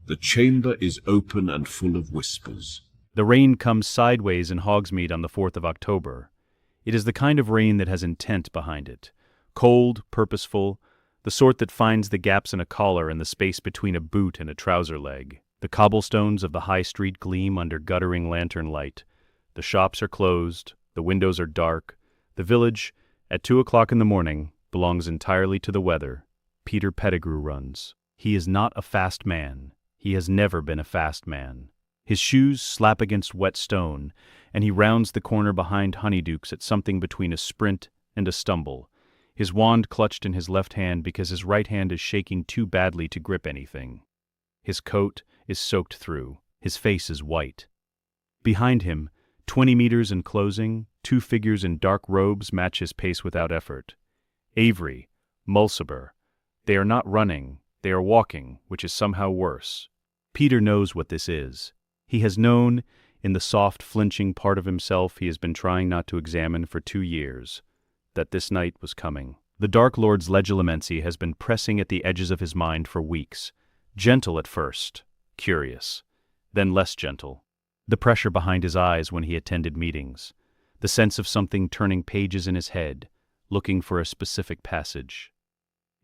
The chamber is open and full of whispers. The rain comes sideways in Hogsmeade on the 4th of October. It is the kind of rain that has intent behind it. Cold, purposeful, the sort that finds the gaps in a collar and the space between a boot and a trouser leg. The cobblestones of the high street gleam under guttering lantern light. The shops are closed, the windows are dark. The village, at 2 o'clock in the morning, belongs entirely to the weather. Peter Pettigrew runs. He is not a fast man. He has never been a fast man. His shoes slap against wet stone, and he rounds the corner behind Honeydukes at something between a sprint and a stumble, his wand clutched in his left hand because his right hand is shaking too badly to grip anything. His coat is soaked through. His face is white. Behind him, 20 meters in closing, 2 figures in dark robes match his pace without effort. Avery, Mulciber. They are not running, they are walking, which is somehow worse. Peter knows what this is. He has known, in the soft, flinching part of himself he has been trying not to examine for 2 years, that this night was coming. The Dark Lord's legilimency has been pressing at the edges of his mind for weeks. Gentle at first, curious, then less gentle. The pressure behind his eyes when he attended meetings, the sense of something turning pages in his head, looking for a specific passage.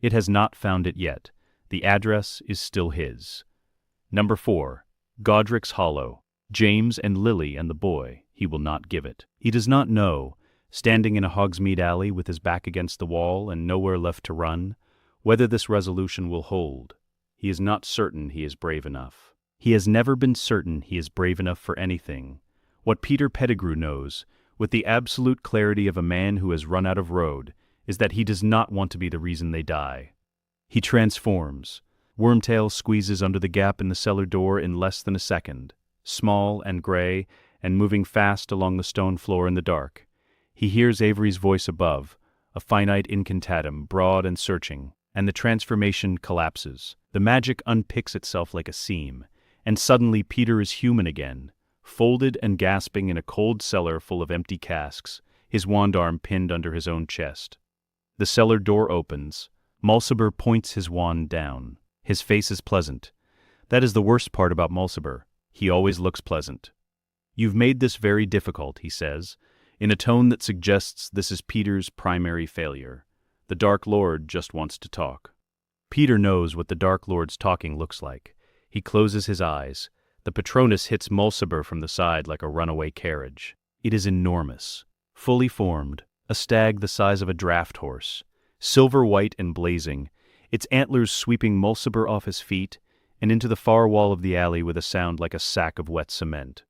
It has not found it yet. The address is still his. Number 4, Godric's Hollow. James and Lily and the boy. He will not give it. He does not know, standing in a Hogsmeade alley with his back against the wall and nowhere left to run, whether this resolution will hold. He is not certain he is brave enough. He has never been certain he is brave enough for anything. What Peter Pettigrew knows, with the absolute clarity of a man who has run out of road, is that he does not want to be the reason they die. He transforms. Wormtail squeezes under the gap in the cellar door in less than a second, small and gray, and moving fast along the stone floor in the dark. He hears Avery's voice above, a finite incantatum, broad and searching, and the transformation collapses. The magic unpicks itself like a seam, and suddenly Peter is human again, folded and gasping in a cold cellar full of empty casks, his wand arm pinned under his own chest. The cellar door opens. Mulciber points his wand down. His face is pleasant. That is the worst part about Mulciber. He always looks pleasant. "You've made this very difficult," he says, in a tone that suggests this is Peter's primary failure. The Dark Lord just wants to talk. Peter knows what the Dark Lord's talking looks like. He closes his eyes. The Patronus hits Mulciber from the side like a runaway carriage. It is enormous, fully formed, a stag the size of a draft horse, silver white and blazing, its antlers sweeping Mulciber off his feet and into the far wall of the alley with a sound like a sack of wet cement.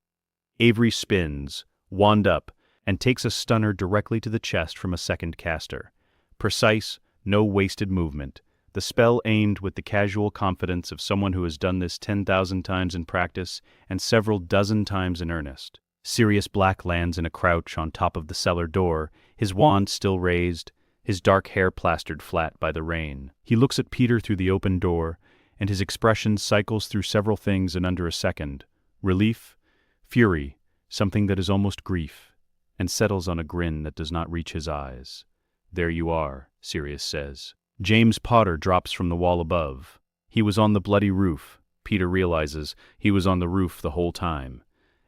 Avery spins, wand up, and takes a stunner directly to the chest from a second caster. Precise, no wasted movement, the spell aimed with the casual confidence of someone who has done this 10,000 times in practice and several dozen times in earnest. Sirius Black lands in a crouch on top of the cellar door, his wand still raised, his dark hair plastered flat by the rain. He looks at Peter through the open door, and his expression cycles through several things in under a second. Relief, fury, something that is almost grief, and settles on a grin that does not reach his eyes. "There you are," Sirius says. James Potter drops from the wall above. He was on the bloody roof. Peter realizes he was on the roof the whole time,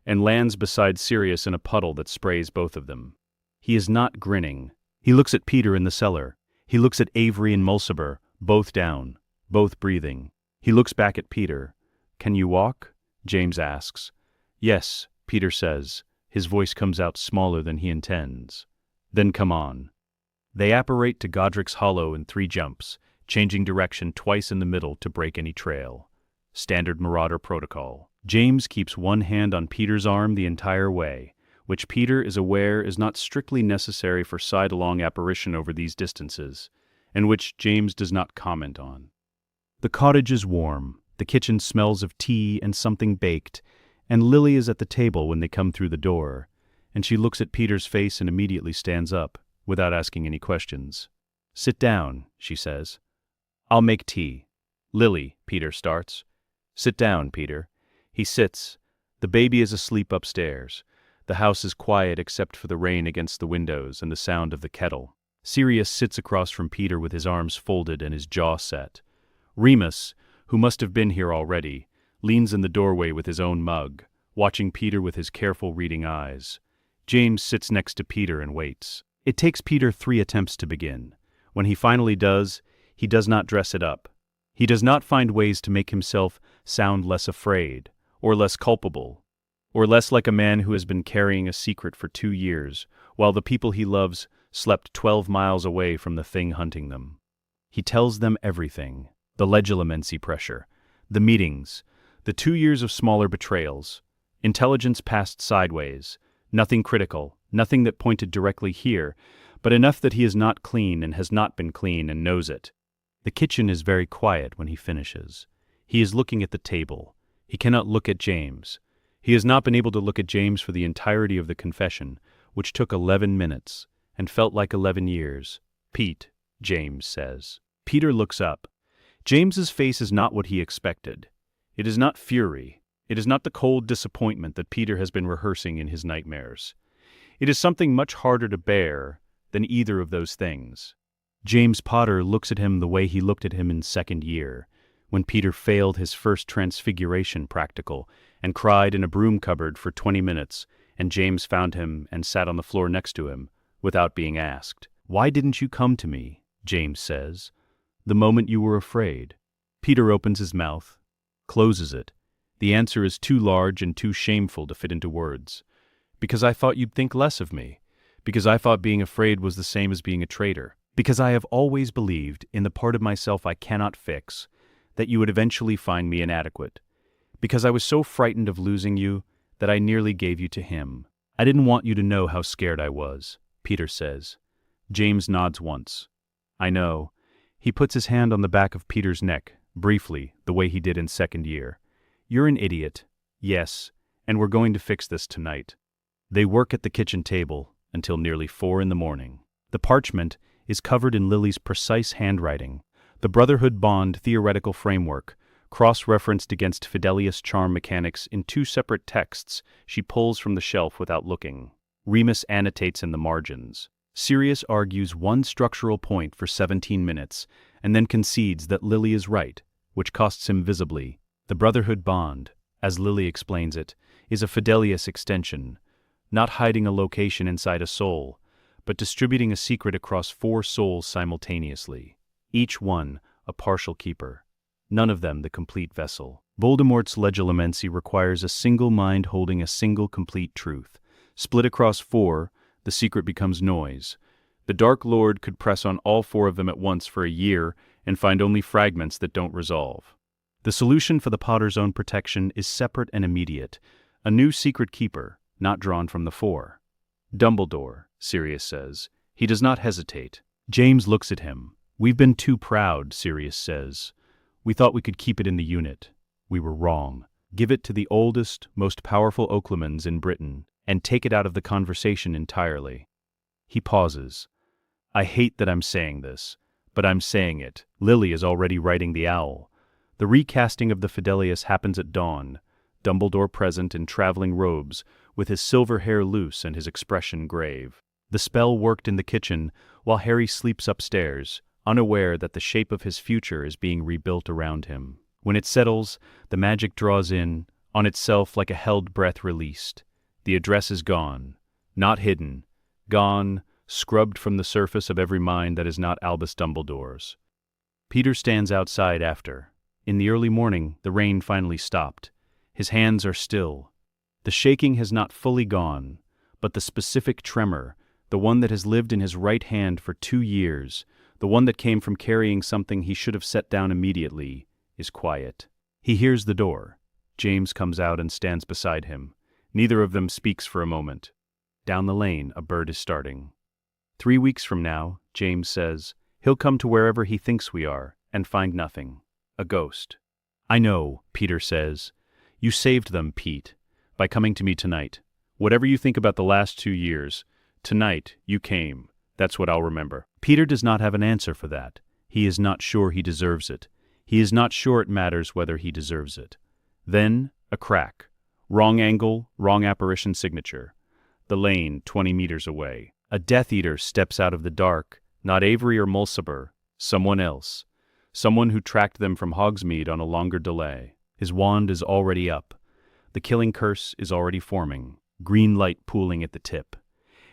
and lands beside Sirius in a puddle that sprays both of them. He is not grinning. He looks at Peter in the cellar. He looks at Avery and Mulciber, both down, both breathing. He looks back at Peter. "Can you walk?" James asks. "Yes," Peter says. His voice comes out smaller than he intends. "Then come on." They apparate to Godric's Hollow in 3 jumps, changing direction twice in the middle to break any trail. Standard Marauder protocol. James keeps one hand on Peter's arm the entire way, which Peter is aware is not strictly necessary for side-along apparition over these distances, and which James does not comment on. The cottage is warm, the kitchen smells of tea and something baked, and Lily is at the table when they come through the door, and she looks at Peter's face and immediately stands up, without asking any questions. "Sit down," she says. "I'll make tea." "Lily," Peter starts. "Sit down, Peter." He sits. The baby is asleep upstairs. The house is quiet except for the rain against the windows and the sound of the kettle. Sirius sits across from Peter with his arms folded and his jaw set. Remus, who must have been here already, leans in the doorway with his own mug, watching Peter with his careful reading eyes. James sits next to Peter and waits. It takes Peter 3 attempts to begin. When he finally does, he does not dress it up. He does not find ways to make himself sound less afraid, or less culpable, or less like a man who has been carrying a secret for 2 years, while the people he loves slept 12 miles away from the thing hunting them. He tells them everything: the legilimency pressure, the meetings, the 2 years of smaller betrayals, intelligence passed sideways, nothing critical, nothing that pointed directly here, but enough that he is not clean and has not been clean and knows it. The kitchen is very quiet when he finishes. He is looking at the table. He cannot look at James. He has not been able to look at James for the entirety of the confession, which took 11 minutes, and felt like 11 years. "Pete," James says. Peter looks up. James's face is not what he expected. It is not fury. It is not the cold disappointment that Peter has been rehearsing in his nightmares. It is something much harder to bear than either of those things. James Potter looks at him the way he looked at him in second year, when Peter failed his first transfiguration practical and cried in a broom cupboard for 20 minutes, and James found him and sat on the floor next to him, without being asked. "Why didn't you come to me?" James says. "The moment you were afraid." Peter opens his mouth, closes it. The answer is too large and too shameful to fit into words. "Because I thought you'd think less of me. Because I thought being afraid was the same as being a traitor. Because I have always believed, in the part of myself I cannot fix, that you would eventually find me inadequate. Because I was so frightened of losing you that I nearly gave you to him. I didn't want you to know how scared I was," Peter says. James nods once. "I know." He puts his hand on the back of Peter's neck, briefly, the way he did in second year. "You're an idiot. Yes, and we're going to fix this tonight." They work at the kitchen table until nearly 4 in the morning. The parchment is covered in Lily's precise handwriting, the Brotherhood Bond theoretical framework, cross-referenced against Fidelius charm mechanics in 2 separate texts she pulls from the shelf without looking. Remus annotates in the margins. Sirius argues one structural point for 17 minutes, and then concedes that Lily is right, which costs him visibly. The Brotherhood Bond, as Lily explains it, is a Fidelius extension, not hiding a location inside a soul, but distributing a secret across 4 souls simultaneously, each one a partial keeper, none of them the complete vessel. Voldemort's legilimency requires a single mind holding a single complete truth. Split across 4, the secret becomes noise. The Dark Lord could press on all 4 of them at once for a year and find only fragments that don't resolve. The solution for the Potter's own protection is separate and immediate, a new secret keeper, not drawn from the 4. "Dumbledore," Sirius says. He does not hesitate. James looks at him. "We've been too proud," Sirius says. "We thought we could keep it in the unit. We were wrong. Give it to the oldest, most powerful Occlumens in Britain, and take it out of the conversation entirely." He pauses. "I hate that I'm saying this, but I'm saying it. Lily is already writing the owl. The recasting of the Fidelius happens at dawn, Dumbledore present in traveling robes, with his silver hair loose and his expression grave. The spell worked in the kitchen while Harry sleeps upstairs, unaware that the shape of his future is being rebuilt around him. When it settles, the magic draws in, on itself like a held breath released. The address is gone, not hidden, gone, scrubbed from the surface of every mind that is not Albus Dumbledore's. Peter stands outside after. In the early morning, the rain finally stopped. His hands are still. The shaking has not fully gone, but the specific tremor, the one that has lived in his right hand for 2 years, the one that came from carrying something he should have set down immediately, is quiet. He hears the door. James comes out and stands beside him. Neither of them speaks for a moment. Down the lane, a bird is starting. 3 weeks from now, James says, he'll come to wherever he thinks we are, and find nothing. A ghost. I know, Peter says. You saved them, Pete, by coming to me tonight. Whatever you think about the last 2 years, tonight you came. That's what I'll remember. Peter does not have an answer for that. He is not sure he deserves it. He is not sure it matters whether he deserves it. Then, a crack. Wrong angle, wrong apparition signature. The lane, 20 meters away. A Death Eater steps out of the dark, not Avery or Mulciber, someone else. Someone who tracked them from Hogsmeade on a longer delay. His wand is already up. The killing curse is already forming, green light pooling at the tip.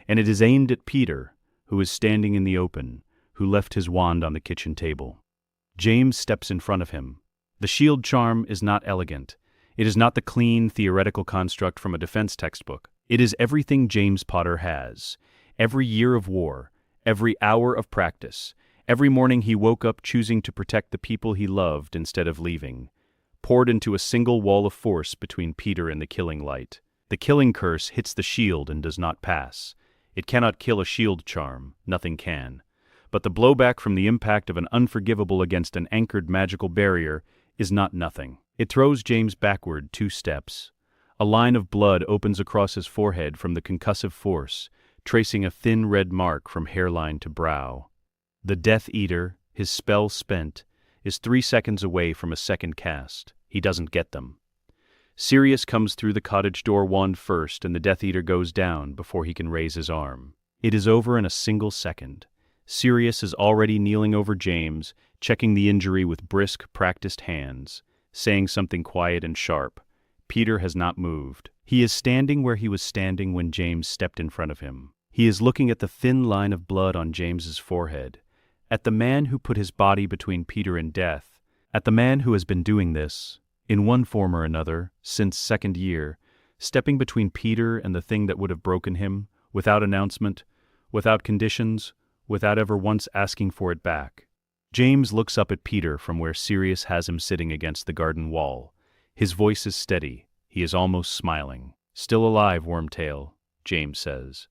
And it is aimed at Peter, who is standing in the open, who left his wand on the kitchen table. James steps in front of him. The shield charm is not elegant. It is not the clean, theoretical construct from a defense textbook. It is everything James Potter has. Every year of war, every hour of practice, every morning he woke up choosing to protect the people he loved instead of leaving, poured into a single wall of force between Peter and the killing light. The killing curse hits the shield and does not pass. It cannot kill a shield charm, nothing can. But the blowback from the impact of an unforgivable against an anchored magical barrier is not nothing. It throws James backward 2 steps. A line of blood opens across his forehead from the concussive force, tracing a thin red mark from hairline to brow. The Death Eater, his spell spent, is 3 seconds away from a second cast. He doesn't get them. Sirius comes through the cottage door wand first, and the Death Eater goes down before he can raise his arm. It is over in a single second. Sirius is already kneeling over James, checking the injury with brisk, practiced hands, saying something quiet and sharp. Peter has not moved. He is standing where he was standing when James stepped in front of him. He is looking at the thin line of blood on James's forehead, at the man who put his body between Peter and death, at the man who has been doing this, in one form or another, since second year, stepping between Peter and the thing that would have broken him, without announcement, without conditions, without ever once asking for it back. James looks up at Peter from where Sirius has him sitting against the garden wall. His voice is steady. He is almost smiling. "Still alive, Wormtail," James says.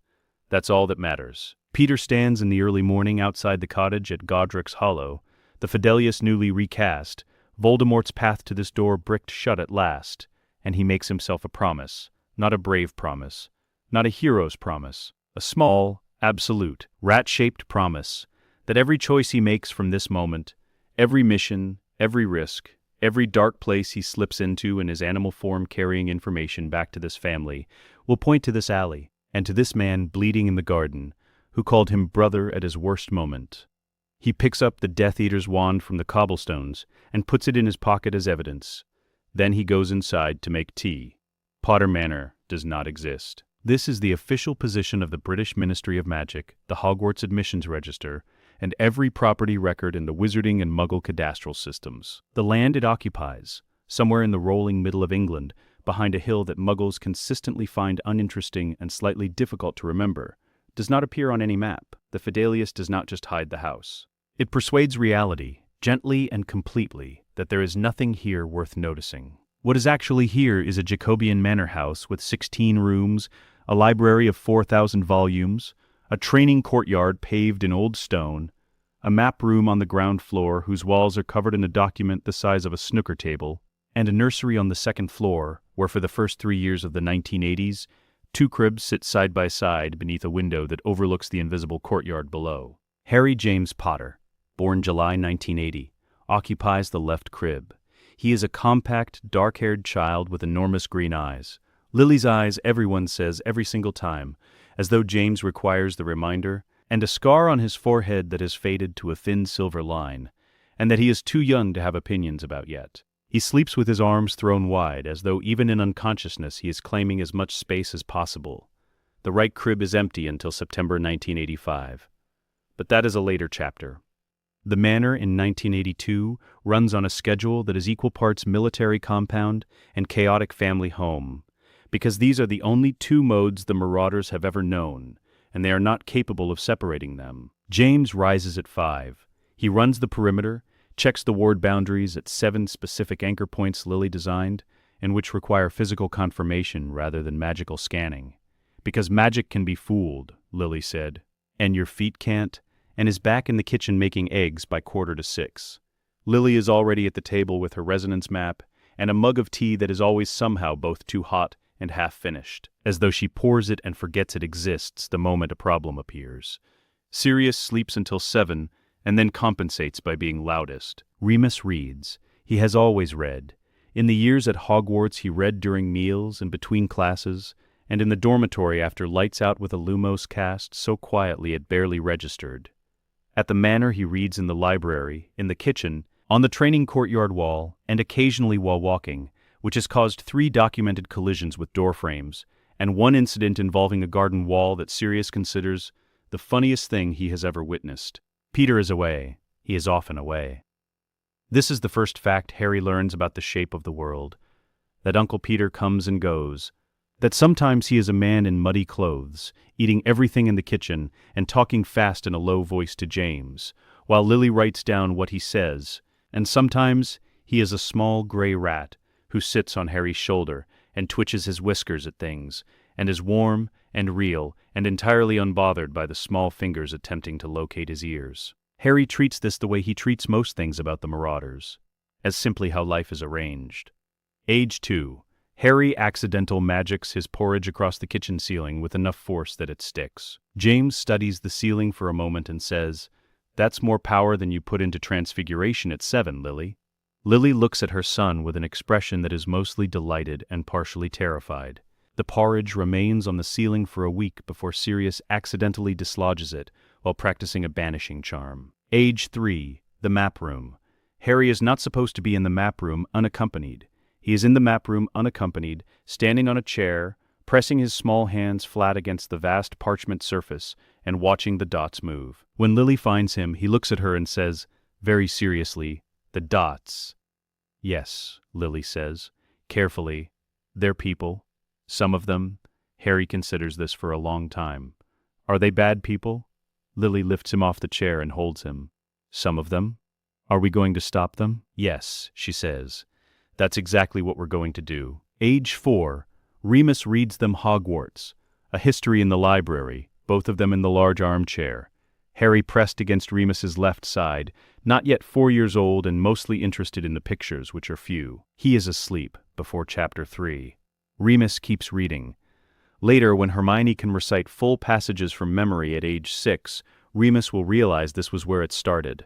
"That's all that matters." Peter stands in the early morning outside the cottage at Godric's Hollow, the Fidelius newly recast, Voldemort's path to this door bricked shut at last, and he makes himself a promise, not a brave promise, not a hero's promise, a small, absolute, rat-shaped promise, that every choice he makes from this moment, every mission, every risk, every dark place he slips into in his animal form carrying information back to this family, will point to this alley, and to this man bleeding in the garden, who called him brother at his worst moment. He picks up the Death Eater's wand from the cobblestones and puts it in his pocket as evidence. Then he goes inside to make tea. Potter Manor does not exist. This is the official position of the British Ministry of Magic, the Hogwarts Admissions Register, and every property record in the Wizarding and Muggle cadastral systems. The land it occupies, somewhere in the rolling middle of England, behind a hill that Muggles consistently find uninteresting and slightly difficult to remember, does not appear on any map. The Fidelius does not just hide the house. It persuades reality, gently and completely, that there is nothing here worth noticing. What is actually here is a Jacobean manor house with 16 rooms, a library of 4,000 volumes, a training courtyard paved in old stone, a map room on the ground floor whose walls are covered in a document the size of a snooker table, and a nursery on the second floor where for the first 3 years of the 1980s, 2 cribs sit side by side beneath a window that overlooks the invisible courtyard below. Harry James Potter, born July 1980, occupies the left crib. He is a compact, dark-haired child with enormous green eyes. Lily's eyes, everyone says every single time, as though James requires the reminder, and a scar on his forehead that has faded to a thin silver line, and that he is too young to have opinions about yet. He sleeps with his arms thrown wide, as though even in unconsciousness he is claiming as much space as possible. The right crib is empty until September 1985. But that is a later chapter. The manor in 1982 runs on a schedule that is equal parts military compound and chaotic family home, because these are the only 2 modes the Marauders have ever known, and they are not capable of separating them. James rises at 5. He runs the perimeter, checks the ward boundaries at 7 specific anchor points Lily designed, and which require physical confirmation rather than magical scanning. Because magic can be fooled, Lily said, and your feet can't, and is back in the kitchen making eggs by 5:45. Lily is already at the table with her resonance map and a mug of tea that is always somehow both too hot and half finished, as though she pours it and forgets it exists the moment a problem appears. Sirius sleeps until 7 and then compensates by being loudest. Remus reads. He has always read. In the years at Hogwarts he read during meals and between classes, and in the dormitory after lights out with a Lumos cast so quietly it barely registered. At the manor he reads in the library, in the kitchen, On the training courtyard wall, and occasionally while walking, which has caused 3 documented collisions with door frames, and 1 incident involving a garden wall that Sirius considers the funniest thing he has ever witnessed. Peter is away. He is often away. This is the first fact Harry learns about the shape of the world, that Uncle Peter comes and goes, that sometimes he is a man in muddy clothes, eating everything in the kitchen and talking fast in a low voice to James, while Lily writes down what he says, and sometimes he is a small gray rat who sits on Harry's shoulder and twitches his whiskers at things, and is warm and real and entirely unbothered by the small fingers attempting to locate his ears. Harry treats this the way he treats most things about the Marauders, as simply how life is arranged. Age 2. Harry accidental magics his porridge across the kitchen ceiling with enough force that it sticks. James studies the ceiling for a moment and says, "That's more power than you put into Transfiguration at 7, Lily." Lily looks at her son with an expression that is mostly delighted and partially terrified. The porridge remains on the ceiling for a week before Sirius accidentally dislodges it while practicing a banishing charm. Age 3. The map room. Harry is not supposed to be in the map room unaccompanied. He is in the map room unaccompanied, standing on a chair, pressing his small hands flat against the vast parchment surface and watching the dots move. When Lily finds him, he looks at her and says, very seriously, "The dots." "Yes," Lily says, carefully, "they're people. Some of them." Harry considers this for a long time. "Are they bad people?" Lily lifts him off the chair and holds him. "Some of them. Are we going to stop them?" "Yes," she says. "That's exactly what we're going to do." Age 4. Remus reads them Hogwarts, a history in the library, both of them in the large armchair. Harry pressed against Remus's left side, not yet 4 years old and mostly interested in the pictures, which are few. He is asleep before Chapter 3. Remus keeps reading. Later, when Hermione can recite full passages from memory at age 6, Remus will realize this was where it started,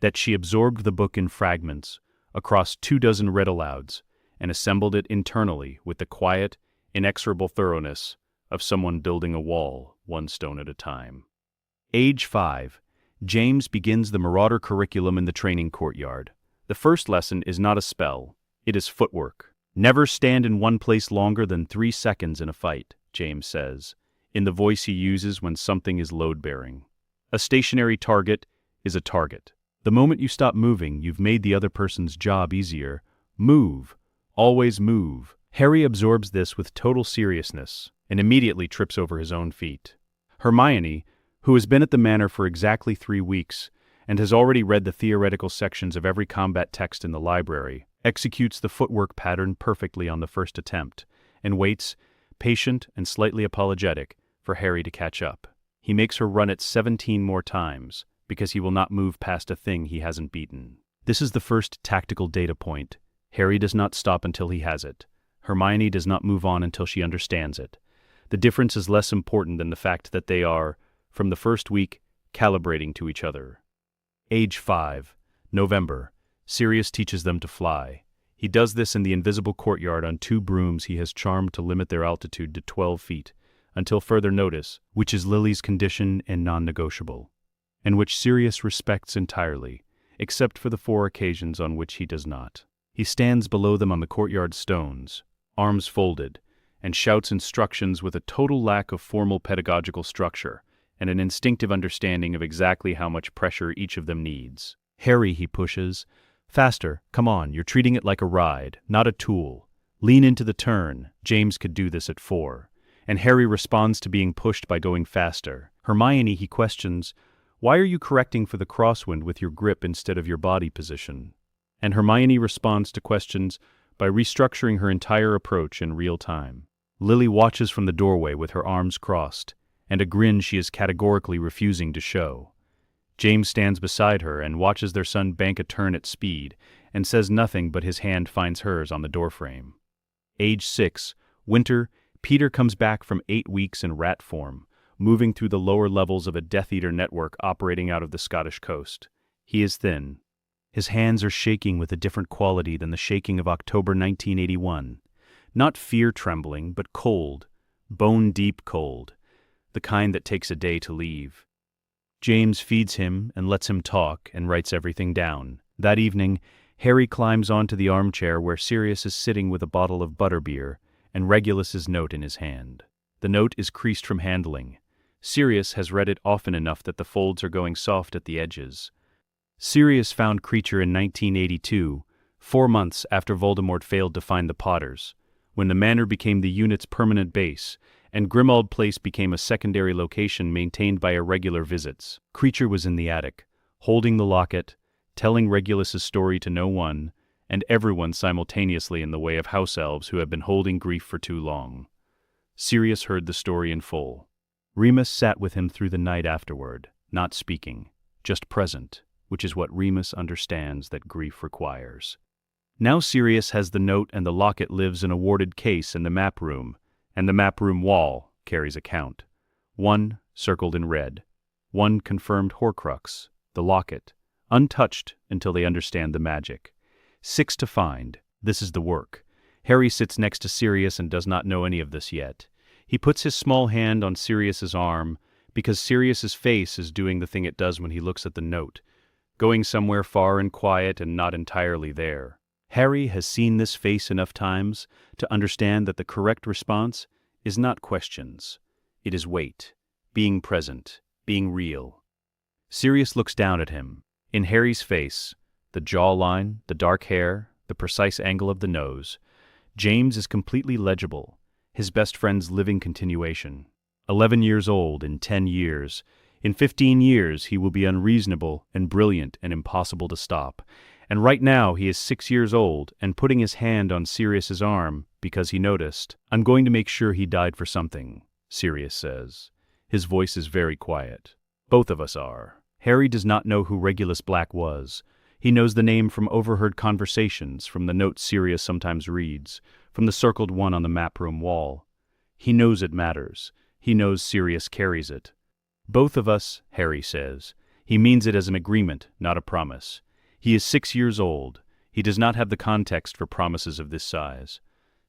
that she absorbed the book in fragments, across 24 read-alouds, and assembled it internally with the quiet, inexorable thoroughness of someone building a wall, 1 stone at a time. Age 5. James begins the Marauder curriculum in the training courtyard. The first lesson is not a spell, it is footwork. "Never stand in one place longer than 3 seconds in a fight," James says, in the voice he uses when something is load-bearing. "A stationary target is a target. The moment you stop moving, you've made the other person's job easier. Move. Always move." Harry absorbs this with total seriousness and immediately trips over his own feet. Hermione, who has been at the manor for exactly 3 weeks and has already read the theoretical sections of every combat text in the library, executes the footwork pattern perfectly on the first attempt and waits, patient and slightly apologetic, for Harry to catch up. He makes her run it 17 more times, because he will not move past a thing he hasn't beaten. This is the first tactical data point. Harry does not stop until he has it. Hermione does not move on until she understands it. The difference is less important than the fact that they are, from the first week, calibrating to each other. Age 5. November. Sirius teaches them to fly. He does this in the invisible courtyard on 2 brooms he has charmed to limit their altitude to 12 feet, until further notice, which is Lily's condition and non-negotiable, and which Sirius respects entirely, except for the 4 occasions on which he does not. He stands below them on the courtyard stones, arms folded, and shouts instructions with a total lack of formal pedagogical structure and an instinctive understanding of exactly how much pressure each of them needs. "Harry," he pushes. "Faster, come on, you're treating it like a ride, not a tool. Lean into the turn." James could do this at 4, and Harry responds to being pushed by going faster. Hermione, he questions, "Why are you correcting for the crosswind with your grip instead of your body position?" And Hermione responds to questions by restructuring her entire approach in real time. Lily watches from the doorway with her arms crossed, and a grin she is categorically refusing to show. James stands beside her and watches their son bank a turn at speed, and says nothing but his hand finds hers on the doorframe. Age 6. Winter. Peter comes back from 8 weeks in rat form, moving through the lower levels of a Death Eater network operating out of the Scottish coast. He is thin. His hands are shaking with a different quality than the shaking of October 1981. Not fear-trembling, but cold, bone-deep cold, the kind that takes a day to leave. James feeds him and lets him talk and writes everything down. That evening, Harry climbs onto the armchair where Sirius is sitting with a bottle of butterbeer and Regulus's note in his hand. The note is creased from handling. Sirius has read it often enough that the folds are going soft at the edges. Sirius found Creature in 1982, 4 months after Voldemort failed to find the Potters, when the manor became the unit's permanent base, and Grimmauld Place became a secondary location maintained by irregular visits. Creature was in the attic, holding the locket, telling Regulus's story to no one, and everyone simultaneously in the way of house elves who have been holding grief for too long. Sirius heard the story in full. Remus sat with him through the night afterward, not speaking, just present, which is what Remus understands that grief requires. Now Sirius has the note and the locket lives in a warded case in the map room, and the map room wall carries a count. 1 circled in red. 1 confirmed Horcrux, the locket, untouched until they understand the magic. 6 to find. This is the work. Harry sits next to Sirius and does not know any of this yet. He puts his small hand on Sirius's arm because Sirius's face is doing the thing it does when he looks at the note, going somewhere far and quiet and not entirely there. Harry has seen this face enough times to understand that the correct response is not questions. It is wait, being present, being real. Sirius looks down at him. In Harry's face, the jawline, the dark hair, the precise angle of the nose, James is completely legible, his best friend's living continuation. 11 years old in 10 years. In 15 years he will be unreasonable and brilliant and impossible to stop. And right now he is 6 years old and putting his hand on Sirius's arm because he noticed. "I'm going to make sure he died for something," Sirius says. His voice is very quiet. Both of us are. Harry does not know who Regulus Black was. He knows the name from overheard conversations, from the notes Sirius sometimes reads, from the circled one on the map room wall. He knows it matters. He knows Sirius carries it. Both of us, Harry says. He means it as an agreement, not a promise. He is 6 years old. He does not have the context for promises of this size.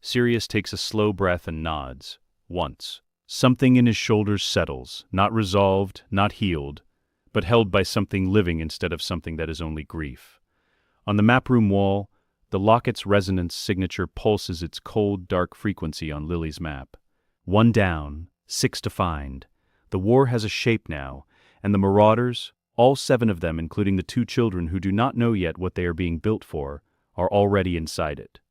Sirius takes a slow breath and nods. Once. Something in his shoulders settles, not resolved, not healed, but held by something living instead of something that is only grief. On the map room wall, the locket's resonance signature pulses its cold, dark frequency on Lily's map. 1 down, 6 to find. The war has a shape now, and the marauders, all 7 of them, including the 2 children who do not know yet what they are being built for, are already inside it.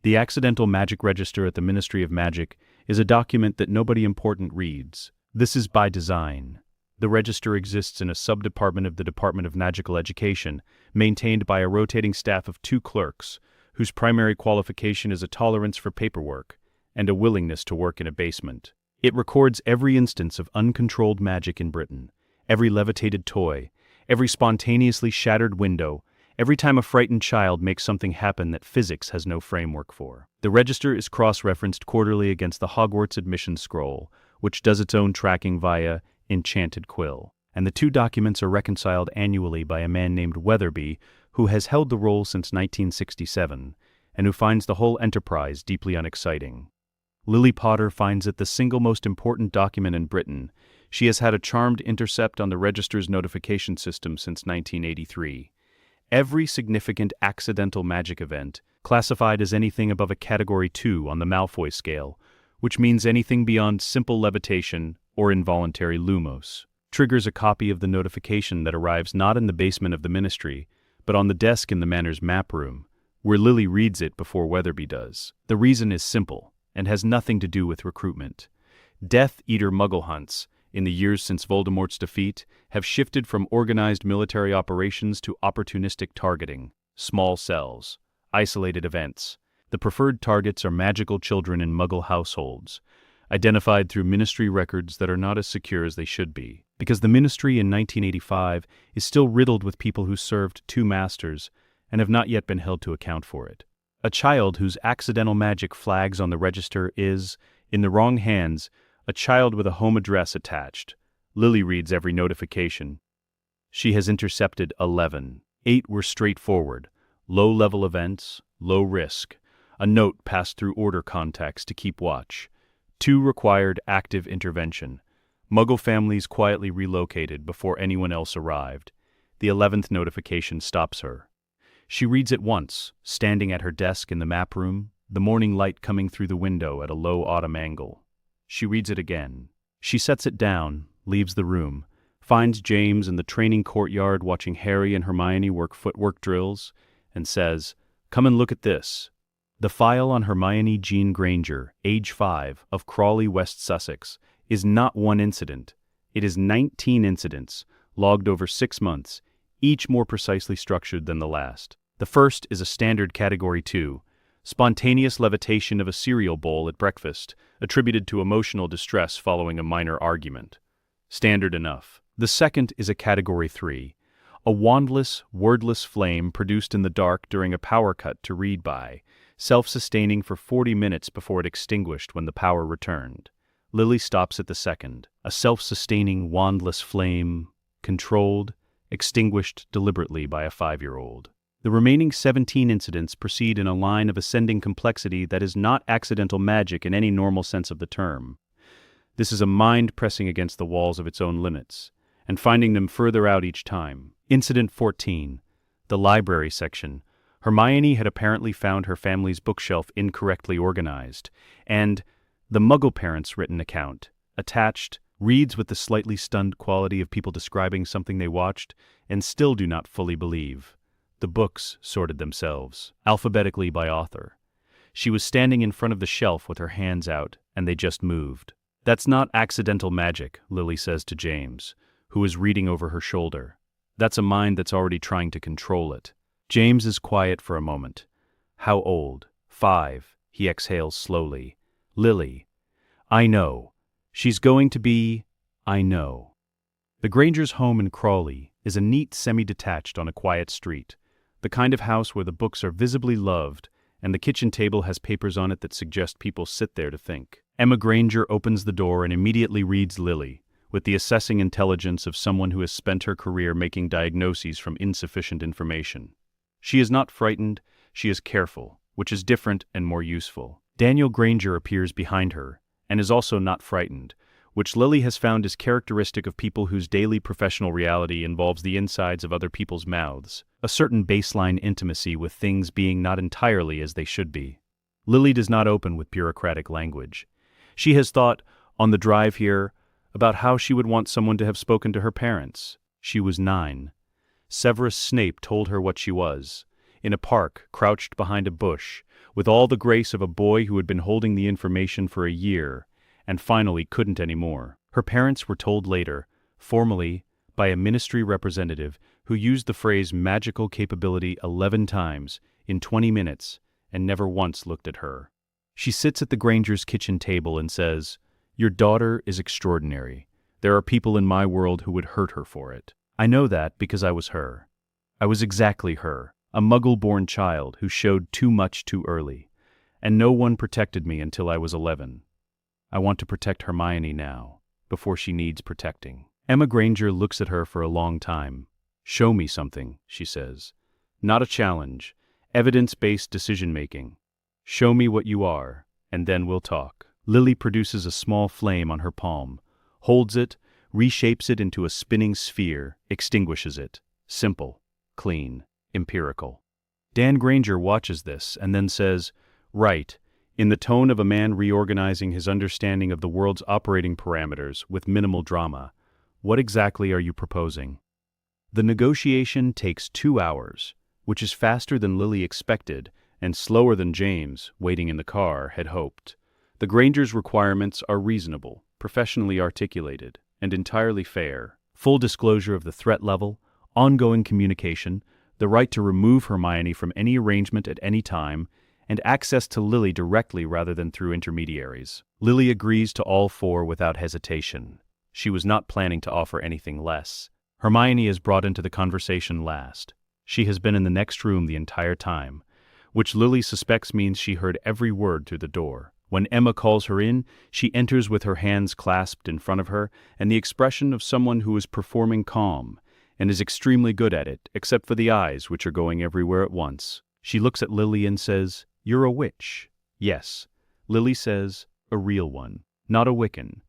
The accidental magic register at the Ministry of Magic is a document that nobody important reads. This is by design. The register exists in a sub-department of the Department of Magical Education, maintained by a rotating staff of 2 clerks, whose primary qualification is a tolerance for paperwork and a willingness to work in a basement. It records every instance of uncontrolled magic in Britain, every levitated toy, every spontaneously shattered window, every time a frightened child makes something happen that physics has no framework for. The register is cross-referenced quarterly against the Hogwarts admission scroll, which does its own tracking via Enchanted Quill, and the 2 documents are reconciled annually by a man named Weatherby, who has held the role since 1967, and who finds the whole enterprise deeply unexciting. Lily Potter finds it the single most important document in Britain. She has had a charmed intercept on the register's notification system since 1983. Every significant accidental magic event, classified as anything above a Category 2 on the Malfoy scale, which means anything beyond simple levitation or involuntary lumos, triggers a copy of the notification that arrives not in the basement of the Ministry, but on the desk in the Manor's map room, where Lily reads it before Weatherby does. The reason is simple, and has nothing to do with recruitment. Death Eater Muggle hunts, in the years since Voldemort's defeat, have shifted from organized military operations to opportunistic targeting, small cells, isolated events. The preferred targets are magical children in Muggle households, identified through Ministry records that are not as secure as they should be, because the Ministry in 1985 is still riddled with people who served 2 masters and have not yet been held to account for it. A child whose accidental magic flags on the register is, in the wrong hands, a child with a home address attached. Lily reads every notification. She has intercepted 11. 8 were straightforward, low-level events, low risk. A note passed through order contacts to keep watch. 2 required active intervention. Muggle families quietly relocated before anyone else arrived. The 11th notification stops her. She reads it once, standing at her desk in the map room, the morning light coming through the window at a low autumn angle. She reads it again. She sets it down, leaves the room, finds James in the training courtyard watching Harry and Hermione work footwork drills, and says, "Come and look at this." The file on Hermione Jean Granger, age 5, of Crawley, West Sussex, is not one incident. It is 19 incidents, logged over 6 months, each more precisely structured than the last. The first is a standard Category 2, spontaneous levitation of a cereal bowl at breakfast, attributed to emotional distress following a minor argument. Standard enough. The second is a Category 3, a wandless, wordless flame produced in the dark during a power cut to read by, self-sustaining for 40 minutes before it extinguished when the power returned. Lily stops at the second, a self-sustaining, wandless flame, controlled, extinguished deliberately by a 5-year-old. The remaining 17 incidents proceed in a line of ascending complexity that is not accidental magic in any normal sense of the term. This is a mind pressing against the walls of its own limits, and finding them further out each time. Incident 14, the library section. Hermione had apparently found her family's bookshelf incorrectly organized, and the Muggle parents' written account, attached, reads with the slightly stunned quality of people describing something they watched and still do not fully believe. The books sorted themselves, alphabetically by author. She was standing in front of the shelf with her hands out, and they just moved. "That's not accidental magic," Lily says to James, who is reading over her shoulder. "That's a mind that's already trying to control it." James is quiet for a moment. "How old?" 5. He exhales slowly. "Lily. I know. She's going to be. I know." The Grangers' home in Crawley is a neat semi-detached on a quiet street, the kind of house where the books are visibly loved and the kitchen table has papers on it that suggest people sit there to think. Emma Granger opens the door and immediately reads Lily, with the assessing intelligence of someone who has spent her career making diagnoses from insufficient information. She is not frightened, she is careful, which is different and more useful. Daniel Granger appears behind her, and is also not frightened, which Lily has found is characteristic of people whose daily professional reality involves the insides of other people's mouths, a certain baseline intimacy with things being not entirely as they should be. Lily does not open with bureaucratic language. She has thought, on the drive here, about how she would want someone to have spoken to her parents. She was 9. Severus Snape told her what she was, in a park, crouched behind a bush, with all the grace of a boy who had been holding the information for a year, and finally couldn't anymore. Her parents were told later, formally, by a ministry representative who used the phrase magical capability 11 times in 20 minutes and never once looked at her. She sits at the Grangers' kitchen table and says, "Your daughter is extraordinary. There are people in my world who would hurt her for it. I know that because I was her. I was exactly her, a Muggle-born child who showed too much too early, and no one protected me until I was 11. I want to protect Hermione now, before she needs protecting." Emma Granger looks at her for a long time. "Show me something," she says. "Not a challenge, evidence-based decision-making. Show me what you are, and then we'll talk." Lily produces a small flame on her palm, holds it, reshapes it into a spinning sphere, extinguishes it. Simple, clean, empirical. Dan Granger watches this and then says, "Right," in the tone of a man reorganizing his understanding of the world's operating parameters with minimal drama. "What exactly are you proposing?" The negotiation takes 2 hours, which is faster than Lily expected and slower than James, waiting in the car, had hoped. The Grangers' requirements are reasonable, professionally articulated, and entirely fair. Full disclosure of the threat level, ongoing communication, the right to remove Hermione from any arrangement at any time, and access to Lily directly rather than through intermediaries. Lily agrees to all 4 without hesitation. She was not planning to offer anything less. Hermione is brought into the conversation last. She has been in the next room the entire time, which Lily suspects means she heard every word through the door. When Emma calls her in, she enters with her hands clasped in front of her and the expression of someone who is performing calm, and is extremely good at it, except for the eyes, which are going everywhere at once. She looks at Lily and says, "You're a witch." "Yes." Lily says, "A real one. Not a Wiccan.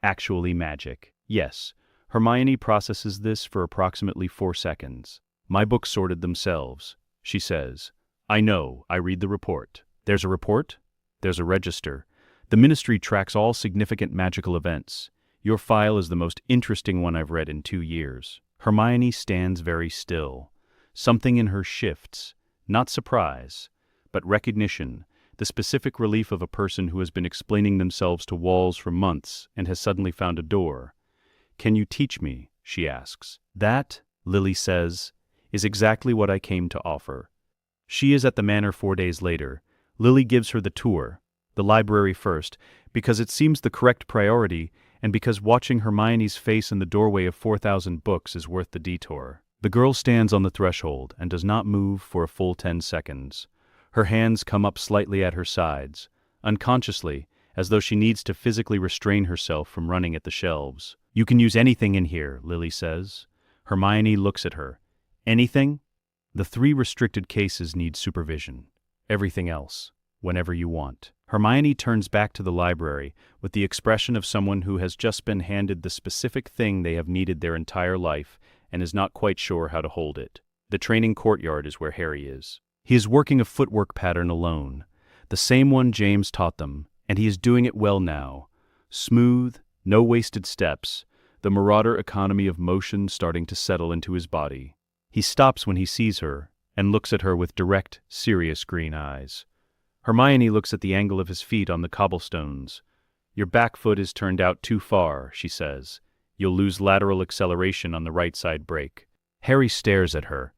Actually magic." "Yes." Hermione processes this for approximately 4 seconds. "My books sorted themselves. she says. I know, I read the report. There's a report? There's a register. The ministry tracks all significant magical events. Your file is the most interesting one I've read in 2 years. Hermione stands very still. Something in her shifts, not surprise, but recognition, the specific relief of a person who has been explaining themselves to walls for months and has suddenly found a door. Can you teach me? She asks. That, Lily says, is exactly what I came to offer. She is at the manor 4 days later. Lily gives her the tour, the library first, because it seems the correct priority and because watching Hermione's face in the doorway of 4,000 books is worth the detour. The girl stands on the threshold and does not move for a full 10 seconds. Her hands come up slightly at her sides, unconsciously, as though she needs to physically restrain herself from running at the shelves. You can use anything in here, Lily says. Hermione looks at her. Anything? The 3 restricted cases need supervision. Everything else, whenever you want. Hermione turns back to the library with the expression of someone who has just been handed the specific thing they have needed their entire life and is not quite sure how to hold it. The training courtyard is where Harry is. He is working a footwork pattern alone, the same one James taught them, and he is doing it well now. Smooth, no wasted steps, the marauder economy of motion starting to settle into his body. He stops when he sees her and looks at her with direct, serious green eyes. Hermione looks at the angle of his feet on the cobblestones. Your back foot is turned out too far, she says. You'll lose lateral acceleration on the right side brake. Harry stares at her.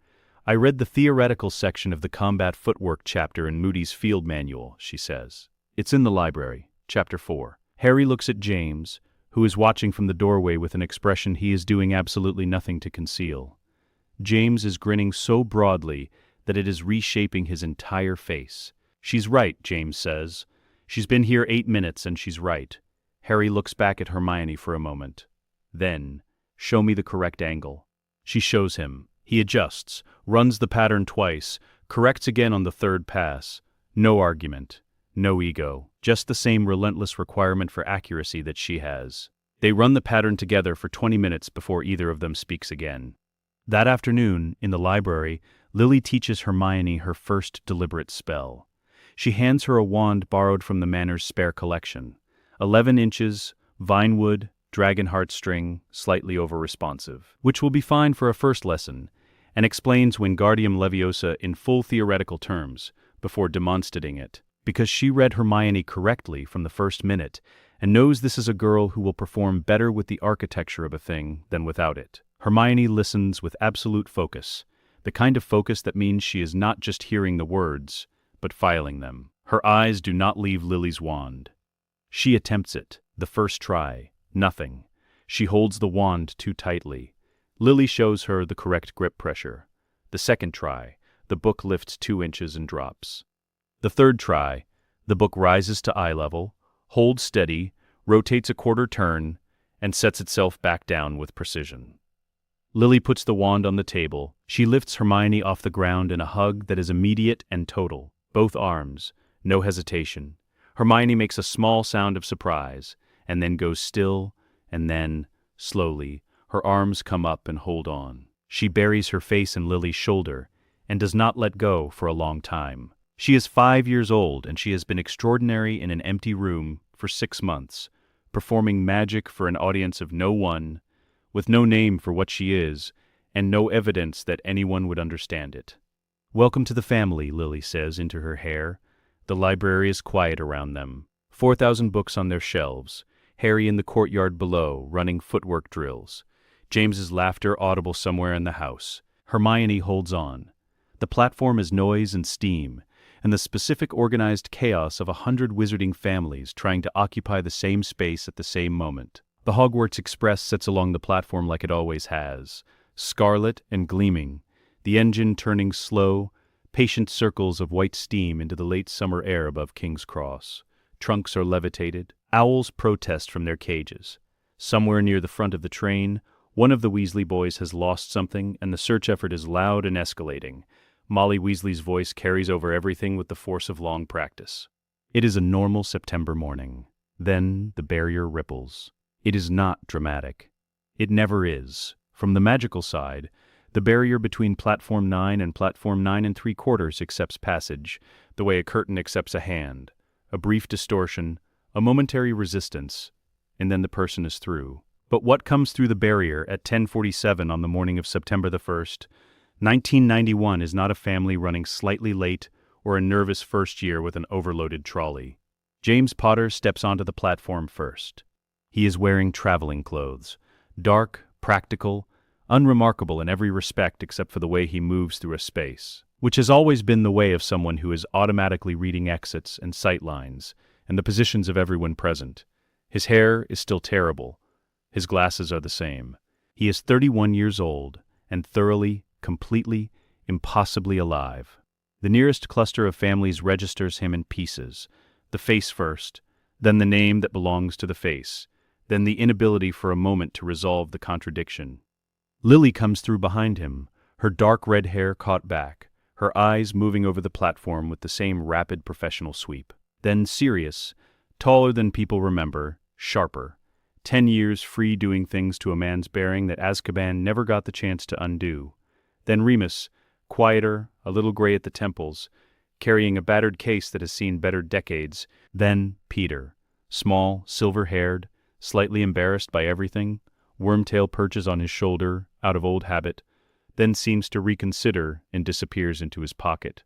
I read the theoretical section of the combat footwork chapter in Moody's field manual, she says. It's in the library, chapter 4. Harry looks at James, who is watching from the doorway with an expression he is doing absolutely nothing to conceal. James is grinning so broadly that it is reshaping his entire face. She's right, James says. She's been here 8 minutes and she's right. Harry looks back at Hermione for a moment. Then, show me the correct angle. She shows him. He adjusts, runs the pattern twice, corrects again on the 3rd pass. No argument, no ego, just the same relentless requirement for accuracy that she has. They run the pattern together for 20 minutes before either of them speaks again. That afternoon, in the library, Lily teaches Hermione her first deliberate spell. She hands her a wand borrowed from the manor's spare collection. 11 inches, vinewood, dragon heartstring, slightly over-responsive, which will be fine for a first lesson, and explains Wingardium Leviosa in full theoretical terms before demonstrating it, because she read Hermione correctly from the first minute and knows this is a girl who will perform better with the architecture of a thing than without it. Hermione listens with absolute focus, the kind of focus that means she is not just hearing the words, but filing them. Her eyes do not leave Lily's wand. She attempts it, the first try, nothing. She holds the wand too tightly. Lily shows her the correct grip pressure. The second try, the book lifts 2 inches and drops. The third try, the book rises to eye level, holds steady, rotates a quarter turn, and sets itself back down with precision. Lily puts the wand on the table. She lifts Hermione off the ground in a hug that is immediate and total. Both arms, no hesitation. Hermione makes a small sound of surprise, and then goes still, and then, slowly, her arms come up and hold on. She buries her face in Lily's shoulder, and does not let go for a long time. She is 5 years old, and she has been extraordinary in an empty room for 6 months, performing magic for an audience of no one, with no name for what she is, and no evidence that anyone would understand it. Welcome to the family, Lily says into her hair. The library is quiet around them. 4,000 books on their shelves. Harry in the courtyard below, running footwork drills. James's laughter audible somewhere in the house. Hermione holds on. The platform is noise and steam, and the specific organized chaos of 100 wizarding families trying to occupy the same space at the same moment. The Hogwarts Express sits along the platform like it always has, scarlet and gleaming, the engine turning slow, patient circles of white steam into the late summer air above King's Cross. Trunks are levitated. Owls protest from their cages. Somewhere near the front of the train, one of the Weasley boys has lost something, and the search effort is loud and escalating. Molly Weasley's voice carries over everything with the force of long practice. It is a normal September morning. Then the barrier ripples. It is not dramatic. It never is. From the magical side, The barrier between platform 9 and platform 9 3/4 accepts passage, the way a curtain accepts a hand. A brief distortion, a momentary resistance, and then the person is through. But what comes through the barrier at 10:47 on the morning of September the 1st, 1991 is not a family running slightly late or a nervous first year with an overloaded trolley. James Potter steps onto the platform first. He is wearing traveling clothes, dark, practical, unremarkable in every respect except for the way he moves through a space, which has always been the way of someone who is automatically reading exits and sight lines and the positions of everyone present. His hair is still terrible. His glasses are the same. He is 31 years old and thoroughly, completely, impossibly alive. The nearest cluster of families registers him in pieces, the face first, then the name that belongs to the face, then the inability for a moment to resolve the contradiction. Lily comes through behind him, her dark red hair caught back, her eyes moving over the platform with the same rapid professional sweep. Then Sirius, taller than people remember, sharper, 10 years free doing things to a man's bearing that Azkaban never got the chance to undo. Then Remus, quieter, a little gray at the temples, carrying a battered case that has seen better decades. Then Peter, small, silver-haired, slightly embarrassed by everything, wormtail perches on his shoulder, out of old habit, then seems to reconsider and disappears into his pocket.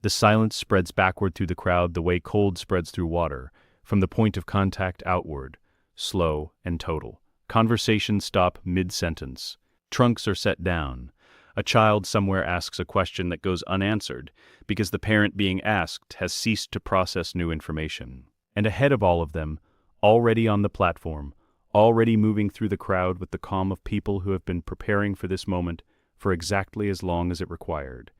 The silence spreads backward through the crowd the way cold spreads through water, from the point of contact outward, slow and total. Conversations stop mid-sentence. Trunks are set down. A child somewhere asks a question that goes unanswered because the parent being asked has ceased to process new information. And ahead of all of them, already on the platform, already moving through the crowd with the calm of people who have been preparing for this moment for exactly as long as it required.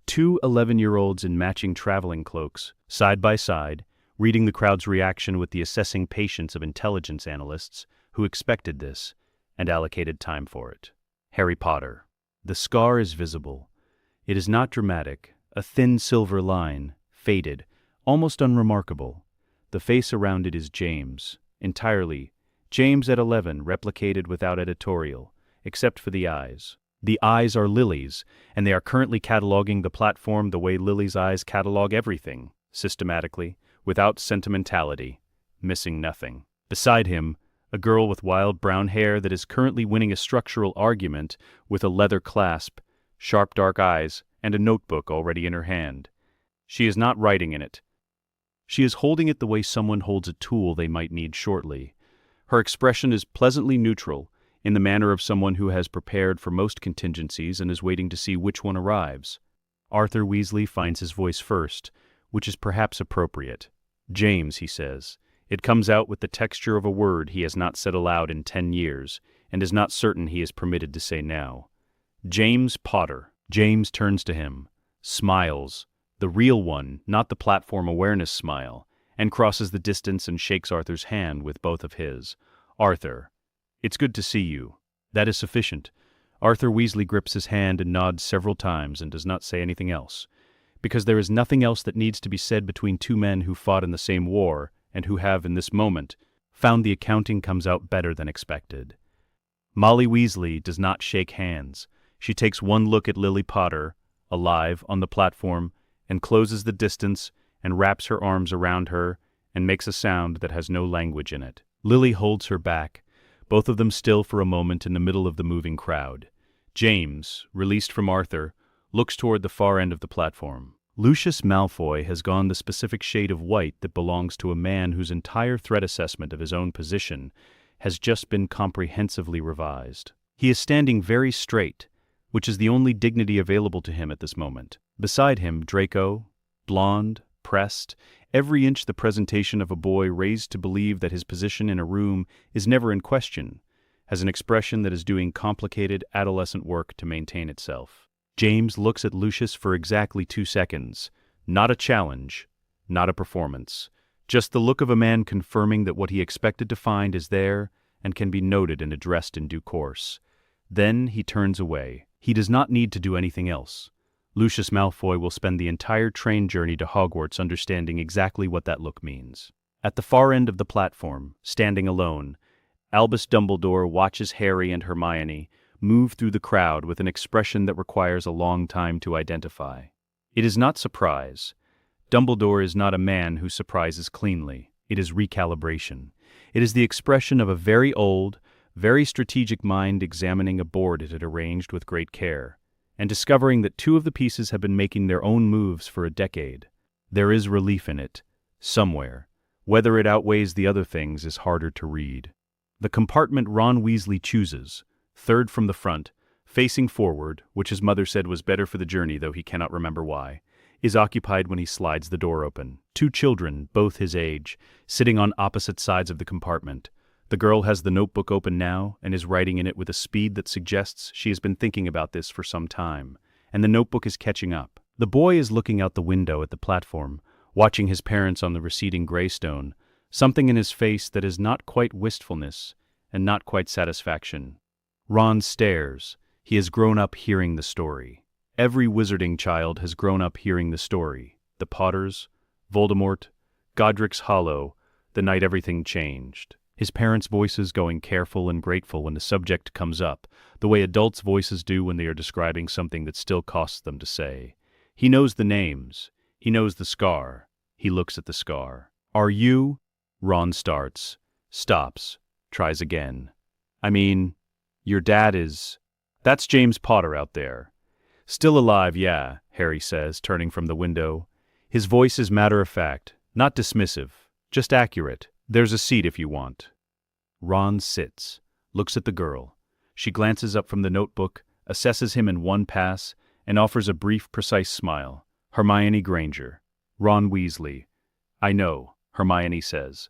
2 11-year-olds in matching traveling cloaks, side by side, reading the crowd's reaction with the assessing patience of intelligence analysts who expected this and allocated time for it. Harry Potter. The scar is visible. It is not dramatic, a thin silver line, faded, almost unremarkable. The face around it is James, entirely. James at 11, replicated without editorial, except for the eyes. The eyes are Lily's, and they are currently cataloging the platform the way Lily's eyes catalog everything, systematically, without sentimentality, missing nothing. Beside him, a girl with wild brown hair that is currently winning a structural argument with a leather clasp, sharp dark eyes, and a notebook already in her hand. She is not writing in it. She is holding it the way someone holds a tool they might need shortly. Her expression is pleasantly neutral, in the manner of someone who has prepared for most contingencies and is waiting to see which one arrives. Arthur Weasley finds his voice first, which is perhaps appropriate. James, he says. It comes out with the texture of a word he has not said aloud in 10 years, and is not certain he is permitted to say now. James Potter. James turns to him, smiles, the real one, not the platform awareness smile, and crosses the distance and shakes Arthur's hand with both of his. Arthur. It's good to see you. That is sufficient. Arthur Weasley grips his hand and nods several times and does not say anything else, because there is nothing else that needs to be said between two men who fought in the same war and who have, in this moment, found the accounting comes out better than expected. Molly Weasley does not shake hands. She takes one look at Lily Potter, alive, on the platform, and closes the distance and wraps her arms around her and makes a sound that has no language in it. Lily holds her back, both of them still for a moment in the middle of the moving crowd. James, released from Arthur, looks toward the far end of the platform. Lucius Malfoy has gone the specific shade of white that belongs to a man whose entire threat assessment of his own position has just been comprehensively revised. He is standing very straight, which is the only dignity available to him at this moment. Beside him, Draco, blonde, pressed, every inch the presentation of a boy raised to believe that his position in a room is never in question, has an expression that is doing complicated adolescent work to maintain itself. James looks at Lucius for exactly 2 seconds. Not a challenge, not a performance. Just the look of a man confirming that what he expected to find is there and can be noted and addressed in due course. Then he turns away. He does not need to do anything else. Lucius Malfoy will spend the entire train journey to Hogwarts understanding exactly what that look means. At the far end of the platform, standing alone, Albus Dumbledore watches Harry and Hermione, move through the crowd with an expression that requires a long time to identify. It is not surprise. Dumbledore is not a man who surprises cleanly. It is recalibration. It is the expression of a very old, very strategic mind examining a board it had arranged with great care, and discovering that two of the pieces have been making their own moves for a decade. There is relief in it, somewhere. Whether it outweighs the other things is harder to read. The compartment Ron Weasley chooses, third from the front, facing forward, which his mother said was better for the journey, though he cannot remember why, is occupied when he slides the door open. Two children, both his age, sitting on opposite sides of the compartment. The girl has the notebook open now and is writing in it with a speed that suggests she has been thinking about this for some time, and the notebook is catching up. The boy is looking out the window at the platform, watching his parents on the receding Greystone, something in his face that is not quite wistfulness and not quite satisfaction. Ron stares. He has grown up hearing the story. Every wizarding child has grown up hearing the story. The Potters, Voldemort, Godric's Hollow, the night everything changed. His parents' voices going careful and grateful when the subject comes up, the way adults' voices do when they are describing something that still costs them to say. He knows the names. He knows the scar. He looks at the scar. Are you? Ron starts, stops, tries again. I mean, your dad is... That's James Potter out there. Still alive, yeah, Harry says, turning from the window. His voice is matter-of-fact, not dismissive, just accurate. There's a seat if you want. Ron sits, looks at the girl. She glances up from the notebook, assesses him in one pass, and offers a brief, precise smile. Hermione Granger. Ron Weasley. I know, Hermione says.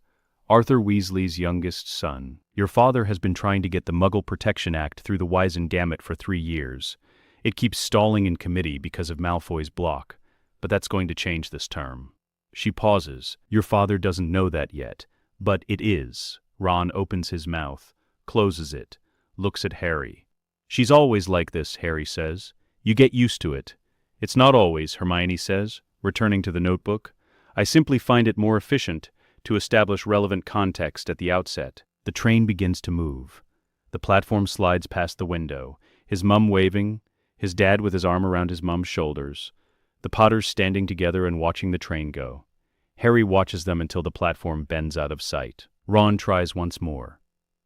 Arthur Weasley's youngest son. Your father has been trying to get the Muggle Protection Act through the Wizengamot for 3 years. It keeps stalling in committee because of Malfoy's block, but that's going to change this term. She pauses. Your father doesn't know that yet, but it is. Ron opens his mouth, closes it, looks at Harry. She's always like this, Harry says. You get used to it. It's not always, Hermione says, returning to the notebook. I simply find it more efficient to establish relevant context at the outset. The train begins to move. The platform slides past the window, his mum waving, his dad with his arm around his mum's shoulders, the Potters standing together and watching the train go. Harry watches them until the platform bends out of sight. Ron tries once more.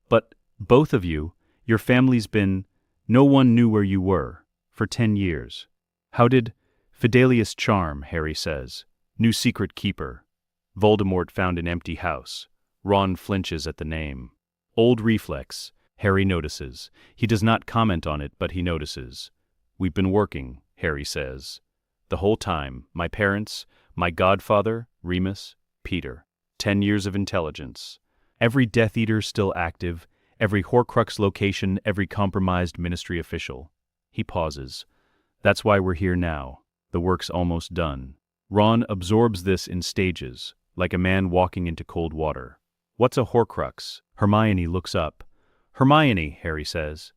But both of you, your family's been... No one knew where you were, for 10 years. How did... Fidelius Charm, Harry says. New secret keeper. Voldemort found an empty house. Ron flinches at the name. Old reflex, Harry notices. He does not comment on it, but he notices. We've been working, Harry says. The whole time, my parents, my godfather, Remus, Peter. 10 years of intelligence. Every Death Eater still active, every Horcrux location, every compromised ministry official. He pauses. That's why we're here now. The work's almost done. Ron absorbs this in stages, like a man walking into cold water. What's a Horcrux? Hermione looks up. Hermione, Harry says.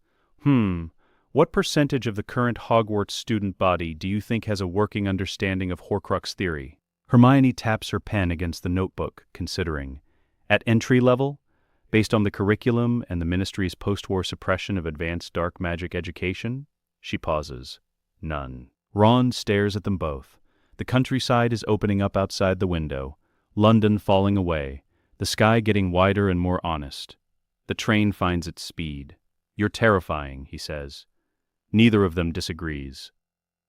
What percentage of the current Hogwarts student body do you think has a working understanding of Horcrux theory? Hermione taps her pen against the notebook, considering. At entry level? Based on the curriculum and the Ministry's post-war suppression of advanced dark magic education? She pauses. None. Ron stares at them both. The countryside is opening up outside the window, London falling away, the sky getting wider and more honest. The train finds its speed. You're terrifying, he says. Neither of them disagrees.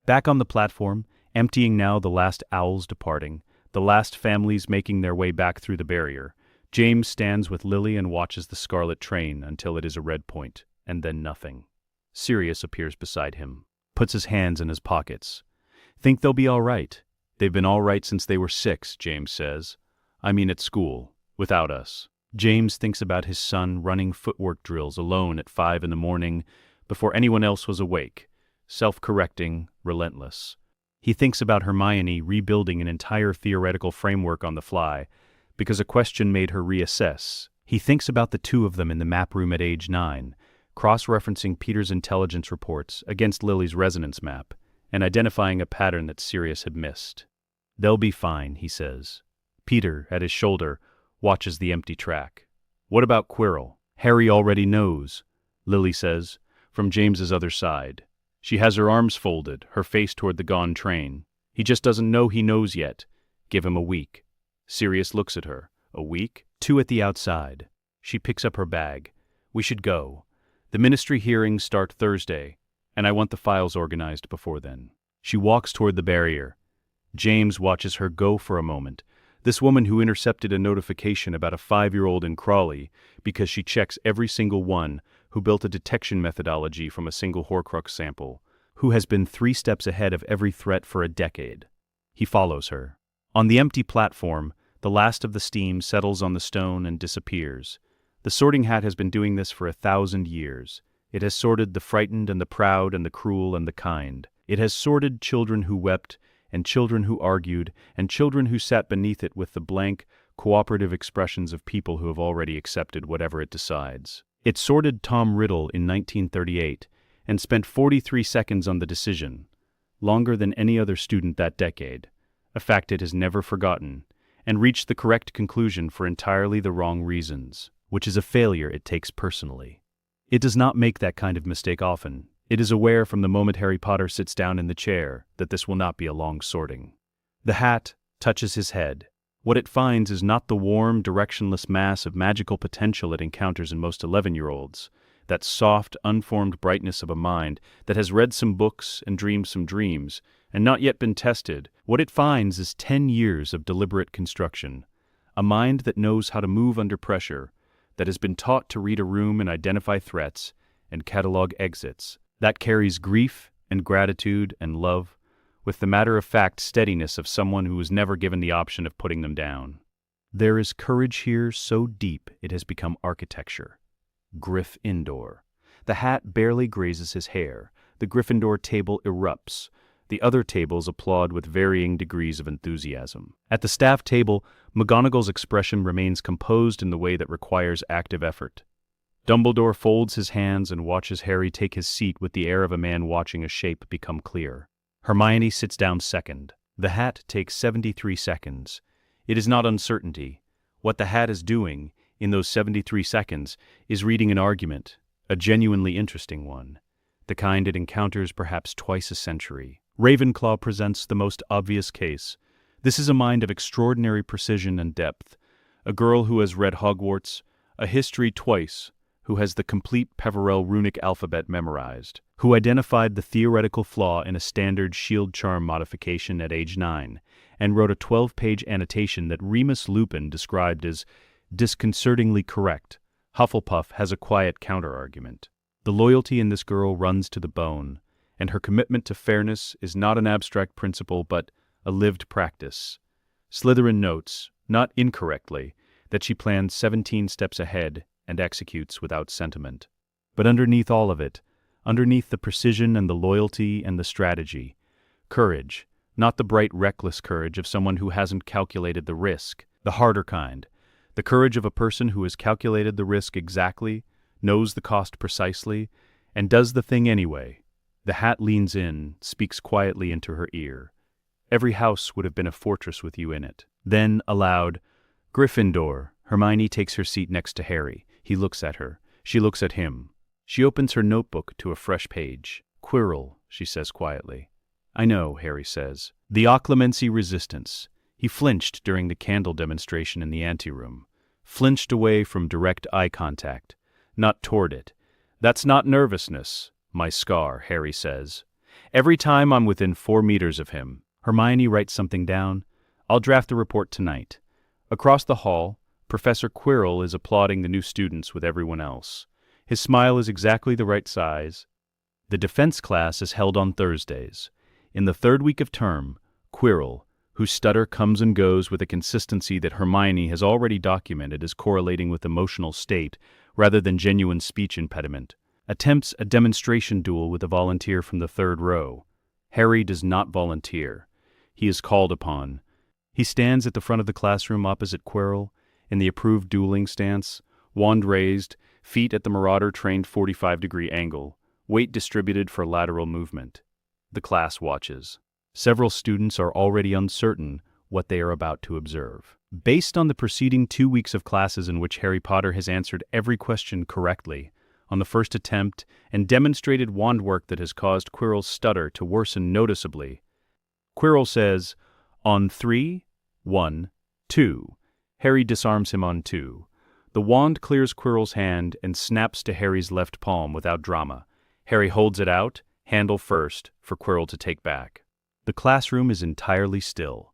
Back on the platform, emptying now, the last owls departing, the last families making their way back through the barrier, James stands with Lily and watches the scarlet train until it is a red point, and then nothing. Sirius appears beside him, puts his hands in his pockets. Think they'll be all right. They've been all right since they were 6, James says. I mean at school, without us. James thinks about his son running footwork drills alone at 5 in the morning before anyone else was awake, self-correcting, relentless. He thinks about Hermione rebuilding an entire theoretical framework on the fly because a question made her reassess. He thinks about the two of them in the map room at age 9, cross-referencing Peter's intelligence reports against Lily's resonance map and identifying a pattern that Sirius had missed. They'll be fine, he says. Peter, at his shoulder, watches the empty track. What about Quirrell? Harry already knows. Lily says, from James's other side. She has her arms folded, her face toward the gone train. He just doesn't know he knows yet. Give him a week. Sirius looks at her. A week? 2 at the outside. She picks up her bag. We should go. The ministry hearings start Thursday, and I want the files organized before then. She walks toward the barrier. James watches her go for a moment. This woman who intercepted a notification about a 5-year-old in Crawley because she checks every single one, who built a detection methodology from a single Horcrux sample, who has been 3 steps ahead of every threat for a decade. He follows her. On the empty platform, the last of the steam settles on the stone and disappears. The Sorting Hat has been doing this for 1,000 years. It has sorted the frightened and the proud and the cruel and the kind. It has sorted children who wept, and children who argued, and children who sat beneath it with the blank, cooperative expressions of people who have already accepted whatever it decides. It sorted Tom Riddle in 1938, and spent 43 seconds on the decision, longer than any other student that decade, a fact it has never forgotten, and reached the correct conclusion for entirely the wrong reasons, which is a failure it takes personally. It does not make that kind of mistake often. It is aware from the moment Harry Potter sits down in the chair that this will not be a long sorting. The hat touches his head. What it finds is not the warm, directionless mass of magical potential it encounters in most 11-year-olds, that soft, unformed brightness of a mind that has read some books and dreamed some dreams, and not yet been tested. What it finds is 10 years of deliberate construction, a mind that knows how to move under pressure, that has been taught to read a room and identify threats and catalog exits, that carries grief and gratitude and love with the matter-of-fact steadiness of someone who was never given the option of putting them down. There is courage here so deep it has become architecture. Gryffindor. The hat barely grazes his hair. The Gryffindor table erupts. The other tables applaud with varying degrees of enthusiasm. At the staff table, McGonagall's expression remains composed in the way that requires active effort. Dumbledore folds his hands and watches Harry take his seat with the air of a man watching a shape become clear. Hermione sits down second. The hat takes 73 seconds. It is not uncertainty. What the hat is doing, in those 73 seconds, is reading an argument, a genuinely interesting one, the kind it encounters perhaps twice a century. Ravenclaw presents the most obvious case. This is a mind of extraordinary precision and depth, a girl who has read Hogwarts, a history twice, who has the complete Peverell runic alphabet memorized, who identified the theoretical flaw in a standard shield charm modification at age 9, and wrote a 12-page annotation that Remus Lupin described as disconcertingly correct. Hufflepuff has a quiet counter-argument. The loyalty in this girl runs to the bone, and her commitment to fairness is not an abstract principle but a lived practice. Slytherin notes, not incorrectly, that she plans 17 steps ahead and executes without sentiment. But underneath all of it, underneath the precision and the loyalty and the strategy, courage, not the bright, reckless courage of someone who hasn't calculated the risk, the harder kind, the courage of a person who has calculated the risk exactly, knows the cost precisely, and does the thing anyway. The hat leans in, speaks quietly into her ear. Every house would have been a fortress with you in it. Then, aloud, Gryffindor. Hermione takes her seat next to Harry. He looks at her. She looks at him. She opens her notebook to a fresh page. Quirrell, she says quietly. I know, Harry says. The Occlumency Resistance. He flinched during the candle demonstration in the anteroom. Flinched away from direct eye contact. Not toward it. That's not nervousness, my scar, Harry says. Every time I'm within 4 meters of him. Hermione writes something down. I'll draft the report tonight. Across the hall, Professor Quirrell is applauding the new students with everyone else. His smile is exactly the right size. The defense class is held on Thursdays. In the 3rd week of term, Quirrell, whose stutter comes and goes with a consistency that Hermione has already documented as correlating with emotional state rather than genuine speech impediment, attempts a demonstration duel with a volunteer from the 3rd row. Harry does not volunteer. He is called upon. He stands at the front of the classroom opposite Quirrell, in the approved dueling stance, wand raised, feet at the marauder-trained 45-degree angle, weight distributed for lateral movement. The class watches. Several students are already uncertain what they are about to observe. Based on the preceding 2 weeks of classes in which Harry Potter has answered every question correctly, on the first attempt and demonstrated wand work that has caused Quirrell's stutter to worsen noticeably. Quirrell says, "On 3, 1, 2. Harry disarms him on 2. The wand clears Quirrell's hand and snaps to Harry's left palm without drama. Harry holds it out, handle first, for Quirrell to take back. The classroom is entirely still.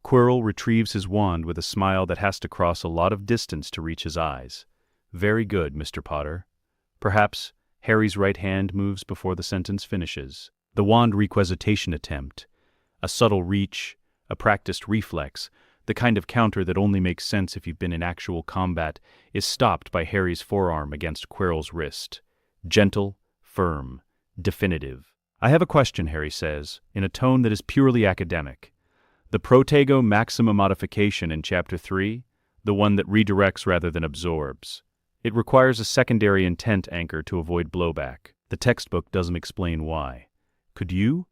Quirrell retrieves his wand with a smile that has to cross a lot of distance to reach his eyes. "Very good, Mr. Potter." Perhaps Harry's right hand moves before the sentence finishes. The wand requisition attempt, a subtle reach, a practiced reflex, the kind of counter that only makes sense if you've been in actual combat, is stopped by Harry's forearm against Quirrell's wrist. Gentle, firm, definitive. "I have a question," Harry says, in a tone that is purely academic. "The Protego maximum modification in Chapter 3, the one that redirects rather than absorbs. It requires a secondary intent anchor to avoid blowback. The textbook doesn't explain why. Could you?"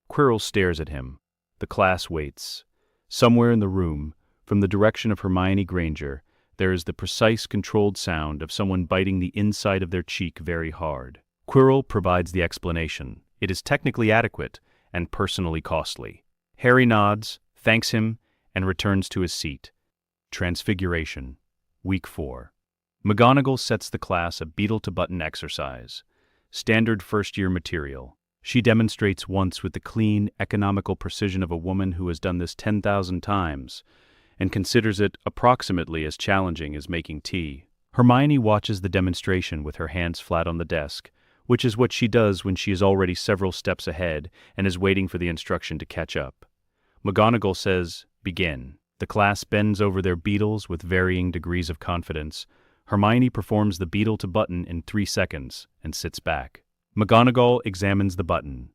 Quirrell stares at him. The class waits. Somewhere in the room, from the direction of Hermione Granger, there is the precise, controlled sound of someone biting the inside of their cheek very hard. Quirrell provides the explanation. It is technically adequate and personally costly. Harry nods, thanks him, and returns to his seat. Transfiguration. Week 4. McGonagall sets the class a beetle-to-button exercise. Standard first-year material. She demonstrates once with the clean, economical precision of a woman who has done this 10,000 times, and considers it approximately as challenging as making tea. Hermione watches the demonstration with her hands flat on the desk, which is what she does when she is already several steps ahead and is waiting for the instruction to catch up. McGonagall says, "Begin." The class bends over their beetles with varying degrees of confidence. Hermione performs the beetle-to-button in 3 seconds and sits back. McGonagall examines the button.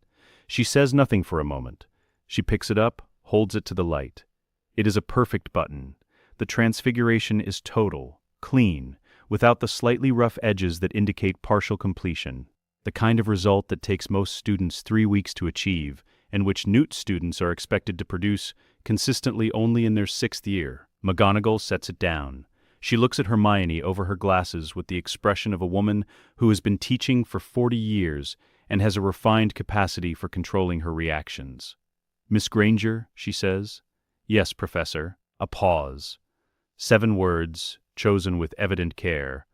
She says nothing for a moment. She picks it up, holds it to the light. It is a perfect button. The transfiguration is total, clean, without the slightly rough edges that indicate partial completion. The kind of result that takes most students 3 weeks to achieve, and which Newt students are expected to produce consistently only in their 6th year. McGonagall sets it down. She looks at Hermione over her glasses with the expression of a woman who has been teaching for 40 years and has a refined capacity for controlling her reactions. "Miss Granger," she says. "Yes, Professor." A pause. 7 words, chosen with evident care.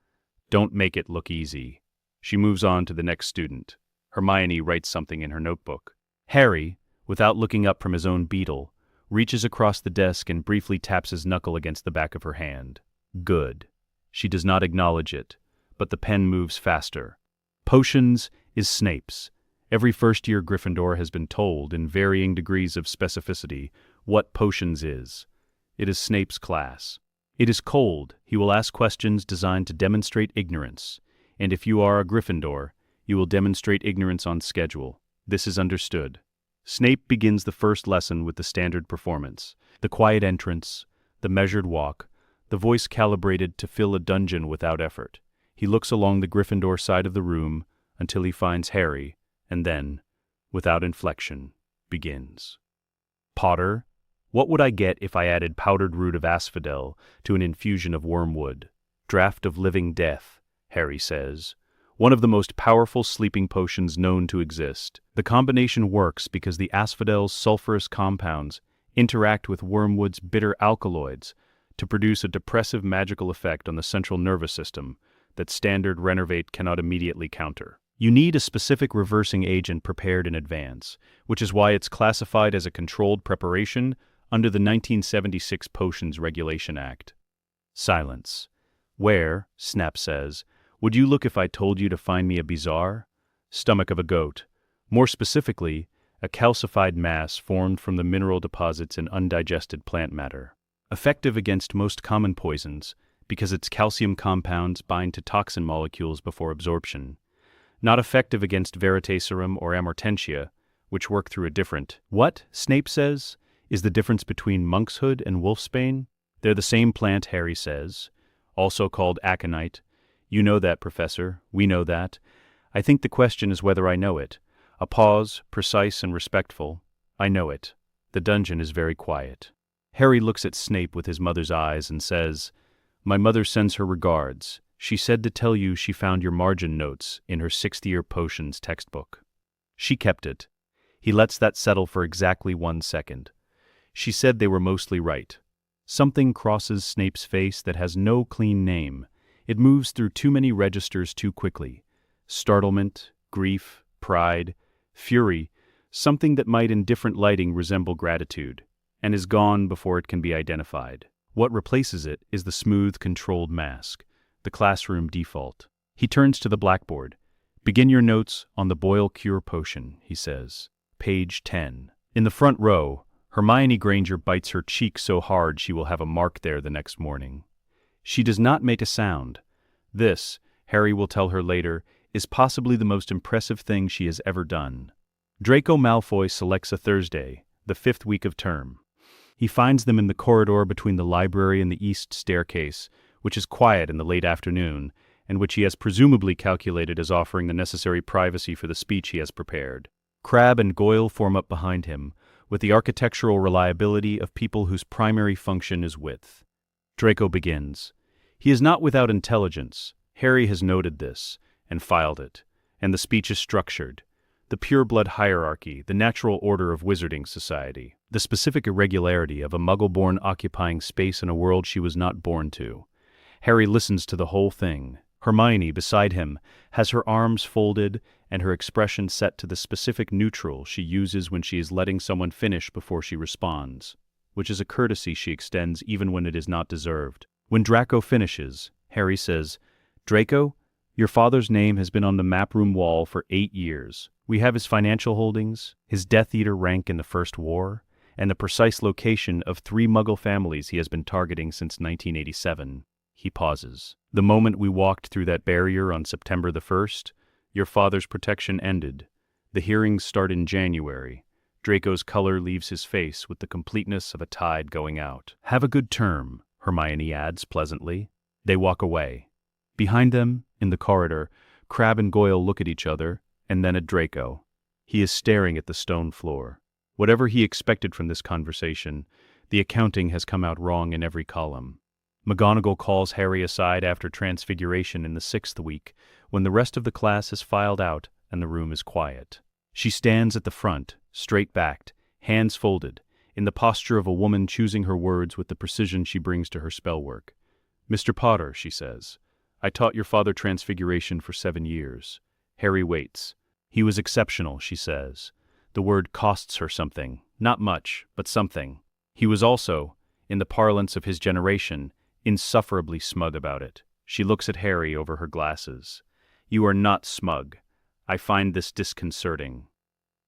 "Don't make it look easy." She moves on to the next student. Hermione writes something in her notebook. Harry, without looking up from his own beetle, reaches across the desk and briefly taps his knuckle against the back of her hand. Good. She does not acknowledge it, but the pen moves faster. Potions is Snape's. Every first-year Gryffindor has been told, in varying degrees of specificity, what potions is. It is Snape's class. It is cold. He will ask questions designed to demonstrate ignorance, and if you are a Gryffindor, you will demonstrate ignorance on schedule. This is understood. Snape begins the first lesson with the standard performance, the quiet entrance, the measured walk, the voice calibrated to fill a dungeon without effort. He looks along the Gryffindor side of the room until he finds Harry, and then, without inflection, begins. "Potter, what would I get if I added powdered root of asphodel to an infusion of wormwood? Draught of living death," Harry says. "One of the most powerful sleeping potions known to exist. The combination works because the asphodel's sulfurous compounds interact with wormwood's bitter alkaloids to produce a depressive magical effect on the central nervous system that standard Renervate cannot immediately counter. You need a specific reversing agent prepared in advance, which is why it's classified as a controlled preparation under the 1976 Potions Regulation Act." Silence. "Where," Snap says, "would you look if I told you to find me a bizarre?" "Stomach of a goat. More specifically, a calcified mass formed from the mineral deposits in undigested plant matter. Effective against most common poisons because its calcium compounds bind to toxin molecules before absorption. Not effective against Veritaserum or Amortentia, which work through a different— What, Snape says, is the difference between monkshood and wolfsbane? They're the same plant, Harry says, also called aconite. You know that, Professor. We know that. I think the question is whether I know it. A pause, precise and respectful. I know it. The dungeon is very quiet. Harry looks at Snape with his mother's eyes and says, "My mother sends her regards. She said to tell you she found your margin notes in her 6th-year potions textbook. She kept it. He lets that settle for exactly 1 second. She said they were mostly right. Something crosses Snape's face that has no clean name. It moves through too many registers too quickly. Startlement, grief, pride, fury, something that might in different lighting resemble gratitude, and is gone before it can be identified. What replaces it is the smooth, controlled mask, the classroom default. He turns to the blackboard. "Begin your notes on the Boil Cure Potion," he says. Page 10. In the front row, Hermione Granger bites her cheek so hard she will have a mark there the next morning. She does not make a sound. This, Harry will tell her later, is possibly the most impressive thing she has ever done. Draco Malfoy selects a Thursday, the 5th week of term. He finds them in the corridor between the library and the east staircase, which is quiet in the late afternoon, and which he has presumably calculated as offering the necessary privacy for the speech he has prepared. Crabbe and Goyle form up behind him, with the architectural reliability of people whose primary function is width. Draco begins. He is not without intelligence. Harry has noted this, and filed it, and the speech is structured. The pure-blood hierarchy, the natural order of wizarding society, the specific irregularity of a muggle-born occupying space in a world she was not born to. Harry listens to the whole thing. Hermione, beside him, has her arms folded and her expression set to the specific neutral she uses when she is letting someone finish before she responds, which is a courtesy she extends even when it is not deserved. When Draco finishes, Harry says, "Draco, your father's name has been on the map room wall for 8 years. We have his financial holdings, his Death Eater rank in the First War, and the precise location of 3 Muggle families he has been targeting since 1987. He pauses. "The moment we walked through that barrier on September the 1st, your father's protection ended. The hearings start in January. Draco's color leaves his face with the completeness of a tide going out. Have a good term," Hermione adds pleasantly. They walk away. Behind them, in the corridor, Crabbe and Goyle look at each other, and then at Draco. He is staring at the stone floor. Whatever he expected from this conversation, the accounting has come out wrong in every column. McGonagall calls Harry aside after Transfiguration in the 6th week, when the rest of the class has filed out and the room is quiet. She stands at the front, straight-backed, hands folded, in the posture of a woman choosing her words with the precision she brings to her spellwork. "Mr. Potter," she says, "I taught your father Transfiguration for 7 years. Harry waits. He was exceptional," she says. The word costs her something. Not much, but something. He was also, in the parlance of his generation, insufferably smug about it. She looks at Harry over her glasses. "You are not smug. I find this disconcerting."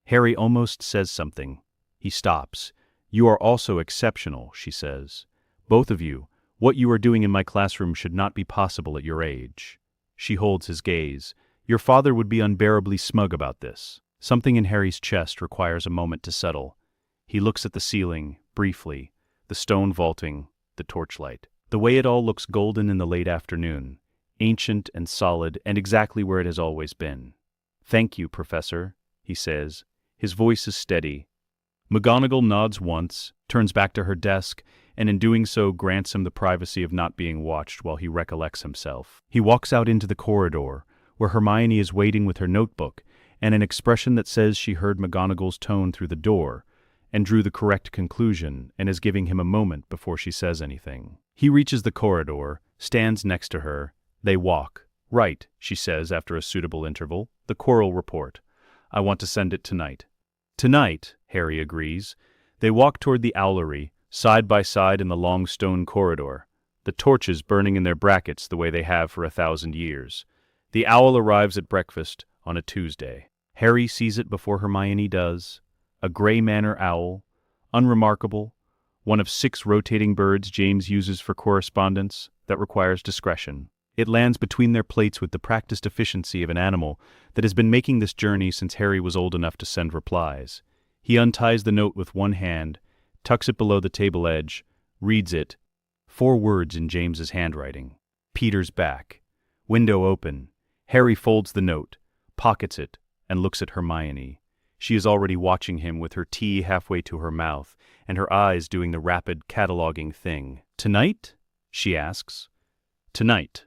Harry almost says something. He stops. "You are also exceptional," she says. "Both of you. What you are doing in my classroom should not be possible at your age." She holds his gaze. "Your father would be unbearably smug about this." Something in Harry's chest requires a moment to settle. He looks at the ceiling, briefly, the stone vaulting, the torchlight. The way it all looks golden in the late afternoon, ancient and solid and exactly where it has always been. "Thank you, Professor," he says. His voice is steady. McGonagall nods once, turns back to her desk, and in doing so grants him the privacy of not being watched while he recollects himself. He walks out into the corridor, where Hermione is waiting with her notebook, and an expression that says she heard McGonagall's tone through the door, and drew the correct conclusion, and is giving him a moment before she says anything. He reaches the corridor, stands next to her. They walk. "Right," she says after a suitable interval. "The Quirrell report. I want to send it tonight." "Tonight," Harry agrees. They walk toward the owlery, side by side in the long stone corridor, the torches burning in their brackets the way they have for 1,000 years. The owl arrives at breakfast on a Tuesday. Harry sees it before Hermione does. A gray manor owl, unremarkable, one of 6 rotating birds James uses for correspondence that requires discretion. It lands between their plates with the practiced efficiency of an animal that has been making this journey since Harry was old enough to send replies. He unties the note with one hand, tucks it below the table edge, reads it. 4 words in James's handwriting. Peter's back. Window open. Harry folds the note, pockets it, and looks at Hermione. She is already watching him with her tea halfway to her mouth, and her eyes doing the rapid cataloging thing. "Tonight?" she asks. "Tonight."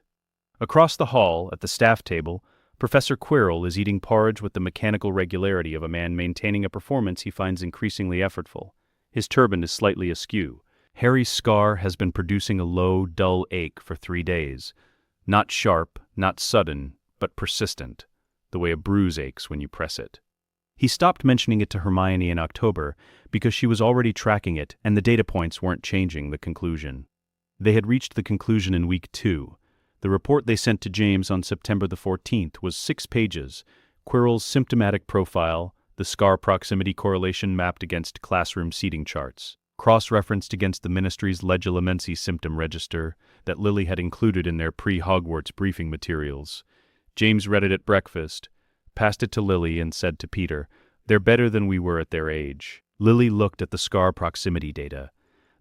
Across the hall, at the staff table, Professor Quirrell is eating porridge with the mechanical regularity of a man maintaining a performance he finds increasingly effortful. His turban is slightly askew. Harry's scar has been producing a low, dull ache for 3 days. Not sharp, not sudden, but persistent, the way a bruise aches when you press it. He stopped mentioning it to Hermione in October because she was already tracking it and the data points weren't changing the conclusion. They had reached the conclusion in week 2. The report they sent to James on September the 14th was 6 pages, Quirrell's symptomatic profile, the scar proximity correlation mapped against classroom seating charts, cross-referenced against the ministry's Legilimency symptom register that Lily had included in their pre-Hogwarts briefing materials. James read it at breakfast, passed it to Lily, and said to Peter, "They're better than we were at their age." Lily looked at the scar proximity data.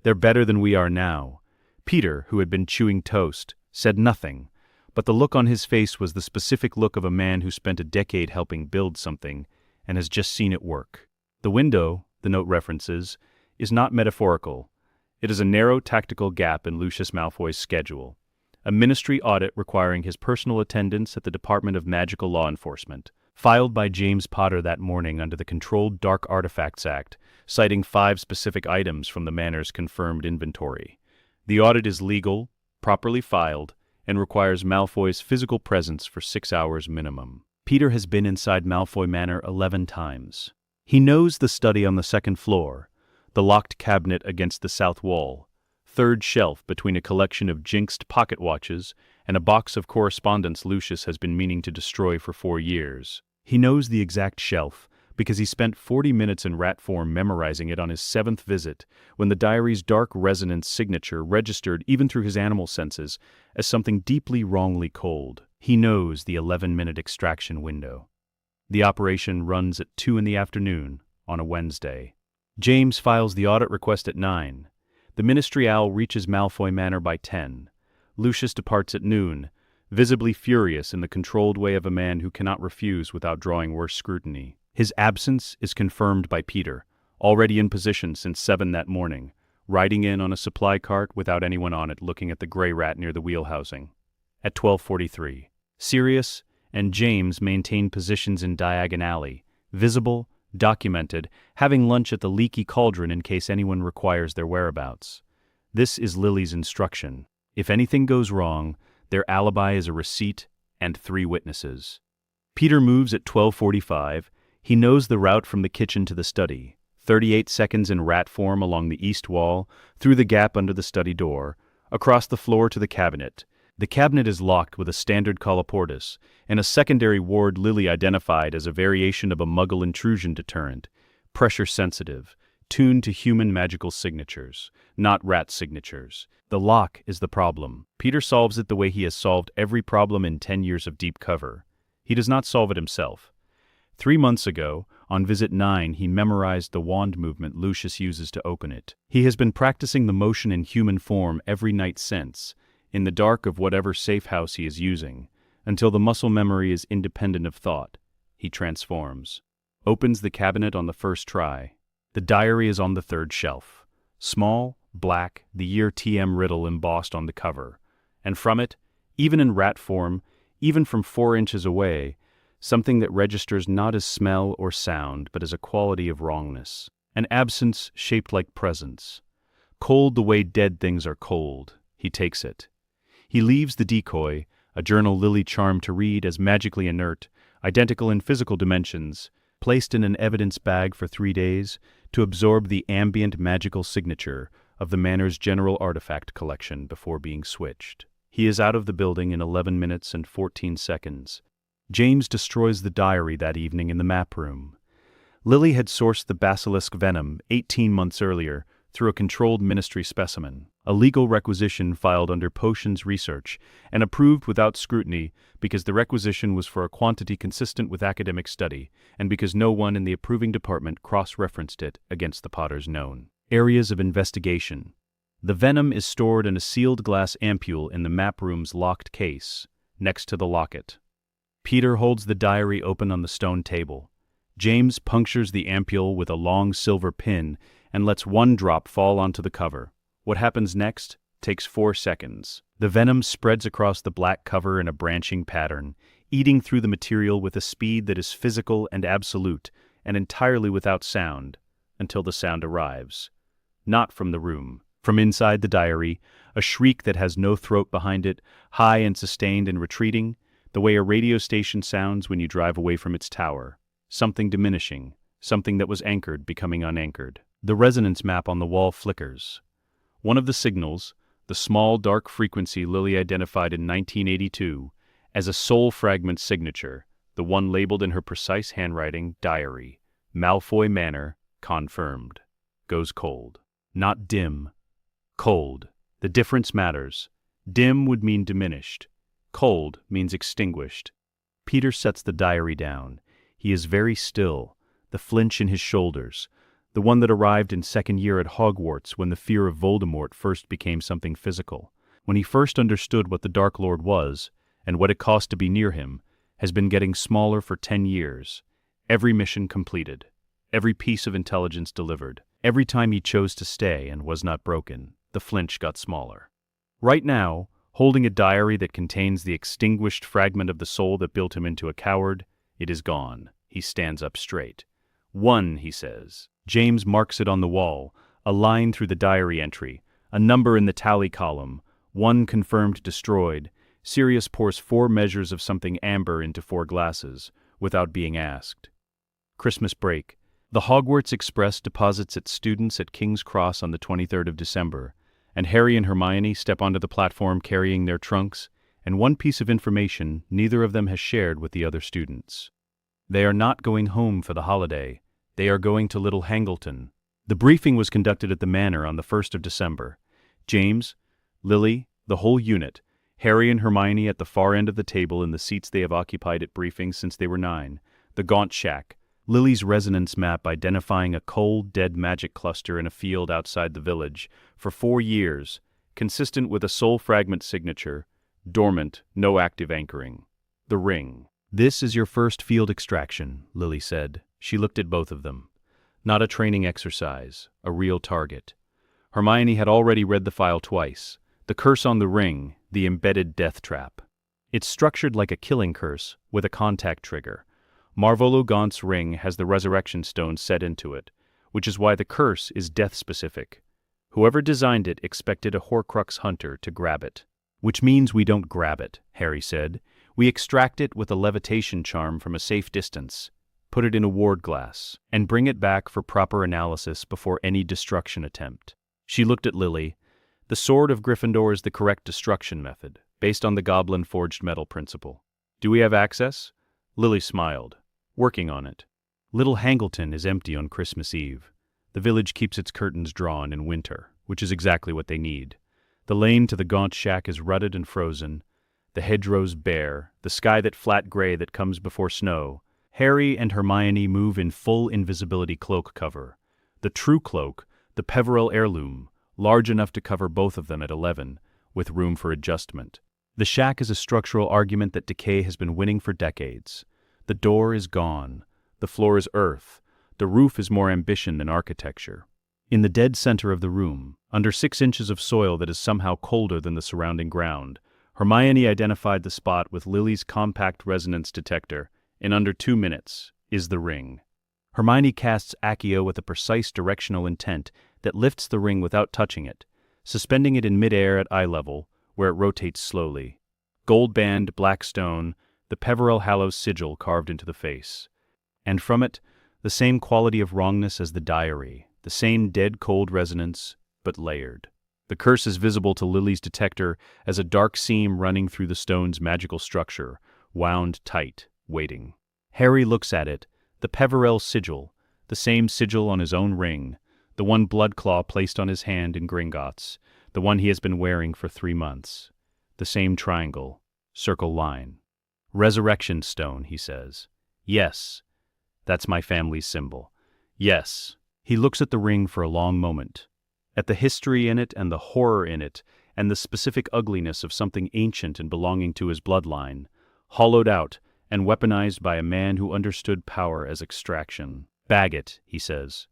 "They're better than we are now." Peter, who had been chewing toast, said nothing, but the look on his face was the specific look of a man who spent a decade helping build something and has just seen it work. The window, the note references, is not metaphorical. It is a narrow tactical gap in Lucius Malfoy's schedule, a ministry audit requiring his personal attendance at the Department of Magical Law Enforcement, filed by James Potter that morning under the Controlled Dark Artifacts Act, citing 5 specific items from the Manor's confirmed inventory. The audit is legal, properly filed, and requires Malfoy's physical presence for 6 hours minimum. Peter has been inside Malfoy Manor 11 times. He knows the study on the 2nd floor, the locked cabinet against the south wall, 3rd shelf between a collection of jinxed pocket watches and a box of correspondence Lucius has been meaning to destroy for 4 years. He knows the exact shelf because he spent 40 minutes in rat form memorizing it on his 7th visit, when the diary's dark resonance signature registered even through his animal senses as something deeply wrongly cold. He knows the 11-minute extraction window. The operation runs at 2 in the afternoon on a Wednesday. James files the audit request at 9. The Ministry Owl reaches Malfoy Manor by 10. Lucius departs at noon, visibly furious in the controlled way of a man who cannot refuse without drawing worse scrutiny. His absence is confirmed by Peter, already in position since 7 that morning, riding in on a supply cart without anyone on it looking at the gray rat near the wheel housing. At 12:43, Sirius and James maintain positions in Diagon Alley, visible, documented, having lunch at the Leaky Cauldron in case anyone requires their whereabouts. This is Lily's instruction. If anything goes wrong, their alibi is a receipt and 3 witnesses. Peter moves at 12:45. He knows the route from the kitchen to the study, 38 seconds in rat form along the east wall, through the gap under the study door, across the floor to the cabinet. The cabinet is locked with a standard colloportus, and a secondary ward Lily identified as a variation of a Muggle intrusion deterrent, pressure-sensitive, tuned to human magical signatures, not rat signatures. The lock is the problem. Peter solves it the way he has solved every problem in 10 years of deep cover. He does not solve it himself. 3 months ago, on visit 9, he memorized the wand movement Lucius uses to open it. He has been practicing the motion in human form every night since, in the dark of whatever safe house he is using, until the muscle memory is independent of thought. He transforms. Opens the cabinet on the first try. The diary is on the 3rd shelf. Small, black, the year TM Riddle embossed on the cover. And from it, even in rat form, even from 4 inches away, something that registers not as smell or sound, but as a quality of wrongness. An absence shaped like presence. Cold the way dead things are cold. He takes it. He leaves the decoy, a journal Lily charmed to read as magically inert, identical in physical dimensions, placed in an evidence bag for 3 days, to absorb the ambient magical signature of the Manor's general artifact collection before being switched. He is out of the building in 11 minutes and 14 seconds. James destroys the diary that evening in the map room. Lily had sourced the basilisk venom 18 months earlier through a controlled ministry specimen, a legal requisition filed under Potions Research and approved without scrutiny because the requisition was for a quantity consistent with academic study and because no one in the approving department cross-referenced it against the Potter's known areas of investigation. The venom is stored in a sealed glass ampule in the map room's locked case, next to the locket. Peter holds the diary open on the stone table. James punctures the ampule with a long silver pin and lets 1 drop fall onto the cover. What happens next takes 4 seconds. The venom spreads across the black cover in a branching pattern, eating through the material with a speed that is physical and absolute, and entirely without sound, until the sound arrives. Not from the room. From inside the diary, a shriek that has no throat behind it, high and sustained and retreating, the way a radio station sounds when you drive away from its tower. Something diminishing, something that was anchored becoming unanchored. The resonance map on the wall flickers. One of the signals, the small dark frequency Lily identified in 1982 as a soul fragment signature, the one labeled in her precise handwriting, diary, Malfoy Manor, confirmed, goes cold. Not dim. Cold. The difference matters. Dim would mean diminished. Cold means extinguished. Peter sets the diary down. He is very still, the flinch in his shoulders, the one that arrived in second year at Hogwarts when the fear of Voldemort first became something physical. When he first understood what the Dark Lord was, and what it cost to be near him, has been getting smaller for 10 years. Every mission completed. Every piece of intelligence delivered. Every time he chose to stay and was not broken, the flinch got smaller. Right now, holding a diary that contains the extinguished fragment of the soul that built him into a coward, it is gone. He stands up straight. 1, he says. James marks it on the wall, a line through the diary entry, a number in the tally column, 1 confirmed destroyed. Sirius pours 4 measures of something amber into 4 glasses, without being asked. Christmas break. The Hogwarts Express deposits its students at King's Cross on the 23rd of December, and Harry and Hermione step onto the platform carrying their trunks, and one piece of information neither of them has shared with the other students. They are not going home for the holiday. They are going to Little Hangleton. The briefing was conducted at the Manor on the 1st of December. James, Lily, the whole unit, Harry and Hermione at the far end of the table in the seats they have occupied at briefings since they were 9, the Gaunt Shack, Lily's resonance map identifying a cold, dead magic cluster in a field outside the village for 4 years, consistent with a soul fragment signature, dormant, no active anchoring. The ring. This is your first field extraction, Lily said. She looked at both of them. Not a training exercise, a real target. Hermione had already read the file twice. The curse on the ring, the embedded death trap. It's structured like a killing curse, with a contact trigger. Marvolo Gaunt's ring has the resurrection stone set into it, which is why the curse is death-specific. Whoever designed it expected a Horcrux hunter to grab it. Which means we don't grab it, Harry said. We extract it with a levitation charm from a safe distance, put it in a ward glass, and bring it back for proper analysis before any destruction attempt. She looked at Lily. The Sword of Gryffindor is the correct destruction method, based on the goblin-forged metal principle. Do we have access? Lily smiled. Working on it. Little Hangleton is empty on Christmas Eve. The village keeps its curtains drawn in winter, which is exactly what they need. The lane to the Gaunt Shack is rutted and frozen, the hedgerows bare, the sky that flat gray that comes before snow. Harry and Hermione move in full invisibility cloak cover. The true cloak, the Peverell heirloom, large enough to cover both of them at 11, with room for adjustment. The shack is a structural argument that decay has been winning for decades. The door is gone. The floor is earth. The roof is more ambition than architecture. In the dead center of the room, under 6 inches of soil that is somehow colder than the surrounding ground, Hermione identified the spot with Lily's compact resonance detector. In under 2 minutes, is the ring. Hermione casts Accio with a precise directional intent that lifts the ring without touching it, suspending it in midair at eye level, where it rotates slowly. Gold band, black stone, the Peverell Hallows sigil carved into the face. And from it, the same quality of wrongness as the diary, the same dead-cold resonance, but layered. The curse is visible to Lily's detector as a dark seam running through the stone's magical structure, wound tight, waiting. Harry looks at it, the Peverell sigil, the same sigil on his own ring, the one Bloodclaw placed on his hand in Gringotts, the one he has been wearing for 3 months. The same triangle, circle line. Resurrection stone, he says. Yes, that's my family's symbol. Yes. He looks at the ring for a long moment, at the history in it and the horror in it, and the specific ugliness of something ancient and belonging to his bloodline, hollowed out and weaponized by a man who understood power as extraction. Bag it, he says.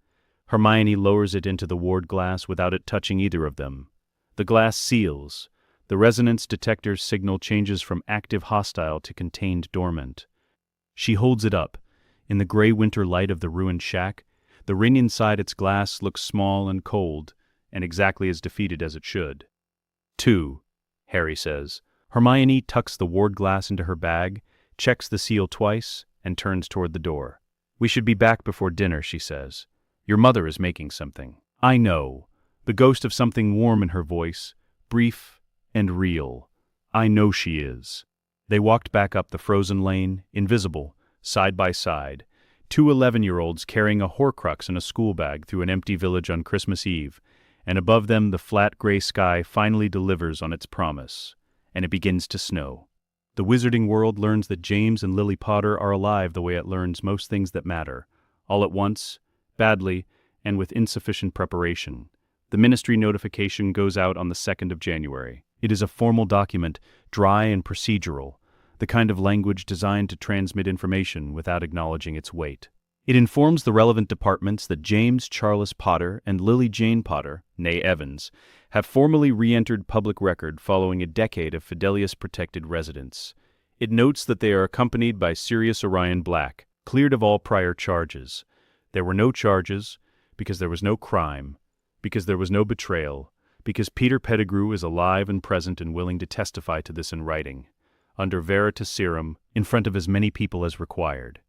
Hermione lowers it into the ward glass without it touching either of them. The glass seals. The resonance detector's signal changes from active hostile to contained dormant. She holds it up. In the gray winter light of the ruined shack, the ring inside its glass looks small and cold, and exactly as defeated as it should. 2, Harry says. Hermione tucks the ward glass into her bag, checks the seal twice, and turns toward the door. We should be back before dinner, she says. Your mother is making something. I know. The ghost of something warm in her voice, brief and real. I know she is. They walked back up the frozen lane, invisible, side by side, 2 11-year-olds carrying a Horcrux in a school bag through an empty village on Christmas Eve, and above them the flat gray sky finally delivers on its promise, and it begins to snow. The wizarding world learns that James and Lily Potter are alive the way it learns most things that matter, all at once, badly, and with insufficient preparation. The ministry notification goes out on the 2nd of January. It is a formal document, dry and procedural, the kind of language designed to transmit information without acknowledging its weight. It informs the relevant departments that James Charles Potter and Lily Jane Potter, née Evans, have formally re-entered public record following a decade of Fidelius-protected residence. It notes that they are accompanied by Sirius Orion Black, cleared of all prior charges. There were no charges, because there was no crime, because there was no betrayal, because Peter Pettigrew is alive and present and willing to testify to this in writing, under veritas serum, in front of as many people as required.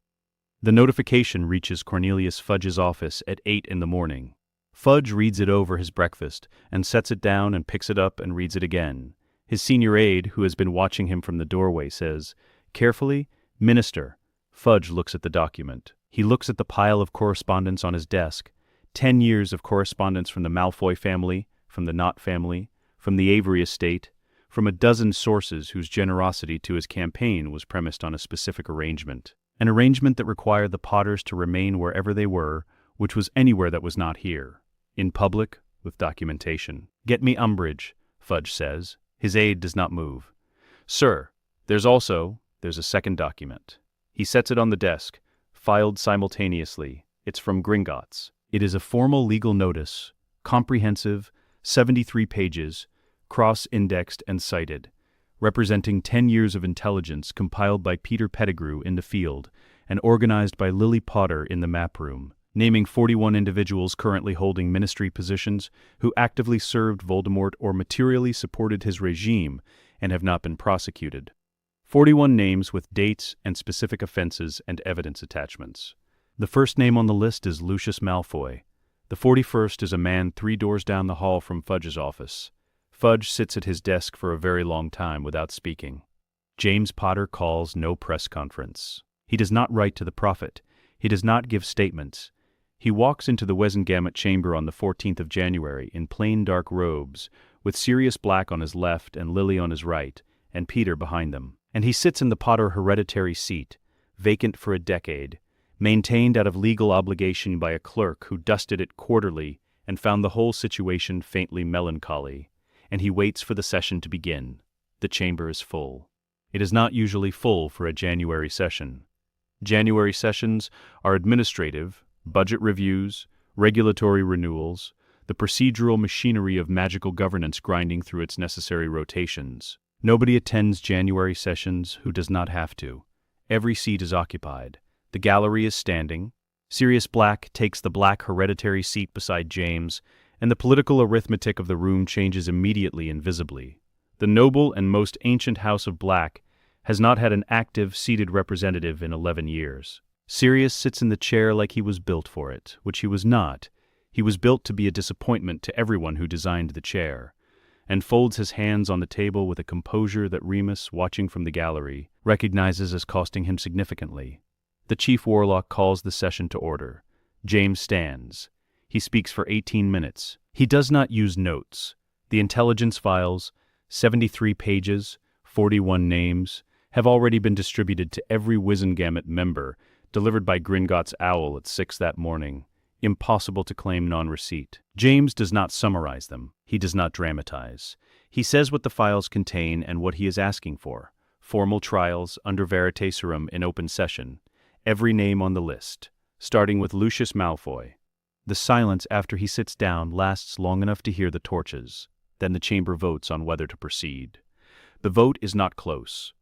The notification reaches Cornelius Fudge's office at 8 in the morning. Fudge reads it over his breakfast and sets it down and picks it up and reads it again. His senior aide, who has been watching him from the doorway, says, "Carefully, Minister." Fudge looks at the document. He looks at the pile of correspondence on his desk. 10 years of correspondence from the Malfoy family, from the Knott family, from the Avery estate, from a dozen sources whose generosity to his campaign was premised on a specific arrangement. An arrangement that required the Potters to remain wherever they were, which was anywhere that was not here. In public, with documentation. "Get me Umbridge," Fudge says. His aide does not move. "Sir, there's a second document." He sets it on the desk, filed simultaneously. It's from Gringotts. It is a formal legal notice, comprehensive, 73 pages, cross-indexed and cited, representing 10 years of intelligence compiled by Peter Pettigrew in the field and organized by Lily Potter in the map room, naming 41 individuals currently holding ministry positions who actively served Voldemort or materially supported his regime and have not been prosecuted. 41 names with dates and specific offenses and evidence attachments. The first name on the list is Lucius Malfoy. The 41st is a man 3 doors down the hall from Fudge's office. Fudge sits at his desk for a very long time without speaking. James Potter calls no press conference. He does not write to the prophet. He does not give statements. He walks into the Wizengamot chamber on the 14th of January in plain dark robes, with Sirius Black on his left and Lily on his right, and Peter behind them. And he sits in the Potter hereditary seat, vacant for a decade, maintained out of legal obligation by a clerk who dusted it quarterly and found the whole situation faintly melancholy, and he waits for the session to begin. The chamber is full. It is not usually full for a January session. January sessions are administrative, budget reviews, regulatory renewals, the procedural machinery of magical governance grinding through its necessary rotations. Nobody attends January sessions who does not have to. Every seat is occupied. The gallery is standing. Sirius Black takes the black hereditary seat beside James, and the political arithmetic of the room changes immediately and visibly. The noble and most ancient house of Black has not had an active, seated representative in 11 years. Sirius sits in the chair like he was built for it, which he was not. He was built to be a disappointment to everyone who designed the chair, and folds his hands on the table with a composure that Remus, watching from the gallery, recognizes as costing him significantly. The chief warlock calls the session to order. James stands. He speaks for 18 minutes. He does not use notes. The intelligence files, 73 pages, 41 names, have already been distributed to every Wizengamot member, delivered by Gringotts Owl at 6 that morning. Impossible to claim non-receipt. James does not summarize them. He does not dramatize. He says what the files contain and what he is asking for. Formal trials under veritaserum in open session. Every name on the list, starting with Lucius Malfoy. The silence after he sits down lasts long enough to hear the torches. Then the chamber votes on whether to proceed. The vote is not close.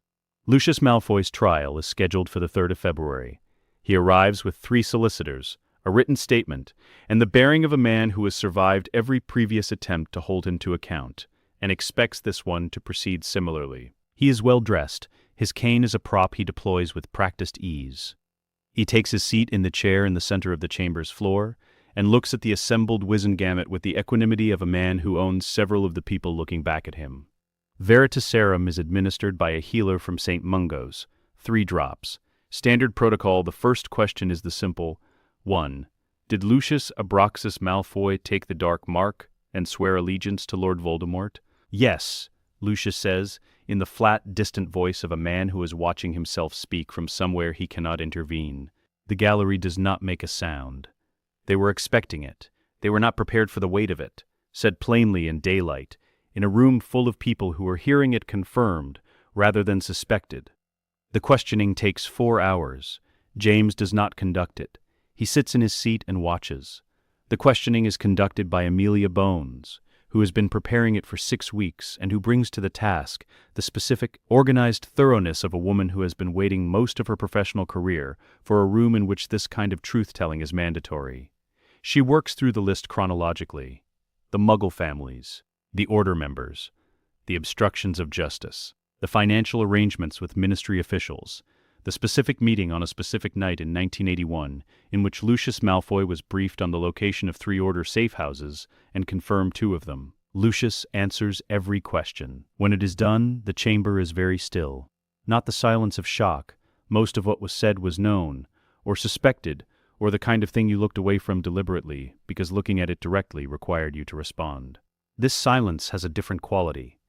Lucius Malfoy's trial is scheduled for the 3rd of February. He arrives with 3 solicitors, a written statement, and the bearing of a man who has survived every previous attempt to hold him to account, and expects this one to proceed similarly. He is well dressed. His cane is a prop he deploys with practiced ease. He takes his seat in the chair in the center of the chamber's floor, and looks at the assembled Wizengamot with the equanimity of a man who owns several of the people looking back at him. Veritaserum is administered by a healer from St. Mungo's, 3 drops. Standard protocol, the first question is the simple 1. Did Lucius Abraxas Malfoy take the dark mark and swear allegiance to Lord Voldemort? Yes, Lucius says, in the flat, distant voice of a man who is watching himself speak from somewhere he cannot intervene. The gallery does not make a sound. They were expecting it. They were not prepared for the weight of it. Said plainly in daylight, in a room full of people who are hearing it confirmed rather than suspected. The questioning takes 4 hours. James does not conduct it. He sits in his seat and watches. The questioning is conducted by Amelia Bones, who has been preparing it for 6 weeks and who brings to the task the specific, organized thoroughness of a woman who has been waiting most of her professional career for a room in which this kind of truth-telling is mandatory. She works through the list chronologically. The Muggle families, the Order members, the obstructions of justice, the financial arrangements with ministry officials, the specific meeting on a specific night in 1981 in which Lucius Malfoy was briefed on the location of 3 Order safe houses and confirmed 2 of them. Lucius answers every question. When it is done, the chamber is very still. Not the silence of shock. Most of what was said was known, or suspected, or the kind of thing you looked away from deliberately because looking at it directly required you to respond. This silence has a different quality.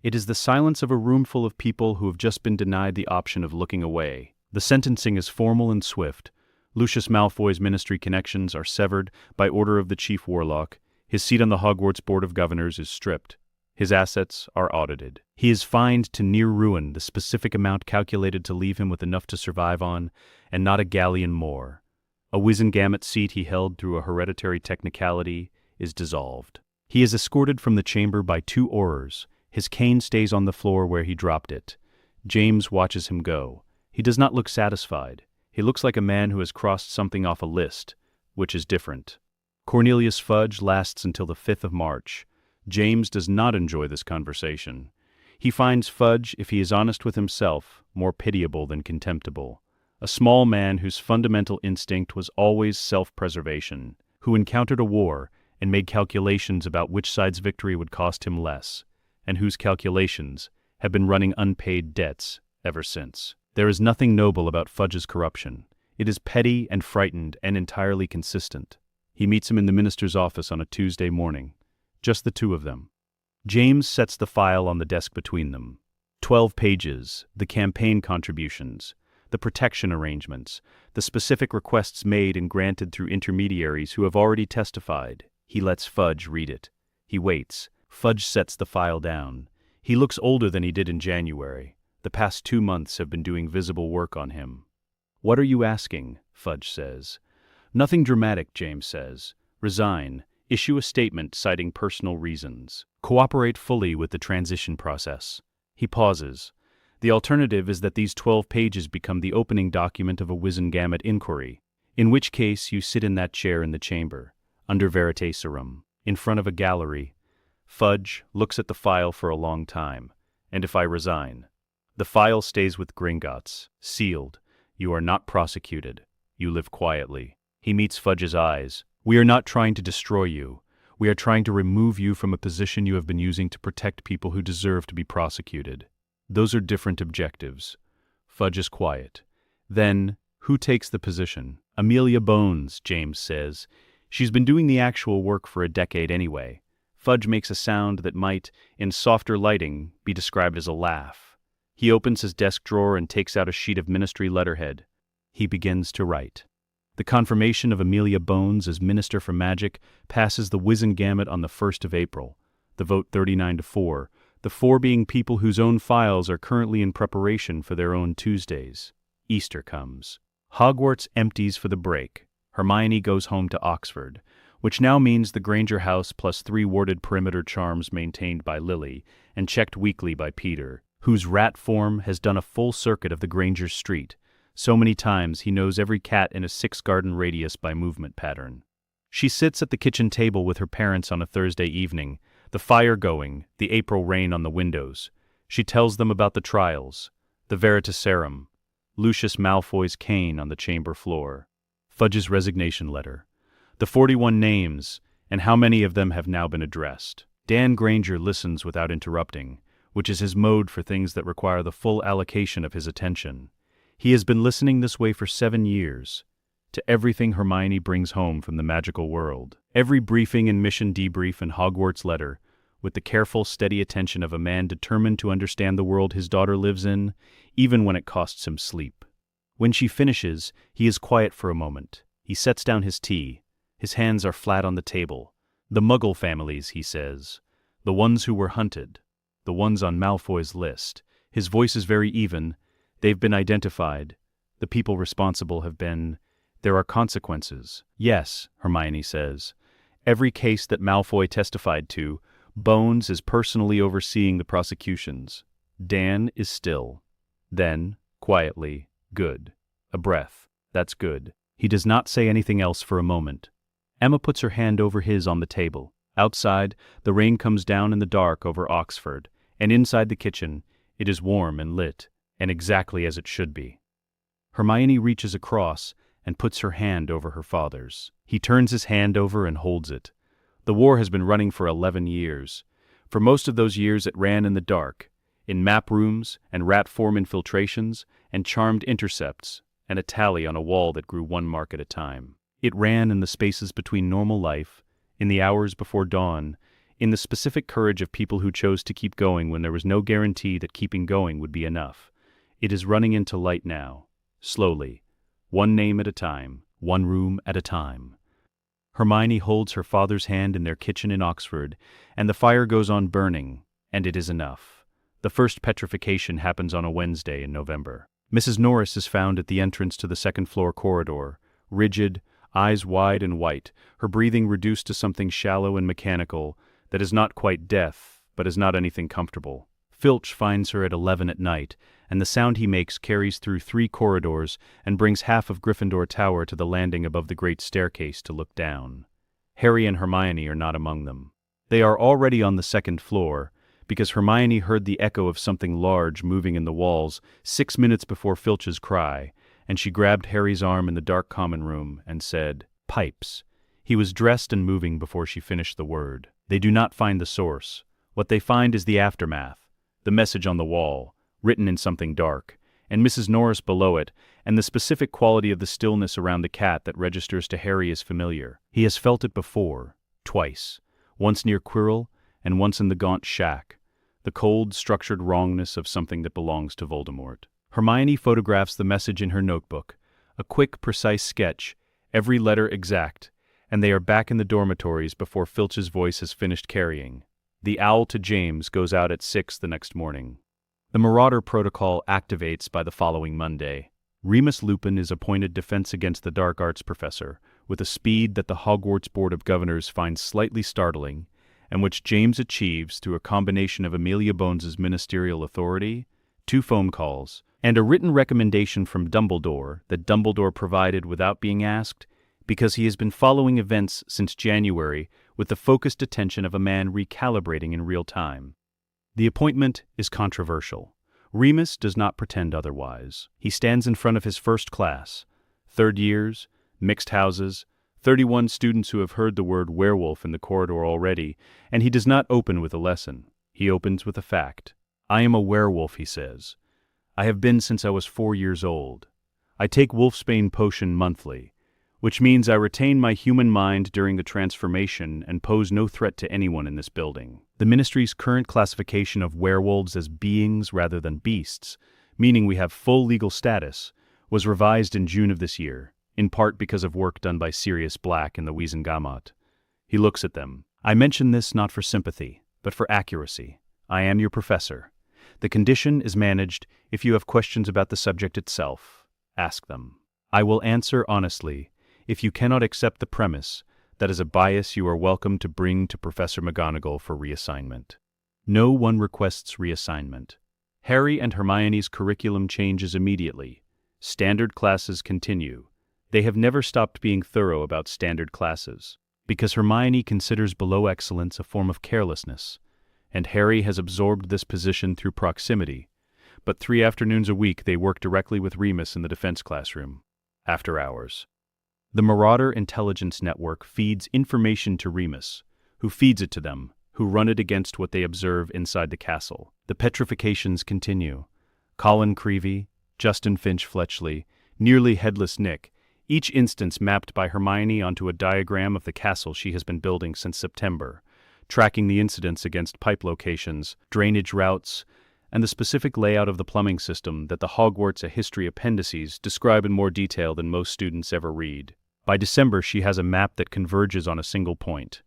It is the silence of a room full of people who have just been denied the option of looking away. The sentencing is formal and swift. Lucius Malfoy's ministry connections are severed by order of the Chief Warlock. His seat on the Hogwarts Board of Governors is stripped. His assets are audited. He is fined to near ruin, the specific amount calculated to leave him with enough to survive on, and not a galleon more. A Wizengamot seat he held through a hereditary technicality is dissolved. He is escorted from the chamber by 2 Aurors. His cane stays on the floor where he dropped it. James watches him go. He does not look satisfied. He looks like a man who has crossed something off a list, which is different. Cornelius Fudge lasts until the 5th of March. James does not enjoy this conversation. He finds Fudge, if he is honest with himself, more pitiable than contemptible. A small man whose fundamental instinct was always self-preservation, who encountered a war and made calculations about which side's victory would cost him less, and whose calculations have been running unpaid debts ever since. There is nothing noble about Fudge's corruption. It is petty and frightened and entirely consistent. He meets him in the minister's office on a Tuesday morning. Just the 2 of them. James sets the file on the desk between them. 12 pages, the campaign contributions, the protection arrangements, the specific requests made and granted through intermediaries who have already testified. He lets Fudge read it. He waits. Fudge sets the file down. He looks older than he did in January. The past 2 months have been doing visible work on him. "What are you asking?" Fudge says. "Nothing dramatic," James says. "Resign. Issue a statement citing personal reasons. Cooperate fully with the transition process." He pauses. The alternative is that these 12 pages become the opening document of a Wizengamot inquiry, in which case you sit in that chair in the chamber, under Veritaserum, in front of a gallery. Fudge looks at the file for a long time. "And if I resign?" "The file stays with Gringotts, sealed. You are not prosecuted. You live quietly." He meets Fudge's eyes. "We are not trying to destroy you. We are trying to remove you from a position you have been using to protect people who deserve to be prosecuted. Those are different objectives." Fudge is quiet. "Then, who takes the position?" "Amelia Bones," James says. "She's been doing the actual work for a decade anyway." Fudge makes a sound that might, in softer lighting, be described as a laugh. He opens his desk drawer and takes out a sheet of ministry letterhead. He begins to write. The confirmation of Amelia Bones as Minister for Magic passes the Wizengamot on the 1st of April. The vote 39-4, the 4 being people whose own files are currently in preparation for their own Tuesdays. Easter comes. Hogwarts empties for the break. Hermione goes home to Oxford. which now means the Granger house plus 3 warded perimeter charms maintained by Lily and checked weekly by Peter, whose rat form has done a full circuit of the Granger's street, so many times he knows every cat in a 6-garden radius by movement pattern. She sits at the kitchen table with her parents on a Thursday evening, the fire going, the April rain on the windows. She tells them about the trials, the Veritaserum, Lucius Malfoy's cane on the chamber floor, Fudge's resignation letter, the 41 names, and how many of them have now been addressed. Dan Granger listens without interrupting, which is his mode for things that require the full allocation of his attention. He has been listening this way for 7 years, to everything Hermione brings home from the magical world. Every briefing and mission debrief and Hogwarts letter, with the careful, steady attention of a man determined to understand the world his daughter lives in, even when it costs him sleep. When she finishes, he is quiet for a moment. He sets down his tea. His hands are flat on the table. The Muggle families, he says. The ones who were hunted. The ones on Malfoy's list. His voice is very even. They've been identified. The people responsible have been... There are consequences. Yes, Hermione says. Every case that Malfoy testified to, Bones is personally overseeing the prosecutions. Dan is still. Then, quietly, good. A breath. That's good. He does not say anything else for a moment. Emma puts her hand over his on the table. Outside, the rain comes down in the dark over Oxford, and inside the kitchen, it is warm and lit, and exactly as it should be. Hermione reaches across and puts her hand over her father's. He turns his hand over and holds it. The war has been running for 11 years. For most of those years it ran in the dark, in map rooms and rat form infiltrations and charmed intercepts and a tally on a wall that grew 1 mark at a time. It ran in the spaces between normal life, in the hours before dawn, in the specific courage of people who chose to keep going when there was no guarantee that keeping going would be enough. It is running into light now, slowly, 1 name at a time, 1 room at a time. Hermione holds her father's hand in their kitchen in Oxford, and the fire goes on burning, and it is enough. The first petrification happens on a Wednesday in November. Mrs. Norris is found at the entrance to the 2nd-floor corridor, rigid, eyes wide and white, her breathing reduced to something shallow and mechanical that is not quite death, but is not anything comfortable. Filch finds her at 11 at night, and the sound he makes carries through 3 corridors and brings half of Gryffindor Tower to the landing above the great staircase to look down. Harry and Hermione are not among them. They are already on the 2nd floor, because Hermione heard the echo of something large moving in the walls 6 minutes before Filch's cry, and she grabbed Harry's arm in the dark common room and said, "Pipes." He was dressed and moving before she finished the word. They do not find the source. What they find is the aftermath, the message on the wall, written in something dark, and Mrs. Norris below it, and the specific quality of the stillness around the cat that registers to Harry as familiar. He has felt it before, twice, once near Quirrell and once in the gaunt shack, the cold, structured wrongness of something that belongs to Voldemort. Hermione photographs the message in her notebook, a quick, precise sketch, every letter exact, and they are back in the dormitories before Filch's voice has finished carrying. The owl to James goes out at 6 the next morning. The Marauder Protocol activates by the following Monday. Remus Lupin is appointed Defense Against the Dark Arts professor, with a speed that the Hogwarts Board of Governors finds slightly startling, and which James achieves through a combination of Amelia Bones's ministerial authority, 2 phone calls, and a written recommendation from Dumbledore that Dumbledore provided without being asked, because he has been following events since January with the focused attention of a man recalibrating in real time. The appointment is controversial. Remus does not pretend otherwise. He stands in front of his first class, 3rd years, mixed houses, 31 students who have heard the word werewolf in the corridor already, and he does not open with a lesson. He opens with a fact. "I am a werewolf," he says. "I have been since I was 4 years old. I take wolfsbane potion monthly, which means I retain my human mind during the transformation and pose no threat to anyone in this building." The Ministry's current classification of werewolves as beings rather than beasts, meaning we have full legal status, was revised in June of this year, in part because of work done by Sirius Black in the Wiesengamot. He looks at them. "I mention this not for sympathy, but for accuracy. I am your professor. The condition is managed. If you have questions about the subject itself, ask them. I will answer honestly. If you cannot accept the premise, That is a bias you are welcome to bring to Professor McGonagall for reassignment. No one requests reassignment. Harry and Hermione's curriculum changes immediately. Standard classes continue. They have never stopped being thorough about standard classes, because Hermione considers below excellence a form of carelessness, and Harry has absorbed this position through proximity. But 3 afternoons a week they work directly with Remus in the defense classroom, after hours. The Marauder Intelligence Network feeds information to Remus, who feeds it to them, who run it against what they observe inside the castle. The petrifications continue. Colin Creevey, Justin Finch-Fletchley, nearly headless Nick, each instance mapped by Hermione onto a diagram of the castle she has been building since September, tracking the incidents against pipe locations, drainage routes, and the specific layout of the plumbing system that the Hogwarts A History appendices describe in more detail than most students ever read. By December, she has a map that converges on a single point: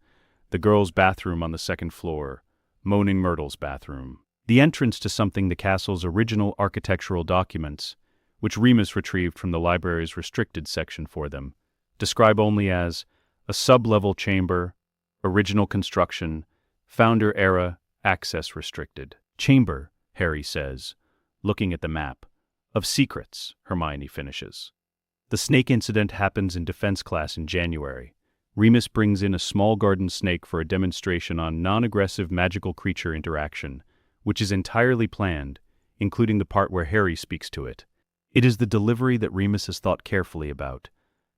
the girls' bathroom on the 2nd floor, Moaning Myrtle's bathroom. The entrance to something the castle's original architectural documents, which Remus retrieved from the library's restricted section for them, describe only as a sub-level chamber, original construction, founder era, access restricted. Chamber, Harry says, looking at the map. Of secrets, Hermione finishes. The snake incident happens in defense class in January. Remus brings in a small garden snake for a demonstration on non-aggressive magical creature interaction, which is entirely planned, including the part where Harry speaks to it. It is the delivery that Remus has thought carefully about,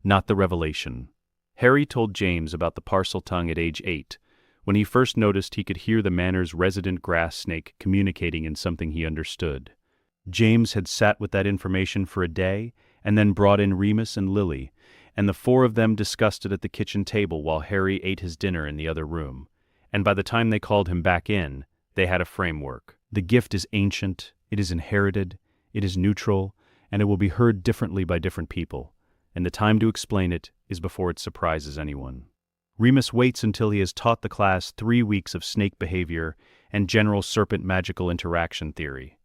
not the revelation. Harry told James about the parcel tongue at age 8, when he first noticed he could hear the manor's resident grass snake communicating in something he understood. James had sat with that information for a day, and then brought in Remus and Lily, and the 4 of them discussed it at the kitchen table while Harry ate his dinner in the other room. And by the time they called him back in, they had a framework. The gift is ancient, it is inherited, it is neutral, and it will be heard differently by different people, and the time to explain it is before it surprises anyone. Remus waits until he has taught the class 3 weeks of snake behavior and general serpent magical interaction theory.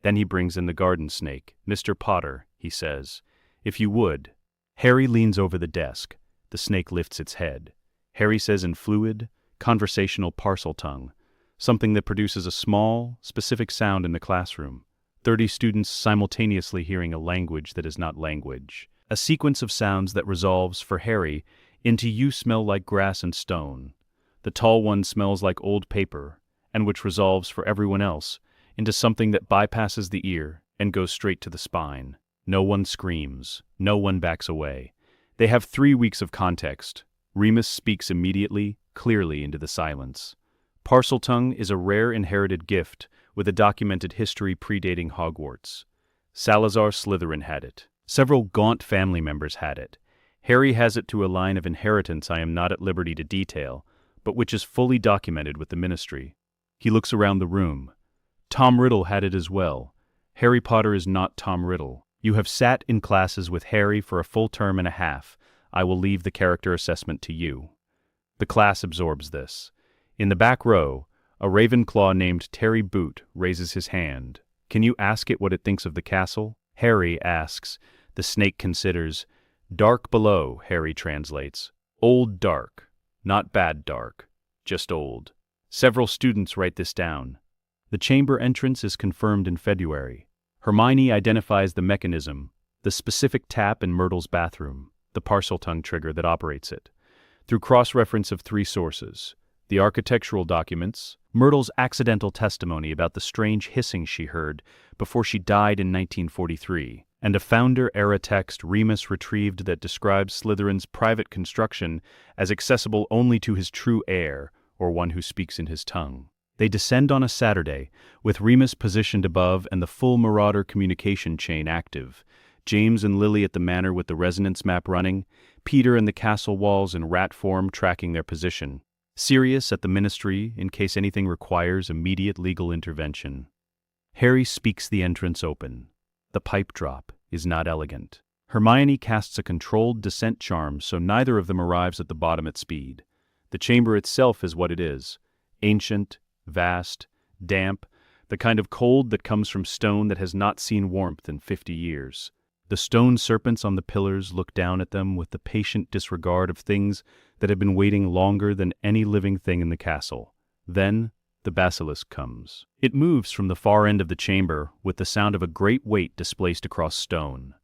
Then he brings in the garden snake. "Mr. Potter," he says, "if you would." Harry leans over the desk. The snake lifts its head. Harry says in fluid, conversational parcel tongue, something that produces a small, specific sound in the classroom. 30 students simultaneously hearing a language that is not language. A sequence of sounds that resolves, for Harry, into "you smell like grass and stone." The tall one smells like old paper, and which resolves for everyone else into something that bypasses the ear and goes straight to the spine. No one screams. No one backs away. They have 3 weeks of context. Remus speaks immediately, clearly into the silence. Parseltongue is a rare inherited gift with a documented history predating Hogwarts. Salazar Slytherin had it. Several Gaunt family members had it. Harry has it through a line of inheritance I am not at liberty to detail, but which is fully documented with the Ministry. He looks around the room. Tom Riddle had it as well. Harry Potter is not Tom Riddle. You have sat in classes with Harry for a full term and a half. I will leave the character assessment to you. The class absorbs this. In the back row, a Ravenclaw named Terry Boot raises his hand. Can you ask it what it thinks of the castle? Harry asks. The snake considers. Dark below, Harry translates. Old dark. Not bad dark. Just old. Several students write this down. The chamber entrance is confirmed in February. Hermione identifies the mechanism, the specific tap in Myrtle's bathroom, the Parseltongue trigger that operates it, through cross-reference of 3 sources: the architectural documents, Myrtle's accidental testimony about the strange hissing she heard before she died in 1943, and a Founder-era text Remus retrieved that describes Slytherin's private construction as accessible only to his true heir, or one who speaks in his tongue. They descend on a Saturday, with Remus positioned above and the full Marauder communication chain active, James and Lily at the manor with the resonance map running, Peter and the castle walls in rat form tracking their position, Sirius at the Ministry in case anything requires immediate legal intervention. Harry speaks the entrance open. The pipe drop is not elegant. Hermione casts a controlled descent charm so neither of them arrives at the bottom at speed. The chamber itself is what it is: ancient, vast, damp, the kind of cold that comes from stone that has not seen warmth in 50 years. The stone serpents on the pillars look down at them with the patient disregard of things that have been waiting longer than any living thing in the castle. Then the basilisk comes. It moves from the far end of the chamber with the sound of a great weight displaced across stone,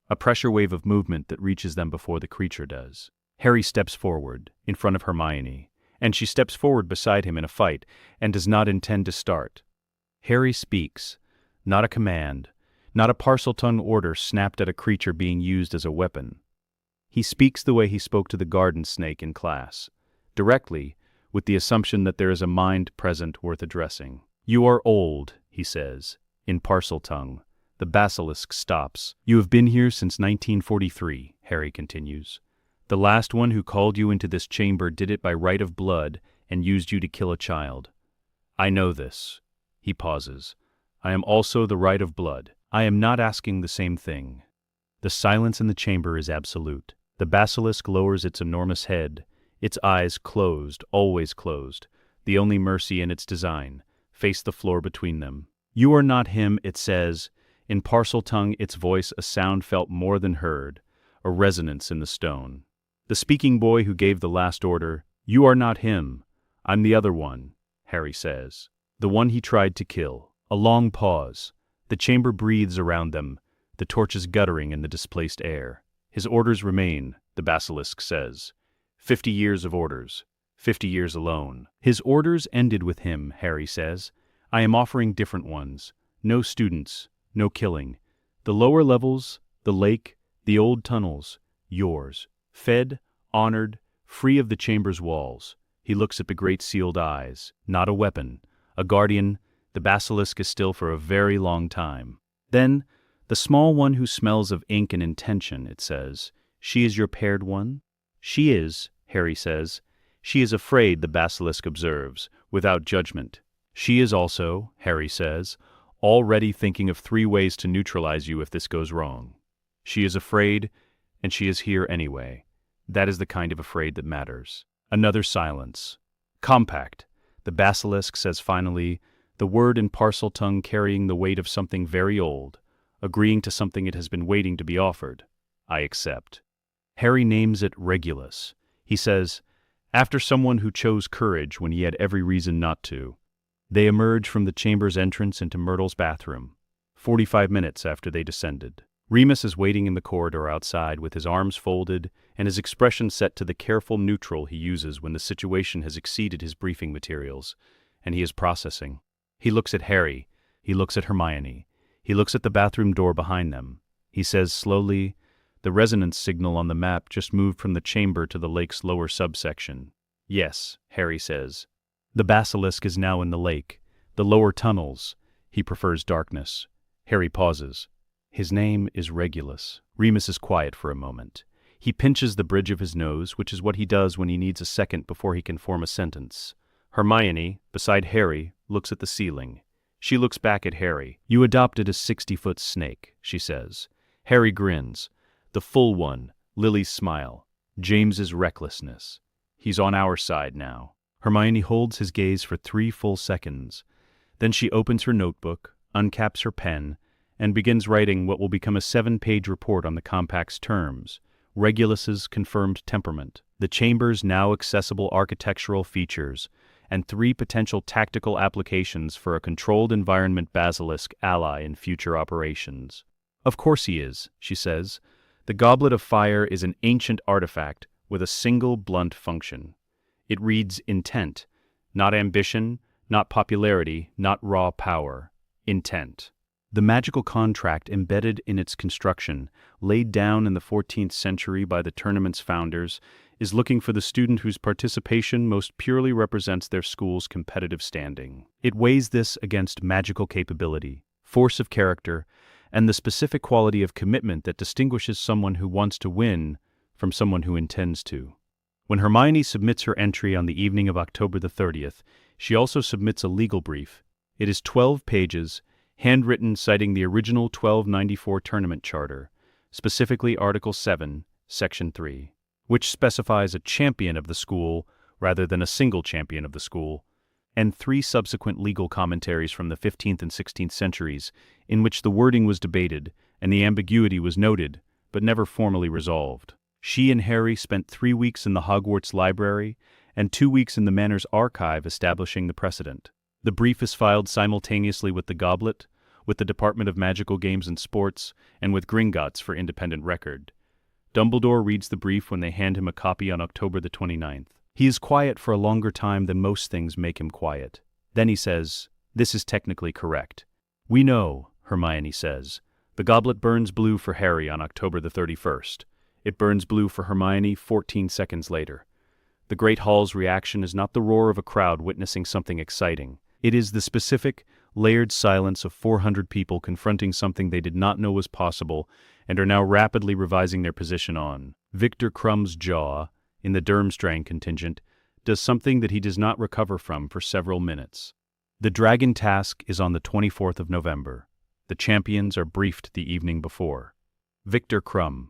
a pressure wave of movement that reaches them before the creature does. Harry steps forward, in front of Hermione, and she steps forward beside him in a fight and does not intend to start. Harry speaks, not a command, not a Parseltongue order snapped at a creature being used as a weapon. He speaks the way he spoke to the garden snake in class, directly, with the assumption that there is a mind present worth addressing. "You are old," he says, in Parseltongue. The basilisk stops. "You have been here since 1943, Harry continues. The last one who called you into this chamber did it by right of blood and used you to kill a child. I know this." He pauses. "I am also the right of blood. I am not asking the same thing." The silence in the chamber is absolute. The basilisk lowers its enormous head, its eyes closed, always closed, the only mercy in its design, face the floor between them. "You are not him," it says. In Parseltongue, its voice a sound felt more than heard, a resonance in the stone. The speaking boy who gave the last order. "You are not him. I'm the other one," Harry says. "The one he tried to kill." A long pause. The chamber breathes around them, the torches guttering in the displaced air. "His orders remain," the basilisk says. 50 years of orders. 50 years alone. "His orders ended with him," Harry says. "I am offering different ones. No students, no killing. The lower levels, the lake, the old tunnels, yours. Fed, honored, free of the chamber's walls." He looks at the great sealed eyes. Not a weapon. A guardian. The basilisk is still for a very long time. Then, the small one who smells of ink and intention, it says. "She is your paired one?" "She is," Harry says. "She is afraid," the basilisk observes, without judgment. "She is also," Harry says, "already thinking of 3 ways to neutralize you if this goes wrong. She is afraid, and she is here anyway. That is the kind of afraid that matters." Another silence. "Compact," the basilisk says finally, the word in Parseltongue carrying the weight of something very old, agreeing to something it has been waiting to be offered. "I accept." Harry names it Regulus. He says, "After someone who chose courage when he had every reason not to." They emerge from the chamber's entrance into Myrtle's bathroom, 45 minutes after they descended. Remus is waiting in the corridor outside with his arms folded and his expression set to the careful neutral he uses when the situation has exceeded his briefing materials, and he is processing. He looks at Harry. He looks at Hermione. He looks at the bathroom door behind them. He says slowly, "The resonance signal on the map just moved from the chamber to the lake's lower subsection." "Yes," Harry says. "The basilisk is now in the lake. The lower tunnels." He prefers darkness. Harry pauses. "His name is Regulus." Remus is quiet for a moment. He pinches the bridge of his nose, which is what he does when he needs a second before he can form a sentence. Hermione, beside Harry, looks at the ceiling. She looks back at Harry. "You adopted a 60-foot snake," she says. Harry grins. The full one, Lily's smile, James's recklessness. He's on our side now. Hermione holds his gaze for 3 full seconds. Then she opens her notebook, uncaps her pen, and begins writing what will become a 7-page report on the compact's terms, Regulus's confirmed temperament, the chamber's now accessible architectural features, and 3 potential tactical applications for a controlled environment basilisk ally in future operations. "Of course he is," she says. "The Goblet of Fire is an ancient artifact with a single blunt function. It reads intent, not ambition, not popularity, not raw power. Intent. The magical contract embedded in its construction, laid down in the 14th century by the tournament's founders, is looking for the student whose participation most purely represents their school's competitive standing. It weighs this against magical capability, force of character, and the specific quality of commitment that distinguishes someone who wants to win from someone who intends to." When Hermione submits her entry on the evening of October the 30th, she also submits a legal brief. It is 12 pages, handwritten citing the original 1294 tournament charter, specifically Article 7, Section 3, which specifies a champion of the school rather than a single champion of the school, and 3 subsequent legal commentaries from the 15th and 16th centuries, in which the wording was debated and the ambiguity was noted, but never formally resolved. She and Harry spent 3 weeks in the Hogwarts library and 2 weeks in the Manor's archive establishing the precedent. The brief is filed simultaneously with the goblet, with the Department of Magical Games and Sports, and with Gringotts for independent record. Dumbledore reads the brief when they hand him a copy on October the 29th. He is quiet for a longer time than most things make him quiet. Then he says, "This is technically correct." "We know," Hermione says. "The goblet burns blue for Harry on October the 31st. It burns blue for Hermione 14 seconds later." The Great Hall's reaction is not the roar of a crowd witnessing something exciting. It is the specific, layered silence of 400 people confronting something they did not know was possible and are now rapidly revising their position on. Viktor Krumm's jaw, in the Durmstrang contingent, does something that he does not recover from for several minutes. The dragon task is on the 24th of November. The champions are briefed the evening before. Viktor Krumm,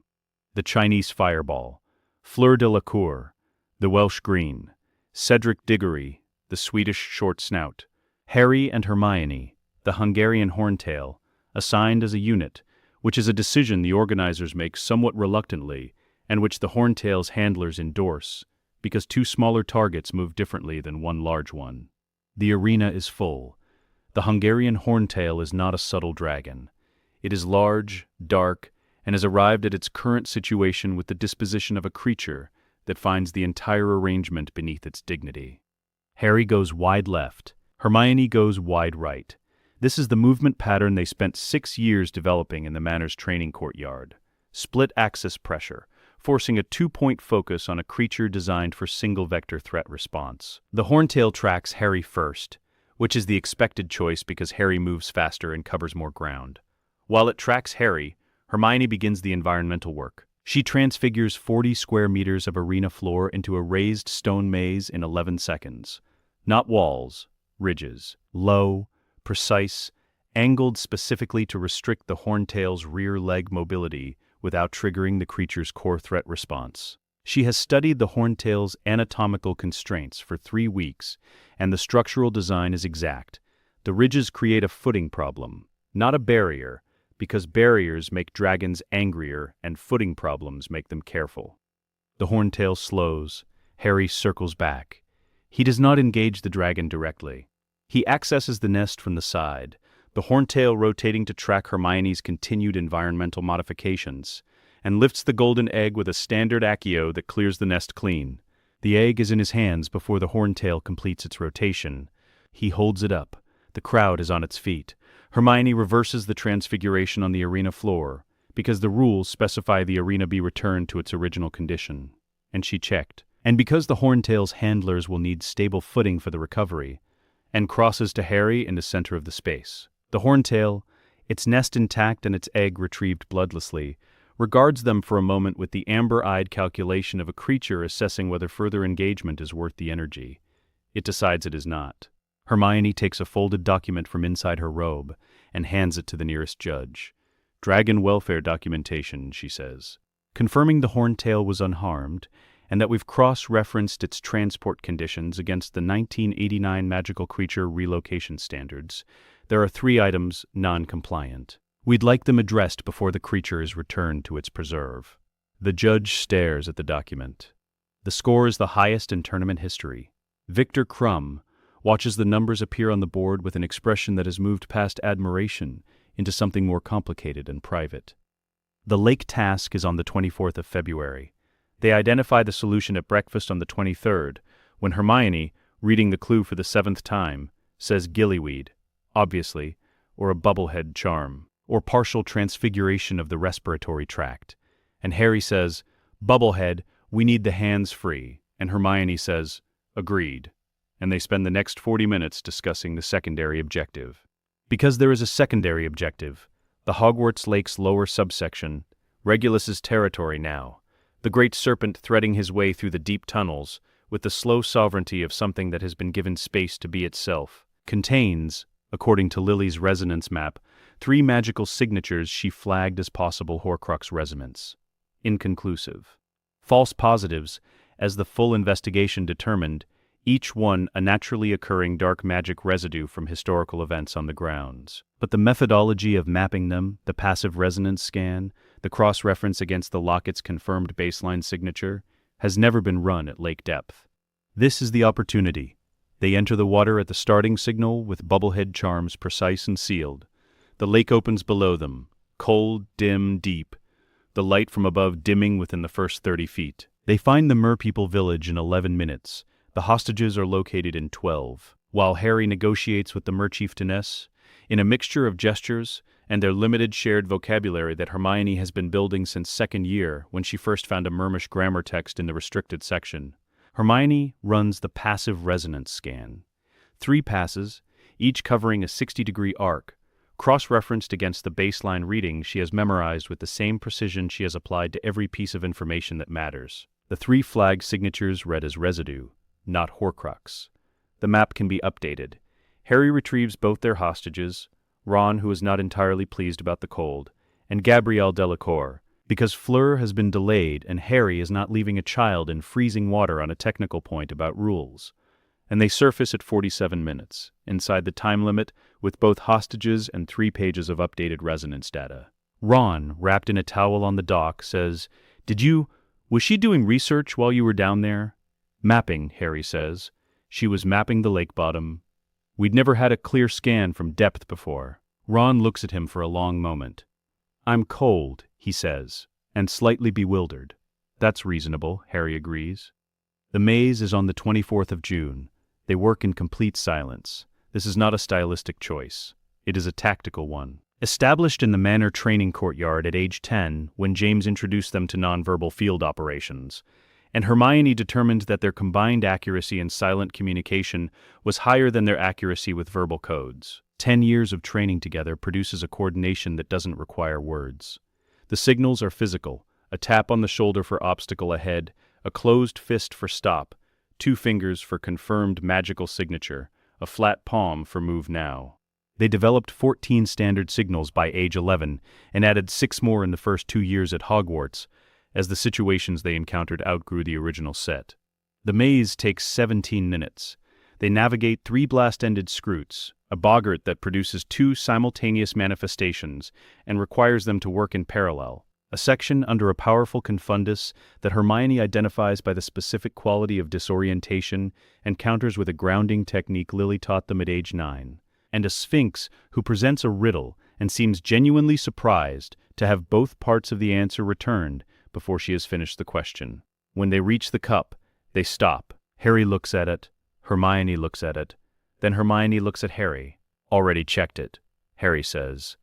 the Chinese fireball, Fleur de la Cour, the Welsh green, Cedric Diggory, the Swedish short snout, Harry and Hermione, the Hungarian horntail, assigned as a unit, which is a decision the organizers make somewhat reluctantly and which the horntail's handlers endorse, because 2 smaller targets move differently than 1 large one. The arena is full. The Hungarian horntail is not a subtle dragon. It is large, dark, and has arrived at its current situation with the disposition of a creature that finds the entire arrangement beneath its dignity. Harry goes wide left. Hermione goes wide right. This is the movement pattern they spent 6 years developing in the Manor's training courtyard. Split-axis pressure, forcing a 2-point focus on a creature designed for single-vector threat response. The horntail tracks Harry first, which is the expected choice because Harry moves faster and covers more ground. While it tracks Harry, Hermione begins the environmental work. She transfigures 40 square meters of arena floor into a raised stone maze in 11 seconds. Not walls, ridges, low, precise, angled specifically to restrict the horntail's rear leg mobility without triggering the creature's core threat response. She has studied the horntail's anatomical constraints for 3 weeks, and the structural design is exact. The ridges create a footing problem, not a barrier, because barriers make dragons angrier and footing problems make them careful. The horntail slows. Harry circles back. He does not engage the dragon directly. He accesses the nest from the side, the horntail rotating to track Hermione's continued environmental modifications, and lifts the golden egg with a standard accio that clears the nest clean. The egg is in his hands before the horntail completes its rotation. He holds it up. The crowd is on its feet. Hermione reverses the transfiguration on the arena floor, because the rules specify the arena be returned to its original condition. And she checked. And because the horntail's handlers will need stable footing for the recovery, and crosses to Harry in the center of the space. The horntail, its nest intact and its egg retrieved bloodlessly, regards them for a moment with the amber-eyed calculation of a creature assessing whether further engagement is worth the energy. It decides it is not. Hermione takes a folded document from inside her robe and hands it to the nearest judge. "Dragon welfare documentation," she says. Confirming the horntail was unharmed, and that we've cross-referenced its transport conditions against the 1989 magical creature relocation standards, there are 3 items non-compliant. We'd like them addressed before the creature is returned to its preserve. The judge stares at the document. The score is the highest in tournament history. Viktor Krumm watches the numbers appear on the board with an expression that has moved past admiration into something more complicated and private. The lake task is on the 24th of February. They identify the solution at breakfast on the 23rd, when Hermione, reading the clue for the 7th time, says gillyweed, obviously, or a bubblehead charm, or partial transfiguration of the respiratory tract. And Harry says, "Bubblehead, we need the hands free," and Hermione says, "Agreed." And they spend the next 40 minutes discussing the secondary objective. Because there is a secondary objective, the Hogwarts Lake's lower subsection, Regulus's territory now, the great serpent threading his way through the deep tunnels, with the slow sovereignty of something that has been given space to be itself, contains, according to Lily's resonance map, 3 magical signatures she flagged as possible Horcrux resonance. Inconclusive. False positives, as the full investigation determined, each one a naturally occurring dark magic residue from historical events on the grounds. But the methodology of mapping them, the passive resonance scan, the cross-reference against the locket's confirmed baseline signature, has never been run at lake depth. This is the opportunity. They enter the water at the starting signal with bubblehead charms precise and sealed. The lake opens below them, cold, dim, deep, the light from above dimming within the first 30 feet. They find the merpeople village in 11 minutes. The hostages are located in 12. While Harry negotiates with the merchieftainess, in a mixture of gestures and their limited shared vocabulary that Hermione has been building since second year when she first found a Mermish grammar text in the restricted section, Hermione runs the passive resonance scan. 3 passes, each covering a 60-degree arc, cross-referenced against the baseline reading she has memorized with the same precision she has applied to every piece of information that matters. The 3 flag signatures read as residue, not Horcrux. The map can be updated. Harry retrieves both their hostages, Ron, who is not entirely pleased about the cold, and Gabrielle Delacour, because Fleur has been delayed and Harry is not leaving a child in freezing water on a technical point about rules. And they surface at 47 minutes, inside the time limit, with both hostages and 3 pages of updated resonance data. Ron, wrapped in a towel on the dock, says, Was she doing research while you were down there? Mapping, Harry says. She was mapping the lake bottom. We'd never had a clear scan from depth before. Ron looks at him for a long moment. I'm cold, he says, and slightly bewildered. That's reasonable, Harry agrees. The maze is on the 24th of June. They work in complete silence. This is not a stylistic choice. It is a tactical one. Established in the Manor training courtyard at age 10 when James introduced them to nonverbal field operations, and Hermione determined that their combined accuracy in silent communication was higher than their accuracy with verbal codes. 10 years of training together produces a coordination that doesn't require words. The signals are physical: a tap on the shoulder for obstacle ahead, a closed fist for stop, 2 fingers for confirmed magical signature, a flat palm for move now. They developed 14 standard signals by age 11 and added 6 more in the first 2 years at Hogwarts, as the situations they encountered outgrew the original set. The maze takes 17 minutes. They navigate 3 blast-ended scroots, a boggart that produces 2 simultaneous manifestations and requires them to work in parallel, a section under a powerful confundus that Hermione identifies by the specific quality of disorientation and counters with a grounding technique Lily taught them at age 9, and a sphinx who presents a riddle and seems genuinely surprised to have both parts of the answer returned before she has finished the question. When they reach the cup, they stop. Harry looks at it. Hermione looks at it. Then Hermione looks at Harry. Already checked it, Harry says.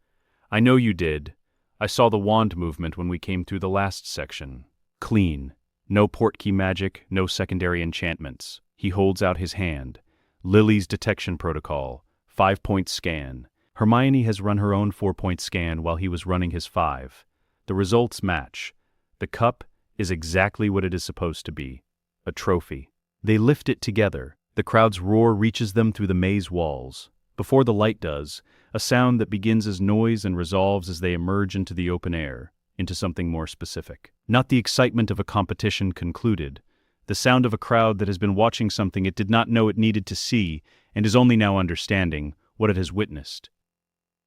I know you did. I saw the wand movement when we came through the last section. Clean. No portkey magic, no secondary enchantments. He holds out his hand. Lily's detection protocol. 5-point scan. Hermione has run her own 4-point scan while he was running his 5. The results match. The cup is exactly what it is supposed to be. A trophy. They lift it together. The crowd's roar reaches them through the maze walls. Before the light does, a sound that begins as noise and resolves as they emerge into the open air, into something more specific. Not the excitement of a competition concluded. The sound of a crowd that has been watching something it did not know it needed to see and is only now understanding what it has witnessed.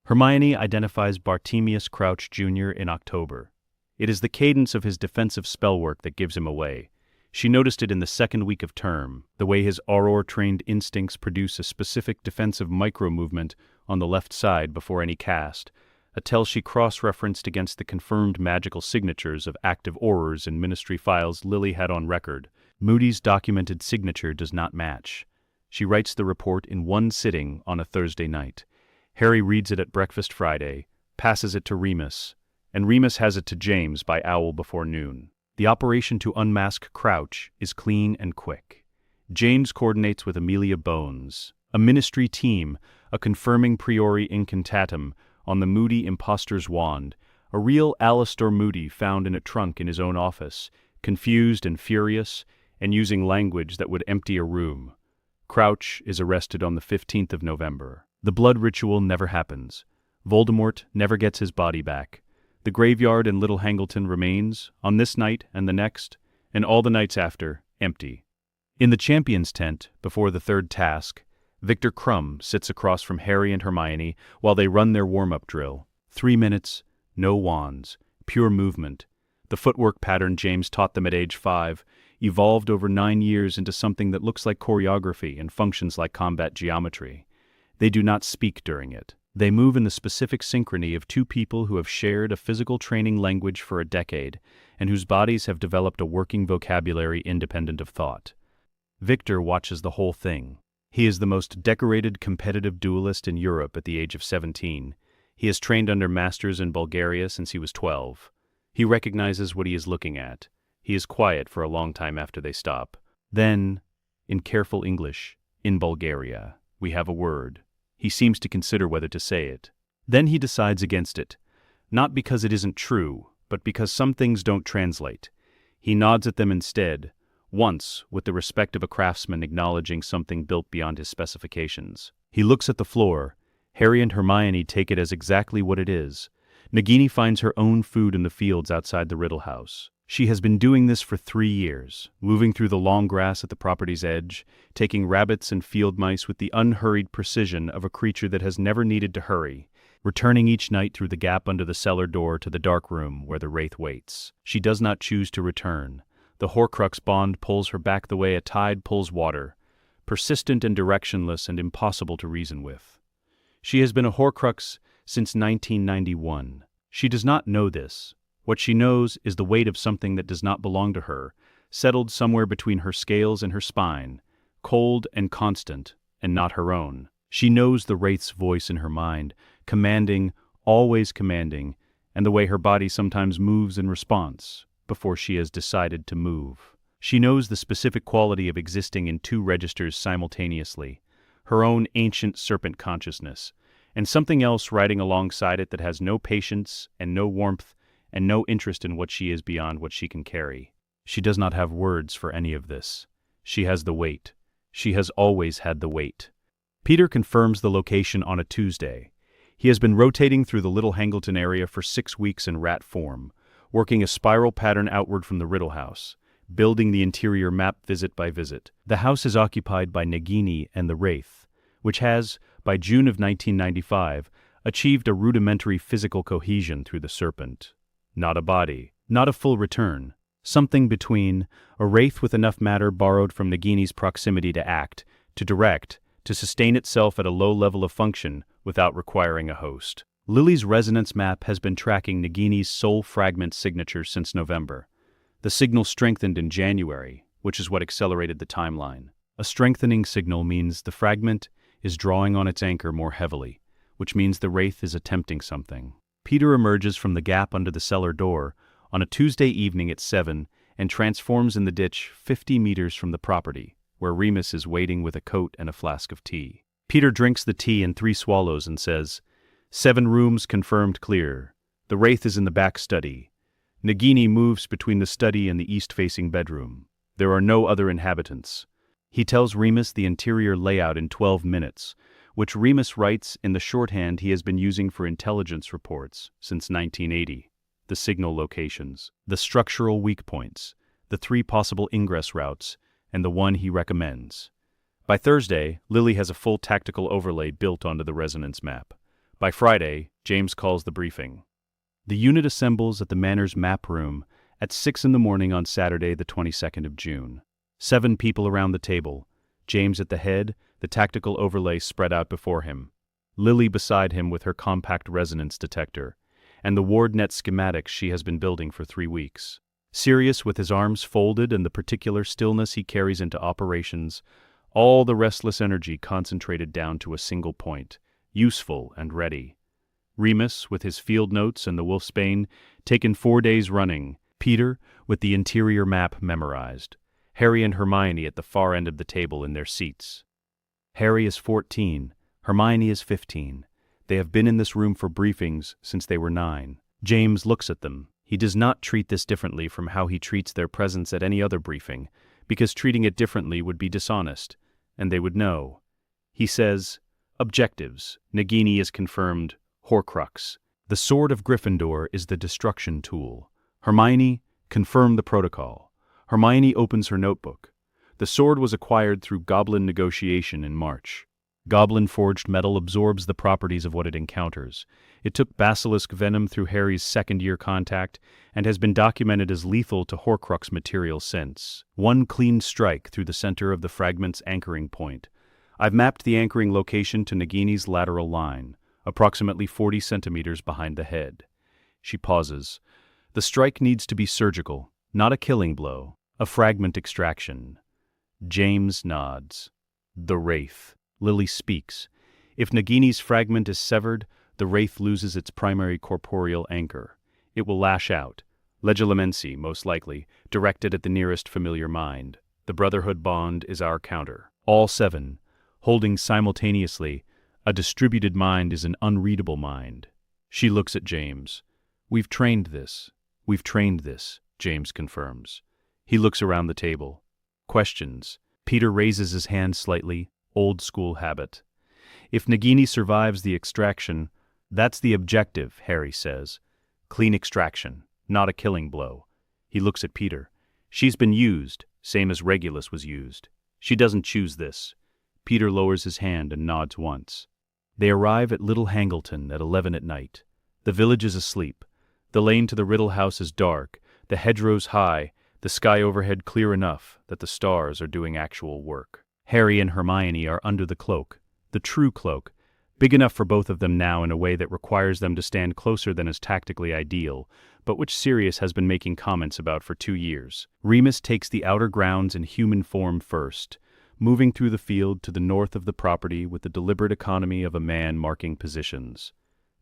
Hermione identifies Bartemius Crouch Jr. in October. It is the cadence of his defensive spell work that gives him away. She noticed it in the second week of term, the way his Auror-trained instincts produce a specific defensive micro-movement on the left side before any cast, a tell she cross-referenced against the confirmed magical signatures of active Aurors in Ministry files Lily had on record. Moody's documented signature does not match. She writes the report in one sitting on a Thursday night. Harry reads it at breakfast Friday, passes it to Remus, and Remus has it to James by owl before noon. The operation to unmask Crouch is clean and quick. James coordinates with Amelia Bones, a Ministry team, a confirming priori incantatum on the Moody imposter's wand, a real Alastor Moody found in a trunk in his own office, confused and furious, and using language that would empty a room. Crouch is arrested on the 15th of November. The blood ritual never happens. Voldemort never gets his body back. The graveyard in Little Hangleton remains, on this night and the next, and all the nights after, empty. In the champions' tent, before the third task, Victor Crumb sits across from Harry and Hermione while they run their warm-up drill. 3 minutes, no wands, pure movement. The footwork pattern James taught them at age 5 evolved over 9 years into something that looks like choreography and functions like combat geometry. They do not speak during it. They move in the specific synchrony of two people who have shared a physical training language for a decade and whose bodies have developed a working vocabulary independent of thought. Victor watches the whole thing. He is the most decorated competitive duelist in Europe at the age of 17. He has trained under masters in Bulgaria since he was 12. He recognizes what he is looking at. He is quiet for a long time after they stop. Then, in careful English, in Bulgaria, we have a word. He seems to consider whether to say it. Then he decides against it, not because it isn't true, but because some things don't translate. He nods at them instead, once with the respect of a craftsman acknowledging something built beyond his specifications. He looks at the floor. Harry and Hermione take it as exactly what it is. Nagini finds her own food in the fields outside the Riddle House. She has been doing this for 3 years, moving through the long grass at the property's edge, taking rabbits and field mice with the unhurried precision of a creature that has never needed to hurry, returning each night through the gap under the cellar door to the dark room where the wraith waits. She does not choose to return. The Horcrux bond pulls her back the way a tide pulls water, persistent and directionless and impossible to reason with. She has been a Horcrux since 1991. She does not know this. What she knows is the weight of something that does not belong to her, settled somewhere between her scales and her spine, cold and constant, and not her own. She knows the wraith's voice in her mind, commanding, always commanding, and the way her body sometimes moves in response, before she has decided to move. She knows the specific quality of existing in 2 registers simultaneously, her own ancient serpent consciousness, and something else riding alongside it that has no patience and no warmth and no interest in what she is beyond what she can carry. She does not have words for any of this. She has the weight. She has always had the weight. Peter confirms the location on a Tuesday. He has been rotating through the Little Hangleton area for 6 weeks in rat form, working a spiral pattern outward from the Riddle House, building the interior map visit by visit. The house is occupied by Nagini and the Wraith, which has, by June of 1995, achieved a rudimentary physical cohesion through the serpent. Not a body, not a full return. Something between a wraith with enough matter borrowed from Nagini's proximity to act, to direct, to sustain itself at a low level of function without requiring a host. Lily's resonance map has been tracking Nagini's soul fragment signature since November. The signal strengthened in January, which is what accelerated the timeline. A strengthening signal means the fragment is drawing on its anchor more heavily, which means the wraith is attempting something. Peter emerges from the gap under the cellar door on a Tuesday evening at 7 and transforms in the ditch 50 meters from the property, where Remus is waiting with a coat and a flask of tea. Peter drinks the tea in 3 swallows and says, 7 rooms confirmed clear. The wraith is in the back study. Nagini moves between the study and the east-facing bedroom. There are no other inhabitants. He tells Remus the interior layout in 12 minutes, which Remus writes in the shorthand he has been using for intelligence reports since 1980. The signal locations, the structural weak points, the 3 possible ingress routes, and the one he recommends. By Thursday, Lily has a full tactical overlay built onto the resonance map. By Friday, James calls the briefing. The unit assembles at the Manor's map room at 6 a.m. on Saturday, the 22nd of June. 7 people around the table, James at the head, the tactical overlay spread out before him, Lily beside him with her compact resonance detector, and the WardNet schematics she has been building for 3 weeks. Sirius with his arms folded and the particular stillness he carries into operations, all the restless energy concentrated down to a single point, useful and ready. Remus with his field notes and the Wolfsbane, taken 4 days running, Peter with the interior map memorized, Harry and Hermione at the far end of the table in their seats. Harry is 14, Hermione is 15. They have been in this room for briefings since they were 9. James looks at them. He does not treat this differently from how he treats their presence at any other briefing, because treating it differently would be dishonest, and they would know. He says, Objectives. Nagini is confirmed. Horcrux. The sword of Gryffindor is the destruction tool. Hermione, confirm the protocol. Hermione opens her notebook. The sword was acquired through goblin negotiation in March. Goblin-forged metal absorbs the properties of what it encounters. It took basilisk venom through Harry's second-year contact and has been documented as lethal to Horcrux material since. One clean strike through the center of the fragment's anchoring point. I've mapped the anchoring location to Nagini's lateral line, approximately 40 centimeters behind the head. She pauses. The strike needs to be surgical, not a killing blow, a fragment extraction. James nods. The Wraith. Lily speaks. If Nagini's fragment is severed, the Wraith loses its primary corporeal anchor. It will lash out. Legilimency, most likely, directed at the nearest familiar mind. The Brotherhood bond is our counter. All 7, holding simultaneously, a distributed mind is an unreadable mind. She looks at James. We've trained this, James confirms. He looks around the table. Questions. Peter raises his hand slightly, old school habit. If Nagini survives the extraction, that's the objective, Harry says. Clean extraction, not a killing blow. He looks at Peter. She's been used, same as Regulus was used. She doesn't choose this. Peter lowers his hand and nods once. They arrive at Little Hangleton at 11 at night. The village is asleep. The lane to the Riddle house is dark, the hedgerows high, the sky overhead clear enough that the stars are doing actual work. Harry and Hermione are under the cloak, the true cloak, big enough for both of them now in a way that requires them to stand closer than is tactically ideal, but which Sirius has been making comments about for 2 years. Remus takes the outer grounds in human form first, moving through the field to the north of the property with the deliberate economy of a man marking positions.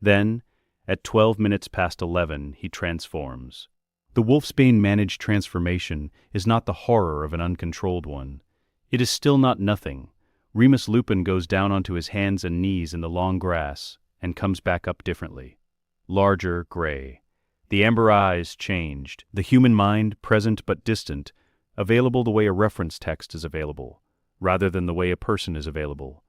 Then, at 12 minutes past 11, he transforms. The Wolfsbane managed transformation is not the horror of an uncontrolled one. It is still not nothing. Remus Lupin goes down onto his hands and knees in the long grass and comes back up differently. Larger, gray. The amber eyes changed. The human mind, present but distant, available the way a reference text is available, rather than the way a person is available.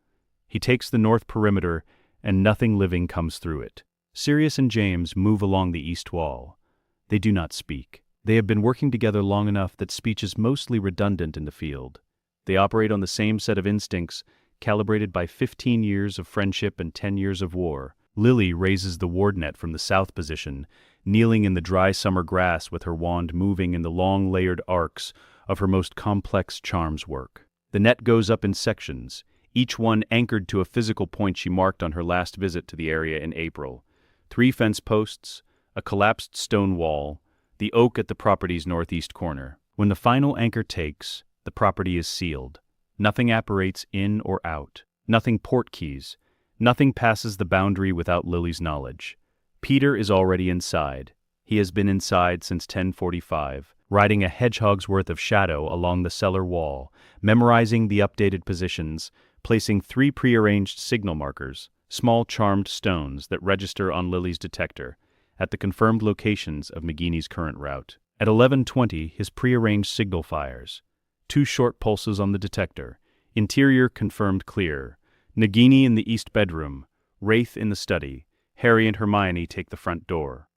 He takes the north perimeter, and nothing living comes through it. Sirius and James move along the east wall. They do not speak. They have been working together long enough that speech is mostly redundant in the field. They operate on the same set of instincts, calibrated by 15 years of friendship and 10 years of war. Lily raises the ward net from the south position, kneeling in the dry summer grass with her wand moving in the long layered arcs of her most complex charms work. The net goes up in sections, each one anchored to a physical point she marked on her last visit to the area in April. 3 fence posts, a collapsed stone wall, the oak at the property's northeast corner. When the final anchor takes, the property is sealed. Nothing apparates in or out. Nothing port keys. Nothing passes the boundary without Lily's knowledge. Peter is already inside. He has been inside since 10:45, riding a hedgehog's worth of shadow along the cellar wall, memorizing the updated positions, placing 3 prearranged signal markers, small charmed stones that register on Lily's detector, at the confirmed locations of Nagini's current route. At 11:20, his prearranged signal fires. 2 short pulses on the detector. Interior confirmed clear. Nagini in the east bedroom. Wraith in the study. Harry and Hermione take the front door.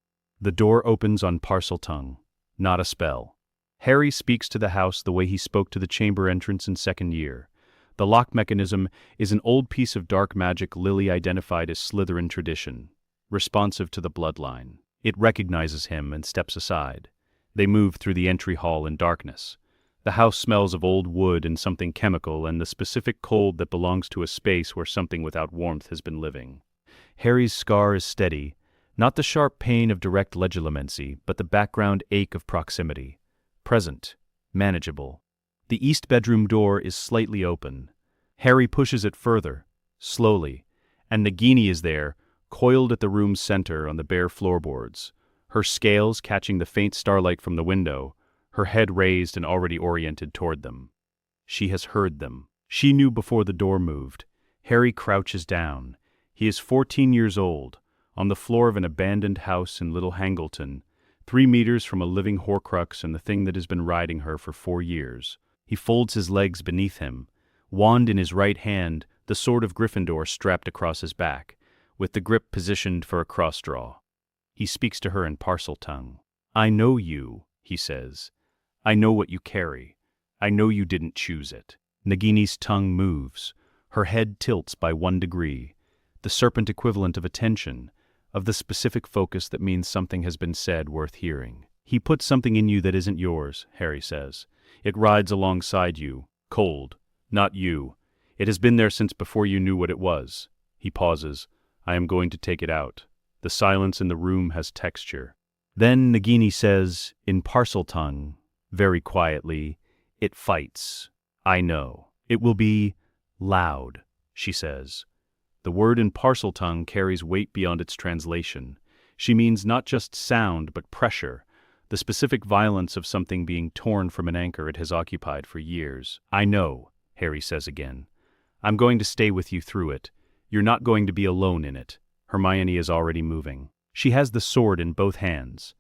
The door opens on Parseltongue. Not a spell. Harry speaks to the house the way he spoke to the chamber entrance in second year. The lock mechanism is an old piece of dark magic Lily identified as Slytherin tradition, responsive to the bloodline. It recognizes him and steps aside. They move through the entry hall in darkness. The house smells of old wood and something chemical and the specific cold that belongs to a space where something without warmth has been living. Harry's scar is steady, not the sharp pain of direct legilimency, but the background ache of proximity. Present, manageable. The east bedroom door is slightly open. Harry pushes it further, slowly, and Nagini is there, coiled at the room's center on the bare floorboards, her scales catching the faint starlight from the window, her head raised and already oriented toward them. She has heard them. She knew before the door moved. Harry crouches down. He is 14 years old, on the floor of an abandoned house in Little Hangleton, 3 meters from a living Horcrux and the thing that has been riding her for 4 years. He folds his legs beneath him, wand in his right hand, the sword of Gryffindor strapped across his back, with the grip positioned for a cross-draw. He speaks to her in Parseltongue. "I know you," he says. "I know what you carry. I know you didn't choose it. Nagini's tongue moves. Her head tilts by 1 degree. The serpent equivalent of attention, of the specific focus that means something has been said worth hearing. He puts something in you that isn't yours, Harry says. It rides alongside you, cold, not you. It has been there since before you knew what it was. He pauses. I am going to take it out. The silence in the room has texture. Then Nagini says, in parcel tongue, very quietly, it fights. I know. It will be loud, she says. The word in parcel tongue carries weight beyond its translation. She means not just sound, but pressure, the specific violence of something being torn from an anchor it has occupied for years. I know, Harry says again. I'm going to stay with you through it. You're not going to be alone in it. Hermione is already moving. She has the sword in both hands.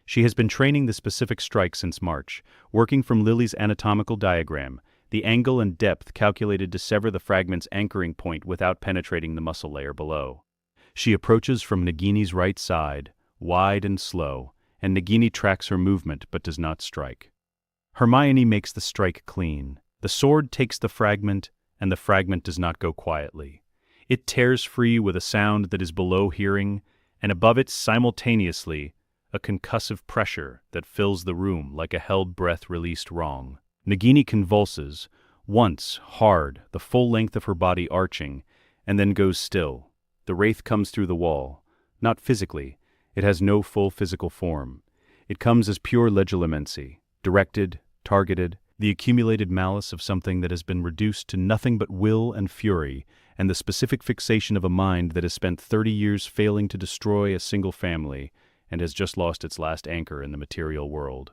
She has been training the specific strike since March, working from Lily's anatomical diagram, the angle and depth calculated to sever the fragment's anchoring point without penetrating the muscle layer below. She approaches from Nagini's right side, wide and slow, and Nagini tracks her movement but does not strike. Hermione makes the strike clean. The sword takes the fragment, and the fragment does not go quietly. It tears free with a sound that is below hearing, and above it simultaneously, a concussive pressure that fills the room like a held breath released wrong. Nagini convulses, once hard, the full length of her body arching, and then goes still. The wraith comes through the wall. Not physically. It has no full physical form. It comes as pure legilimency, directed, targeted, the accumulated malice of something that has been reduced to nothing but will and fury, and the specific fixation of a mind that has spent 30 years failing to destroy a single family and has just lost its last anchor in the material world.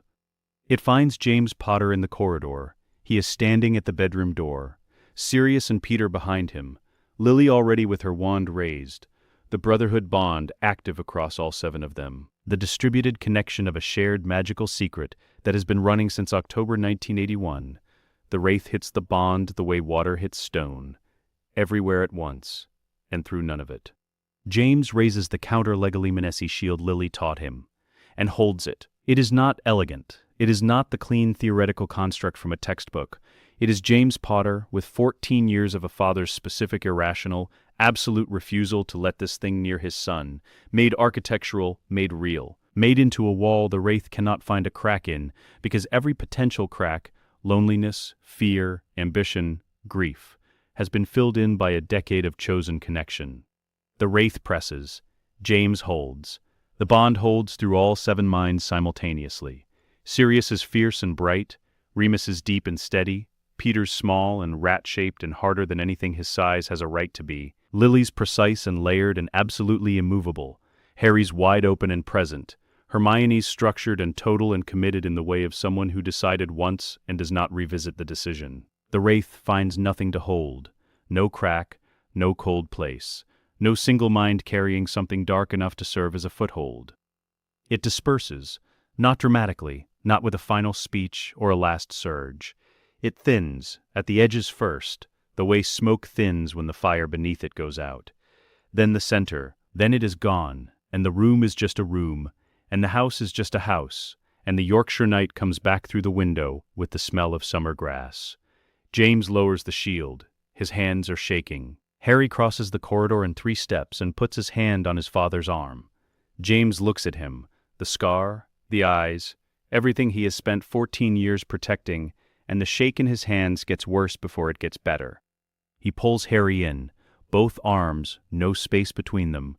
It finds James Potter in the corridor. He is standing at the bedroom door, Sirius and Peter behind him, Lily already with her wand raised, the brotherhood bond active across all 7 of them, the distributed connection of a shared magical secret that has been running since October 1981. The wraith hits the bond the way water hits stone, everywhere at once, and through none of it. James raises the counter-Legolemonesi shield Lily taught him, and holds it. It is not elegant. It is not the clean theoretical construct from a textbook. It is James Potter, with 14 years of a father's specific irrational, absolute refusal to let this thing near his son, made architectural, made real, made into a wall the wraith cannot find a crack in, because every potential crack, loneliness, fear, ambition, grief, has been filled in by a decade of chosen connection. The wraith presses. James holds. The bond holds through all 7 minds simultaneously. Sirius is fierce and bright, Remus is deep and steady, Peter's small and rat-shaped and harder than anything his size has a right to be, Lily's precise and layered and absolutely immovable, Harry's wide open and present, Hermione's structured and total and committed in the way of someone who decided once and does not revisit the decision. The wraith finds nothing to hold, no crack, no cold place, no single mind carrying something dark enough to serve as a foothold. It disperses, not dramatically, not with a final speech or a last surge. It thins, at the edges first, the way smoke thins when the fire beneath it goes out. Then the center, then it is gone, and the room is just a room, and the house is just a house, and the Yorkshire night comes back through the window with the smell of summer grass. James lowers the shield. His hands are shaking. Harry crosses the corridor in 3 steps and puts his hand on his father's arm. James looks at him, the scar, the eyes, everything he has spent 14 years protecting, and the shake in his hands gets worse before it gets better. He pulls Harry in, both arms, no space between them,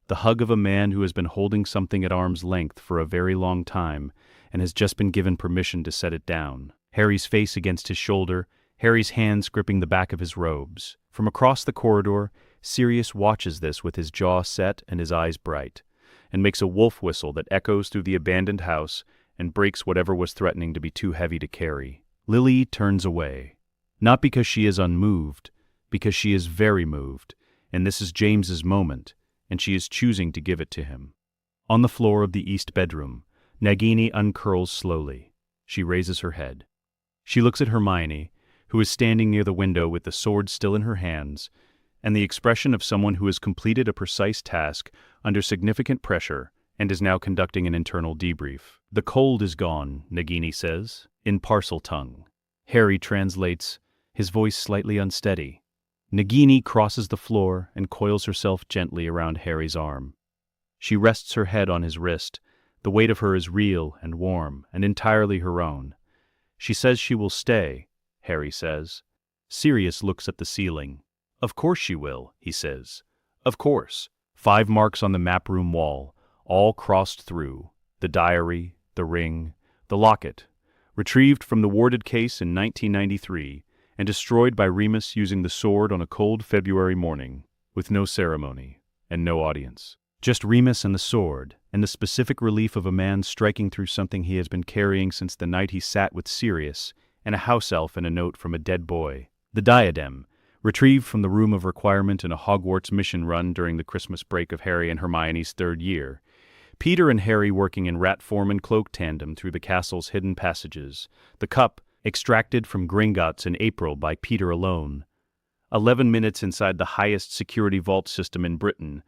the hug of a man who has been holding something at arm's length for a very long time and has just been given permission to set it down. Harry's face against his shoulder, Harry's hands gripping the back of his robes. From across the corridor, Sirius watches this with his jaw set and his eyes bright, and makes a wolf whistle that echoes through the abandoned house and breaks whatever was threatening to be too heavy to carry. Lily turns away, not because she is unmoved, because she is very moved, and this is James's moment, and she is choosing to give it to him. On the floor of the east bedroom, Nagini uncurls slowly. She raises her head. She looks at Hermione, who is standing near the window with the sword still in her hands, and the expression of someone who has completed a precise task under significant pressure and is now conducting an internal debrief. The cold is gone, Nagini says, in parcel tongue. Harry translates, his voice slightly unsteady. Nagini crosses the floor and coils herself gently around Harry's arm. She rests her head on his wrist. The weight of her is real and warm and entirely her own. She says she will stay, Harry says. Sirius looks at the ceiling. Of course she will, he says. Of course. 5 marks on the map room wall, all crossed through. The diary, the ring, the locket. Retrieved from the warded case in 1993 and destroyed by Remus using the sword on a cold February morning, with no ceremony and no audience. Just Remus and the sword, and the specific relief of a man striking through something he has been carrying since the night he sat with Sirius, and a house elf and a note from a dead boy. The diadem, retrieved from the room of requirement in a Hogwarts mission run during the Christmas break of Harry and Hermione's 3rd year. Peter and Harry working in rat form and cloak tandem through the castle's hidden passages. The cup, extracted from Gringotts in April by Peter alone. 11 minutes inside the highest security vault system in Britain.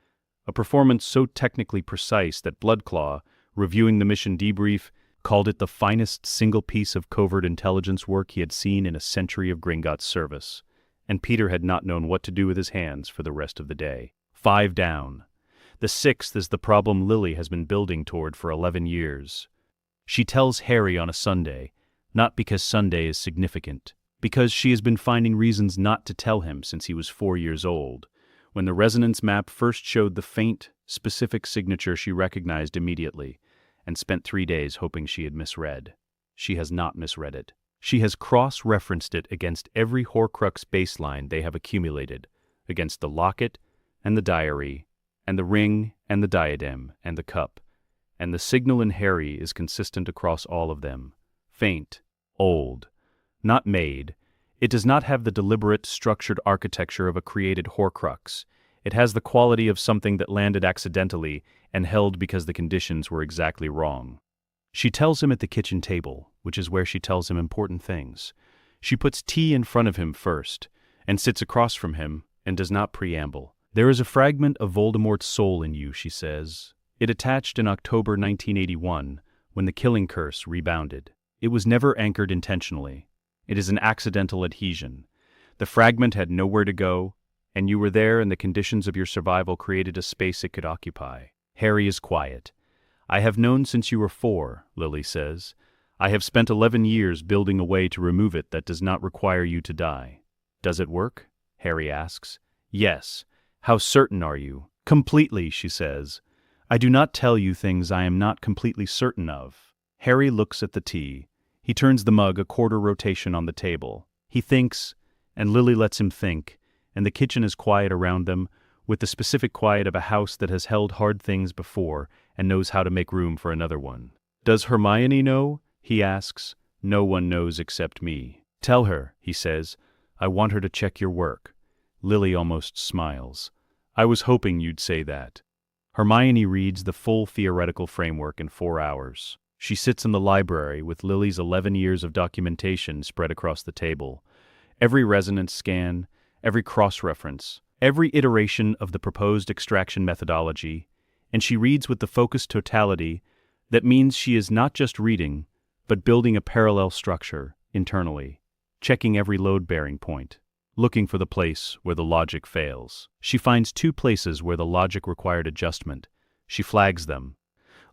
A performance so technically precise that Bloodclaw, reviewing the mission debrief, called it the finest single piece of covert intelligence work he had seen in a century of Gringotts service. And Peter had not known what to do with his hands for the rest of the day. 5 down. The 6th is the problem Lily has been building toward for 11 years. She tells Harry on a Sunday, not because Sunday is significant, because she has been finding reasons not to tell him since he was 4 years old. When the resonance map first showed the faint, specific signature she recognized immediately, and spent 3 days hoping she had misread. She has not misread it. She has cross-referenced it against every Horcrux baseline they have accumulated, against the locket, and the diary, and the ring, and the diadem, and the cup, and the signal in Harry is consistent across all of them. Faint, old, not made. It does not have the deliberate, structured architecture of a created Horcrux. It has the quality of something that landed accidentally and held because the conditions were exactly wrong. She tells him at the kitchen table, which is where she tells him important things. She puts tea in front of him first, and sits across from him, and does not preamble. There is a fragment of Voldemort's soul in you, she says. It attached in October 1981, when the killing curse rebounded. It was never anchored intentionally. It is an accidental adhesion. The fragment had nowhere to go, and you were there and the conditions of your survival created a space it could occupy. Harry is quiet. I have known since you were 4, Lily says. I have spent 11 years building a way to remove it that does not require you to die. Does it work? Harry asks. Yes. How certain are you? Completely, she says. I do not tell you things I am not completely certain of. Harry looks at the tea. He turns the mug a quarter rotation on the table. He thinks, and Lily lets him think, and the kitchen is quiet around them, with the specific quiet of a house that has held hard things before and knows how to make room for another one. Does Hermione know? He asks. No one knows except me. Tell her, he says. I want her to check your work. Lily almost smiles. I was hoping you'd say that. Hermione reads the full theoretical framework in 4 hours. She sits in the library with Lily's 11 years of documentation spread across the table. Every resonance scan, every cross-reference, every iteration of the proposed extraction methodology, and she reads with the focused totality that means she is not just reading, but building a parallel structure internally, checking every load-bearing point, looking for the place where the logic fails. She finds 2 places where the logic required adjustment. She flags them.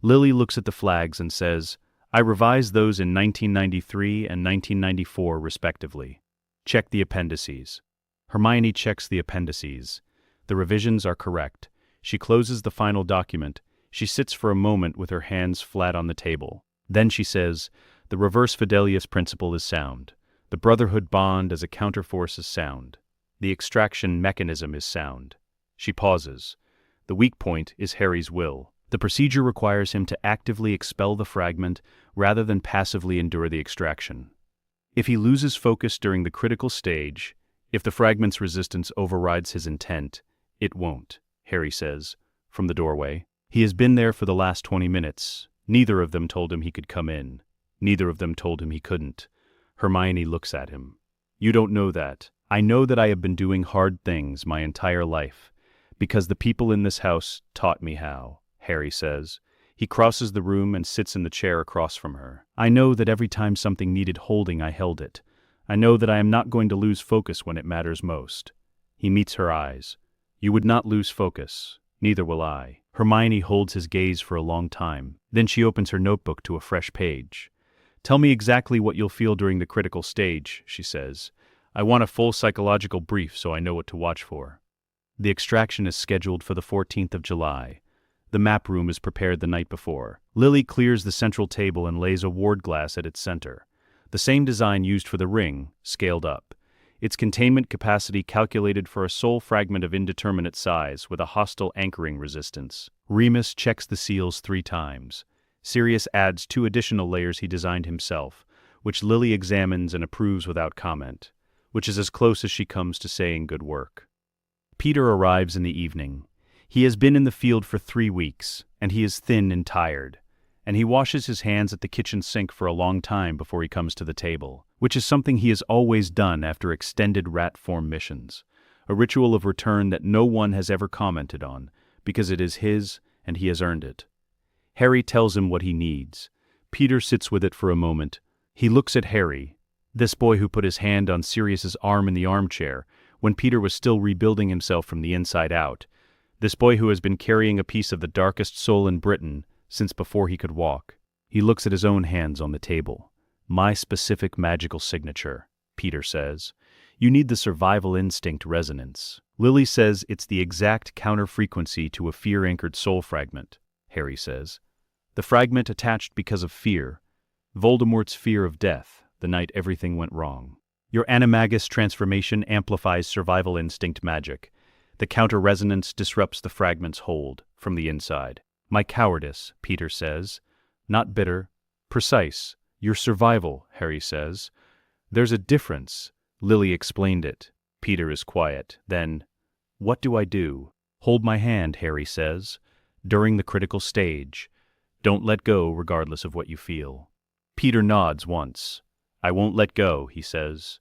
Lily looks at the flags and says, I revised those in 1993 and 1994 respectively. Check the appendices. Hermione checks the appendices. The revisions are correct. She closes the final document. She sits for a moment with her hands flat on the table. Then she says, the reverse Fidelius principle is sound. The brotherhood bond as a counterforce is sound. The extraction mechanism is sound. She pauses. The weak point is Harry's will. The procedure requires him to actively expel the fragment rather than passively endure the extraction. If he loses focus during the critical stage, if the fragment's resistance overrides his intent, it won't, Harry says, from the doorway. He has been there for the last 20 minutes. Neither of them told him he could come in. Neither of them told him he couldn't. Hermione looks at him. You don't know that. I know that I have been doing hard things my entire life, because the people in this house taught me how, Harry says. He crosses the room and sits in the chair across from her. I know that every time something needed holding, I held it. I know that I am not going to lose focus when it matters most. He meets her eyes. You would not lose focus. Neither will I. Hermione holds his gaze for a long time. Then she opens her notebook to a fresh page. Tell me exactly what you'll feel during the critical stage, she says. I want a full psychological brief so I know what to watch for. The extraction is scheduled for the 14th of July. The map room is prepared the night before. Lily clears the central table and lays a ward glass at its center. The same design used for the ring, scaled up. Its containment capacity calculated for a sole fragment of indeterminate size with a hostile anchoring resistance. Remus checks the seals 3 times. Sirius adds 2 additional layers he designed himself, which Lily examines and approves without comment, which is as close as she comes to saying good work. Peter arrives in the evening. He has been in the field for 3 weeks, and he is thin and tired, and he washes his hands at the kitchen sink for a long time before he comes to the table, which is something he has always done after extended rat-form missions, a ritual of return that no one has ever commented on, because it is his and he has earned it. Harry tells him what he needs. Peter sits with it for a moment. He looks at Harry, this boy who put his hand on Sirius's arm in the armchair when Peter was still rebuilding himself from the inside out, this boy who has been carrying a piece of the darkest soul in Britain since before he could walk. He looks at his own hands on the table. My specific magical signature, Peter says. You need the survival instinct resonance. Lily says it's the exact counter-frequency to a fear-anchored soul fragment, Harry says. The fragment attached because of fear. Voldemort's fear of death, the night everything went wrong. Your animagus transformation amplifies survival instinct magic. The counter-resonance disrupts the fragment's hold from the inside. My cowardice, Peter says. Not bitter. Precise. Your survival, Harry says. There's a difference. Lily explained it. Peter is quiet. Then, what do I do? Hold my hand, Harry says. During the critical stage. Don't let go regardless of what you feel. Peter nods once. I won't let go, he says.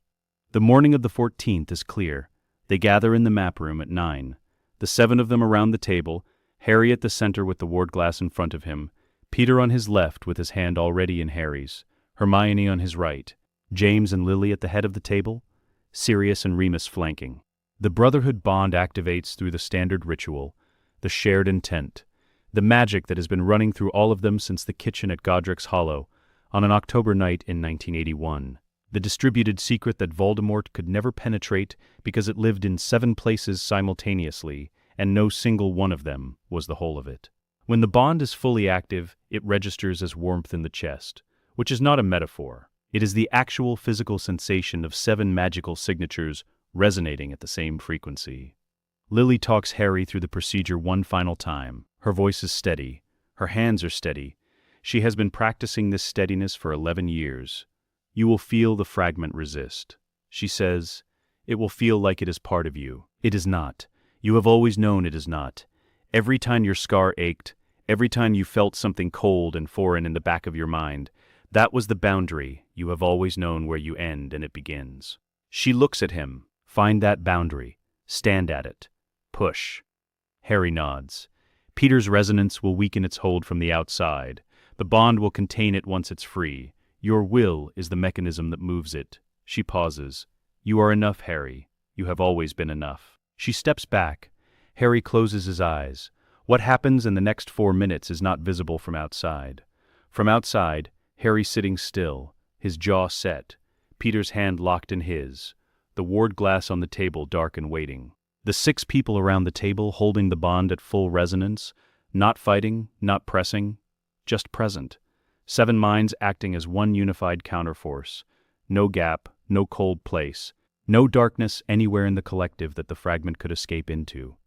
The morning of the 14th is clear. They gather in the map room at 9. The 7 of them around the table, Harry at the center with the ward glass in front of him, Peter on his left with his hand already in Harry's, Hermione on his right, James and Lily at the head of the table, Sirius and Remus flanking. The Brotherhood bond activates through the standard ritual, the shared intent, the magic that has been running through all of them since the kitchen at Godric's Hollow on an October night in 1981. The distributed secret that Voldemort could never penetrate because it lived in 7 places simultaneously, and no single one of them was the whole of it. When the bond is fully active, it registers as warmth in the chest, which is not a metaphor. It is the actual physical sensation of 7 magical signatures resonating at the same frequency. Lily talks Harry through the procedure one final time. Her voice is steady. Her hands are steady. She has been practicing this steadiness for 11 years. You will feel the fragment resist. She says, it will feel like it is part of you. It is not. You have always known it is not. Every time your scar ached, every time you felt something cold and foreign in the back of your mind, that was the boundary. You have always known where you end and it begins. She looks at him. Find that boundary. Stand at it. Push. Harry nods. Peter's resonance will weaken its hold from the outside. The bond will contain it once it's free. Your will is the mechanism that moves it. She pauses. You are enough, Harry. You have always been enough. She steps back. Harry closes his eyes. What happens in the next 4 minutes is not visible from outside. From outside, Harry sitting still, his jaw set, Peter's hand locked in his, the ward glass on the table dark and waiting. The 6 people around the table holding the bond at full resonance, not fighting, not pressing, just present. 7 minds acting as one unified counterforce. No gap, no cold place, no darkness anywhere in the collective that the fragment could escape into.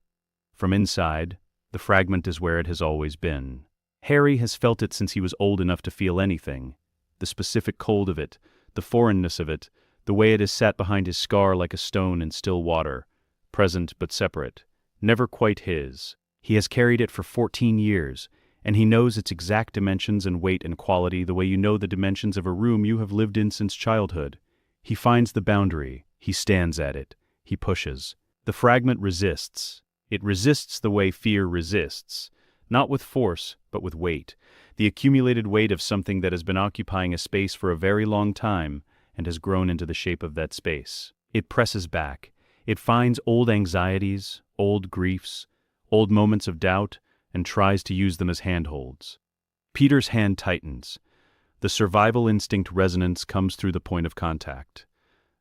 From inside, the fragment is where it has always been. Harry has felt it since he was old enough to feel anything. The specific cold of it, the foreignness of it, the way it has sat behind his scar like a stone in still water, present but separate, never quite his. He has carried it for 14 years, and he knows its exact dimensions and weight and quality the way you know the dimensions of a room you have lived in since childhood. He finds the boundary, he stands at it, he pushes. The fragment resists. It resists the way fear resists, not with force, but with weight, the accumulated weight of something that has been occupying a space for a very long time, and has grown into the shape of that space. It presses back. It finds old anxieties, old griefs, old moments of doubt, and tries to use them as handholds. Peter's hand tightens. The survival instinct resonance comes through the point of contact.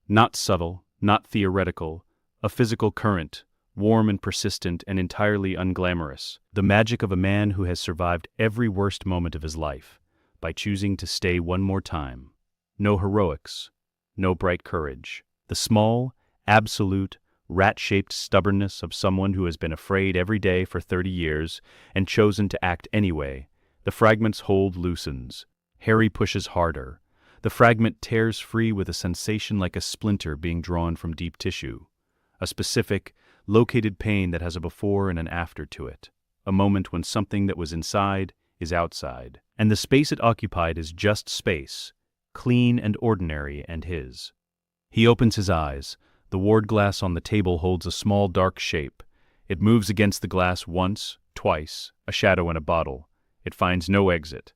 Not subtle, not theoretical, a physical current, warm and persistent and entirely unglamorous. The magic of a man who has survived every worst moment of his life by choosing to stay one more time. No heroics, no bright courage. The small, absolute, rat-shaped stubbornness of someone who has been afraid every day for 30 years and chosen to act anyway. The fragment's hold loosens. Harry pushes harder. The fragment tears free with a sensation like a splinter being drawn from deep tissue. A specific, located pain that has a before and an after to it. A moment when something that was inside is outside. And the space it occupied is just space, clean and ordinary and his. He opens his eyes. The ward glass on the table holds a small dark shape. It moves against the glass once, twice, a shadow in a bottle. It finds no exit.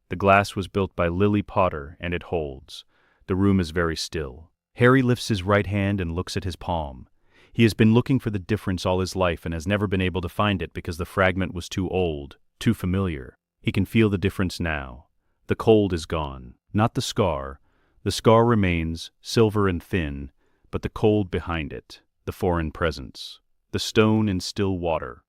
The glass was built by Lily Potter, and it holds. The room is very still. Harry lifts his right hand and looks at his palm. He has been looking for the difference all his life and has never been able to find it because the fragment was too old, too familiar. He can feel the difference now. The cold is gone. Not the scar. The scar remains, silver and thin, but the cold behind it, the foreign presence. The stone in still water.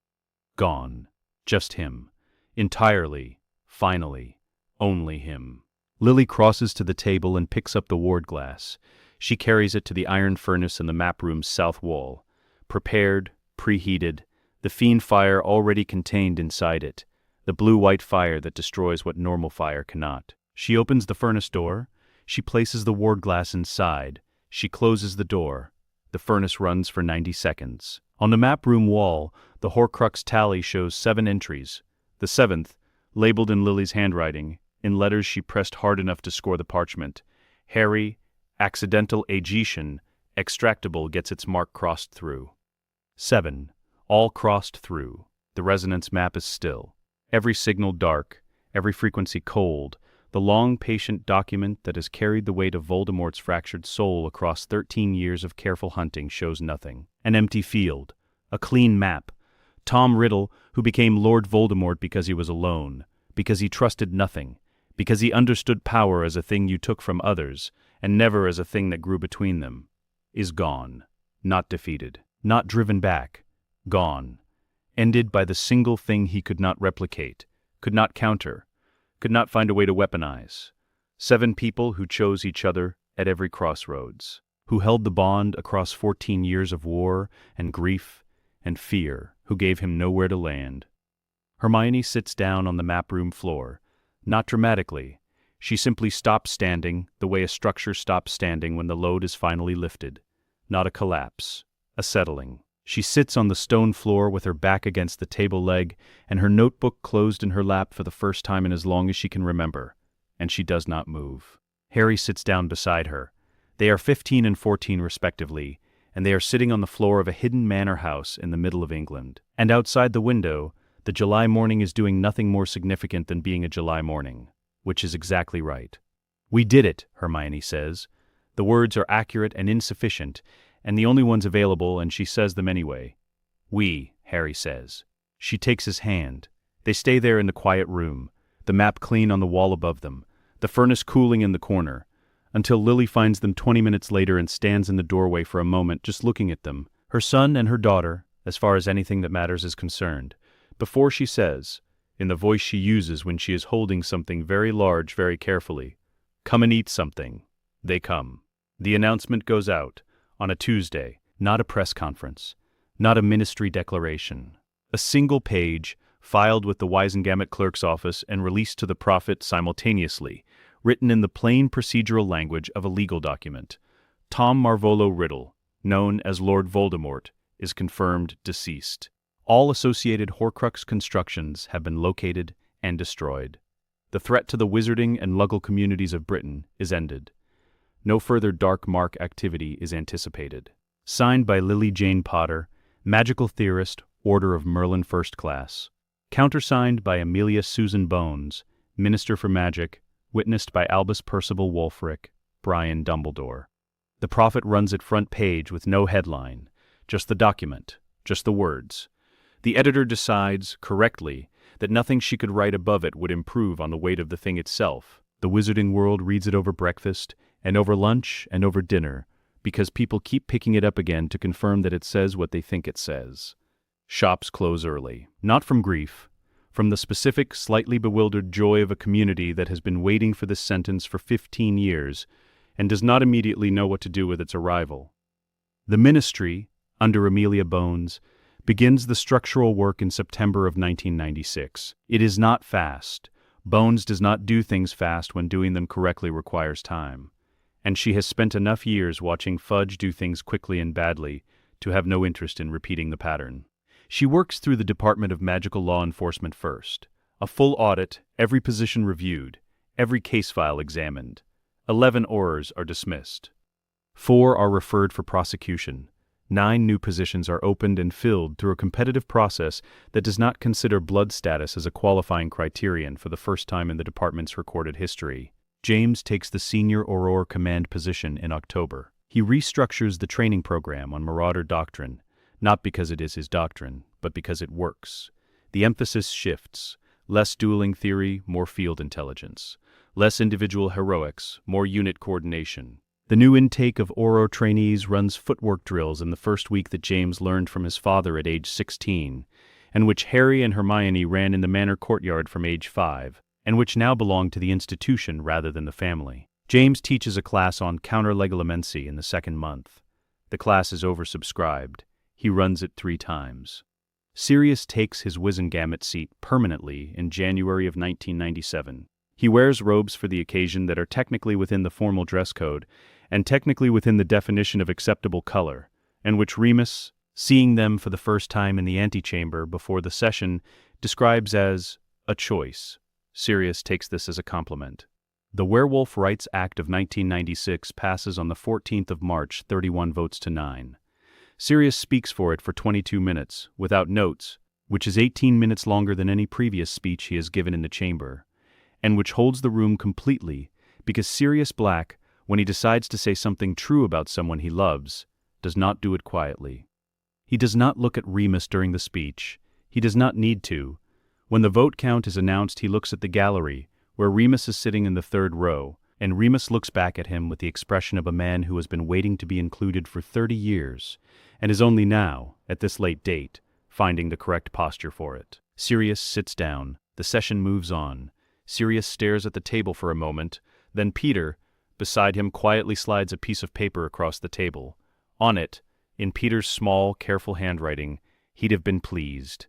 Gone. Just him. Entirely, finally, only him. Lily crosses to the table and picks up the ward glass. She carries it to the iron furnace in the map room's south wall. Prepared, preheated, the fiend fire already contained inside it, the blue-white fire that destroys what normal fire cannot. She opens the furnace door. She places the ward glass inside. She closes the door. The furnace runs for 90 seconds. On the map room wall, the Horcrux tally shows 7 entries. The 7th, labeled in Lily's handwriting, in letters she pressed hard enough to score the parchment. Harry, accidental aegetion, extractable gets its mark crossed through. 7. All crossed through. The resonance map is still. Every signal dark, every frequency cold, the long, patient document that has carried the weight of Voldemort's fractured soul across 13 years of careful hunting shows nothing. An empty field. A clean map. Tom Riddle, who became Lord Voldemort because he was alone, because he trusted nothing, because he understood power as a thing you took from others, and never as a thing that grew between them, is gone. Not defeated. Not driven back. Gone. Ended by the single thing he could not replicate, could not counter, could not find a way to weaponize. 7 people who chose each other at every crossroads, who held the bond across 14 years of war and grief and fear, who gave him nowhere to land. Hermione sits down on the map room floor, not dramatically. She simply stops standing the way a structure stops standing when the load is finally lifted. Not a collapse, a settling. She sits on the stone floor with her back against the table leg and her notebook closed in her lap for the first time in as long as she can remember, and she does not move. Harry sits down beside her. They are 15 and 14 respectively, and they are sitting on the floor of a hidden manor house in the middle of England. And outside the window, the July morning is doing nothing more significant than being a July morning, which is exactly right. "We did it," Hermione says. The words are accurate and insufficient, and the only ones available, and she says them anyway. "We," Harry says. She takes his hand. They stay there in the quiet room, the map clean on the wall above them, the furnace cooling in the corner, until Lily finds them 20 minutes later and stands in the doorway for a moment just looking at them, her son and her daughter, as far as anything that matters is concerned, before she says, in the voice she uses when she is holding something very large very carefully, "Come and eat something." They come. The announcement goes out. On a Tuesday, not a press conference, not a ministry declaration. A single page, filed with the Wisengamot clerk's office and released to the prophet simultaneously, written in the plain procedural language of a legal document. Tom Marvolo Riddle, known as Lord Voldemort, is confirmed deceased. All associated Horcrux constructions have been located and destroyed. The threat to the wizarding and Muggle communities of Britain is ended. No further dark mark activity is anticipated. Signed by Lily Jane Potter, Magical Theorist, Order of Merlin First Class. Countersigned by Amelia Susan Bones, Minister for Magic, witnessed by Albus Percival Wulfric, Brian Dumbledore. The prophet runs it front page with no headline, just the document, just the words. The editor decides, correctly, that nothing she could write above it would improve on the weight of the thing itself. The wizarding world reads it over breakfast, and over lunch, and over dinner, because people keep picking it up again to confirm that it says what they think it says. Shops close early, not from grief, from the specific, slightly bewildered joy of a community that has been waiting for this sentence for 15 years and does not immediately know what to do with its arrival. The ministry, under Amelia Bones, begins the structural work in September of 1996. It is not fast. Bones does not do things fast when doing them correctly requires time. And she has spent enough years watching Fudge do things quickly and badly to have no interest in repeating the pattern. She works through the Department of Magical Law Enforcement first. A full audit, every position reviewed, every case file examined. 11 Aurors are dismissed. 4 are referred for prosecution. 9 new positions are opened and filled through a competitive process that does not consider blood status as a qualifying criterion for the first time in the department's recorded history. James takes the senior Auror command position in October. He restructures the training program on Marauder doctrine, not because it is his doctrine, but because it works. The emphasis shifts. Less dueling theory, more field intelligence. Less individual heroics, more unit coordination. The new intake of Auror trainees runs footwork drills in the first week that James learned from his father at age 16, and which Harry and Hermione ran in the manor courtyard from age 5, and which now belong to the institution rather than the family. James teaches a class on counter-legilamency in the second month. The class is oversubscribed. He runs it 3 times. Sirius takes his Wizengamot seat permanently in January of 1997. He wears robes for the occasion that are technically within the formal dress code and technically within the definition of acceptable color, and which Remus, seeing them for the first time in the antechamber before the session, describes as a choice. Sirius takes this as a compliment. The Werewolf Rights Act of 1996 passes on the 14th of March, 31 votes to 9. Sirius speaks for it for 22 minutes, without notes, which is 18 minutes longer than any previous speech he has given in the chamber, and which holds the room completely because Sirius Black, when he decides to say something true about someone he loves, does not do it quietly. He does not look at Remus during the speech. He does not need to. When the vote count is announced, he looks at the gallery, where Remus is sitting in the 3rd row, and Remus looks back at him with the expression of a man who has been waiting to be included for 30 years, and is only now, at this late date, finding the correct posture for it. Sirius sits down. The session moves on. Sirius stares at the table for a moment, then Peter, beside him, quietly slides a piece of paper across the table. On it, in Peter's small, careful handwriting, he'd have been pleased.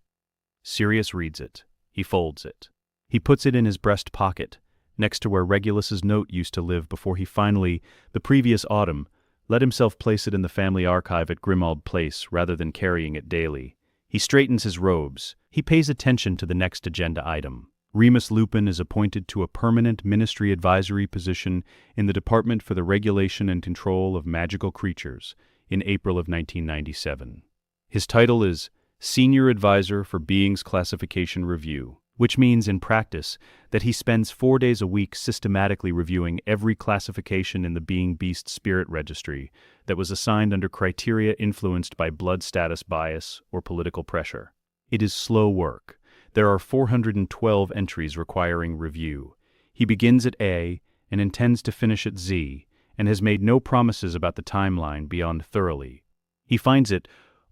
Sirius reads it. He folds it. He puts it in his breast pocket, next to where Regulus's note used to live before he finally, the previous autumn, let himself place it in the family archive at Grimmauld Place rather than carrying it daily. He straightens his robes. He pays attention to the next agenda item. Remus Lupin is appointed to a permanent ministry advisory position in the Department for the Regulation and Control of Magical Creatures in April of 1997. His title is Senior Advisor for Beings Classification Review, which means in practice that he spends 4 days a week systematically reviewing every classification in the Being Beast Spirit Registry that was assigned under criteria influenced by blood status bias or political pressure. It is slow work. There are 412 entries requiring review. He begins at A and intends to finish at Z, and has made no promises about the timeline beyond thoroughly. He finds it,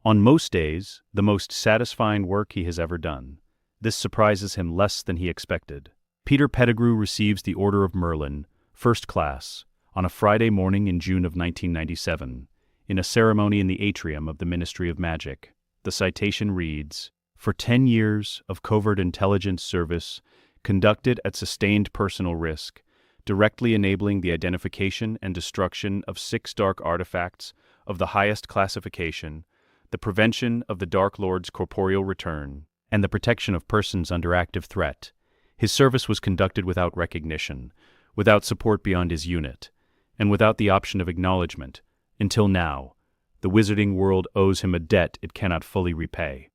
on most days, the most satisfying work he has ever done. This surprises him less than he expected. Peter Pettigrew receives the Order of Merlin, first class, on a Friday morning in June of 1997, in a ceremony in the atrium of the Ministry of Magic. The citation reads, "For 10 years of covert intelligence service conducted at sustained personal risk, directly enabling the identification and destruction of 6 dark artifacts of the highest classification, the prevention of the Dark Lord's corporeal return, and the protection of persons under active threat. His service was conducted without recognition, without support beyond his unit, and without the option of acknowledgement. Until now, the wizarding world owes him a debt it cannot fully repay."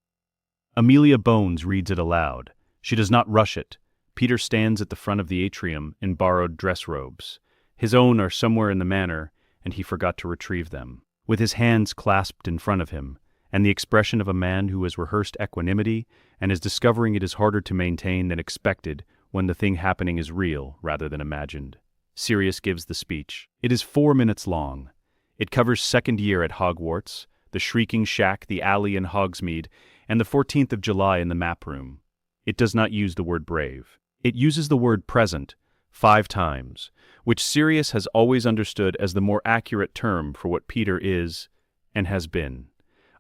Amelia Bones reads it aloud. She does not rush it. Peter stands at the front of the atrium in borrowed dress robes. His own are somewhere in the manor, and he forgot to retrieve them. With his hands clasped in front of him, and the expression of a man who has rehearsed equanimity and is discovering it is harder to maintain than expected when the thing happening is real rather than imagined, Sirius gives the speech. It is 4 minutes long. It covers second year at Hogwarts, the Shrieking Shack, the alley in Hogsmeade, and the 14th of July in the map room. It does not use the word brave. It uses the word present 5 times, which Sirius has always understood as the more accurate term for what Peter is and has been.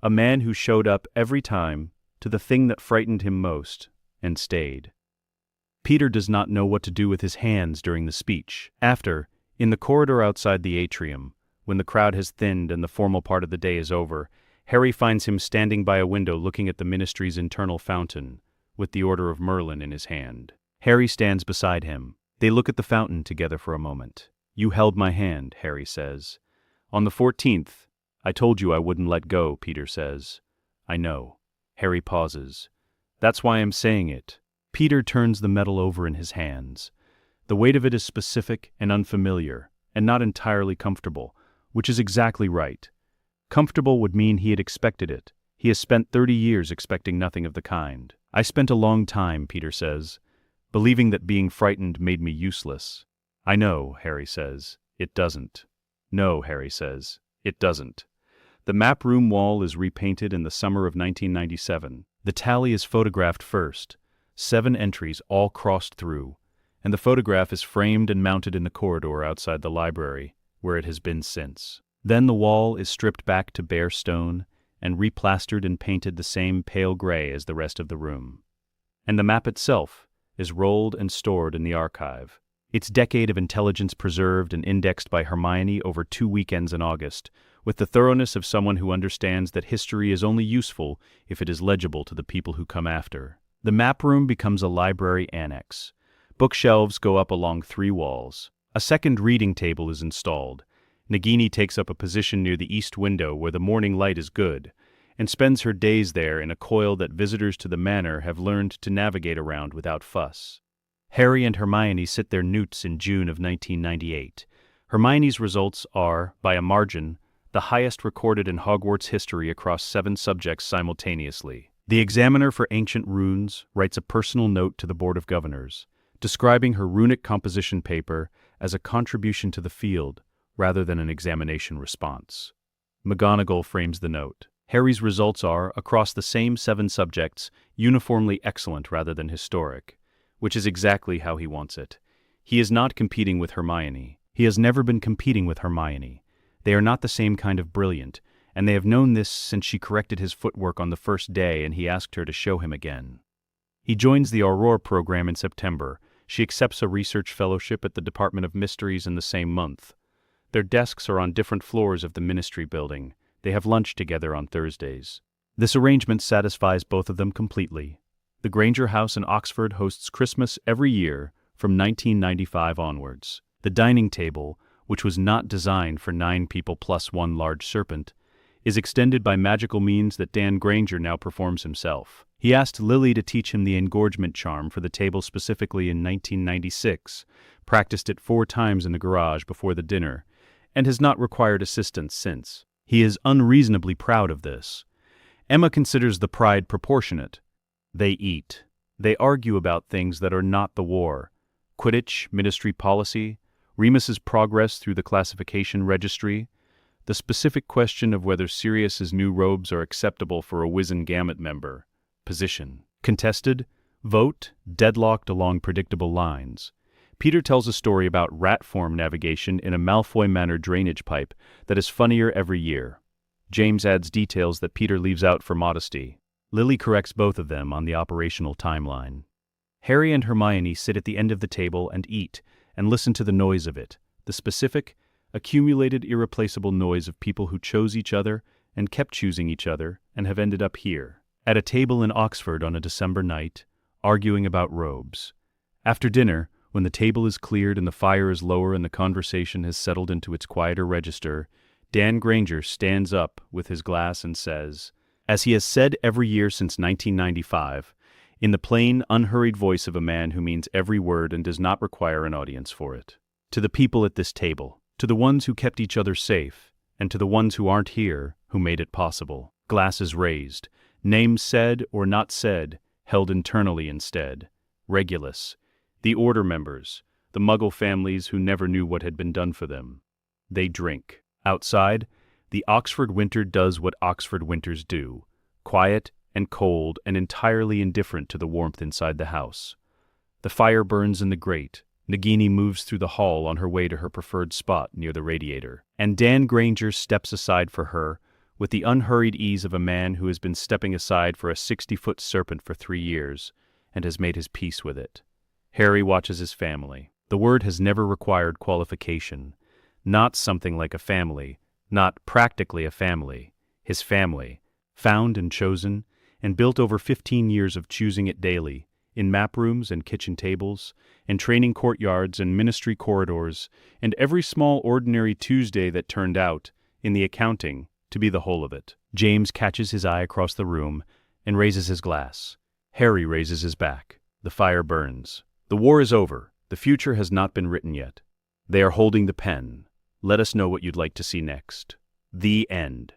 A man who showed up every time to the thing that frightened him most and stayed. Peter does not know what to do with his hands during the speech. After, in the corridor outside the atrium, when the crowd has thinned and the formal part of the day is over, Harry finds him standing by a window looking at the Ministry's internal fountain, with the Order of Merlin in his hand. Harry stands beside him. They look at the fountain together for a moment. "You held my hand," Harry says. "On the 14th, I told you I wouldn't let go," Peter says. "I know." Harry pauses. "That's why I'm saying it." Peter turns the medal over in his hands. The weight of it is specific and unfamiliar, and not entirely comfortable, which is exactly right. Comfortable would mean he had expected it. He has spent 30 years expecting nothing of the kind. "I spent a long time," Peter says, "believing that being frightened made me useless." "I know," Harry says. "It doesn't." "No," Harry says. "It doesn't." The map room wall is repainted in the summer of 1997. The tally is photographed first, 7 entries all crossed through, and the photograph is framed and mounted in the corridor outside the library, where it has been since. Then the wall is stripped back to bare stone and replastered and painted the same pale gray as the rest of the room. And the map itself is rolled and stored in the archive, its decade of intelligence preserved and indexed by Hermione over 2 weekends in August, with the thoroughness of someone who understands that history is only useful if it is legible to the people who come after. The map room becomes a library annex. Bookshelves go up along 3 walls. A second reading table is installed. Nagini takes up a position near the east window where the morning light is good, and spends her days there in a coil that visitors to the manor have learned to navigate around without fuss. Harry and Hermione sit their newts in June of 1998. Hermione's results are, by a margin, the highest recorded in Hogwarts history across 7 subjects simultaneously. The examiner for ancient runes writes a personal note to the Board of Governors, describing her runic composition paper as a contribution to the field rather than an examination response. McGonagall frames the note. Harry's results are, across the same 7 subjects, uniformly excellent rather than historic, which is exactly how he wants it. He is not competing with Hermione. He has never been competing with Hermione. They are not the same kind of brilliant, and they have known this since she corrected his footwork on the first day and he asked her to show him again. He joins the Aurora program in September. She accepts a research fellowship at the Department of Mysteries in the same month. Their desks are on different floors of the Ministry building. They have lunch together on Thursdays. This arrangement satisfies both of them completely. The Granger House in Oxford hosts Christmas every year from 1995 onwards. The dining table, which was not designed for 9 people plus 1 large serpent, is extended by magical means that Dan Granger now performs himself. He asked Lily to teach him the engorgement charm for the table specifically in 1996, practiced it 4 times in the garage before the dinner, and has not required assistance since. He is unreasonably proud of this. Emma considers the pride proportionate. They eat. They argue about things that are not the war. Quidditch, ministry policy, Remus's progress through the classification registry, the specific question of whether Sirius's new robes are acceptable for a Wizengamot member, position. Contested, vote, deadlocked along predictable lines. Peter tells a story about rat form navigation in a Malfoy Manor drainage pipe that is funnier every year. James adds details that Peter leaves out for modesty. Lily corrects both of them on the operational timeline. Harry and Hermione sit at the end of the table and eat, and listen to the noise of it, the specific, accumulated, irreplaceable noise of people who chose each other and kept choosing each other and have ended up here, at a table in Oxford on a December night, arguing about robes. After dinner, when the table is cleared and the fire is lower and the conversation has settled into its quieter register, Dan Granger stands up with his glass and says, as he has said every year since 1995, in the plain, unhurried voice of a man who means every word and does not require an audience for it, To the people at this table, to the ones who kept each other safe, and to the ones who aren't here, who made it possible. Glasses raised, names said or not said, held internally instead. Regulus, the order members, the Muggle families who never knew what had been done for them. They drink. Outside, the Oxford winter does what Oxford winters do, quiet and cold and entirely indifferent to the warmth inside the house. The fire burns in the grate. Nagini moves through the hall on her way to her preferred spot near the radiator, and Dan Granger steps aside for her with the unhurried ease of a man who has been stepping aside for a 60-foot serpent for 3 years and has made his peace with it. Harry watches his family. The word has never required qualification. Not something like a family, not practically a family. His family, found and chosen, and built over 15 years of choosing it daily, in map rooms and kitchen tables, and training courtyards and ministry corridors, and every small ordinary Tuesday that turned out, in the accounting, to be the whole of it. James catches his eye across the room and raises his glass. Harry raises his back. The fire burns. The war is over. The future has not been written yet. They are holding the pen. Let us know what you'd like to see next. The end.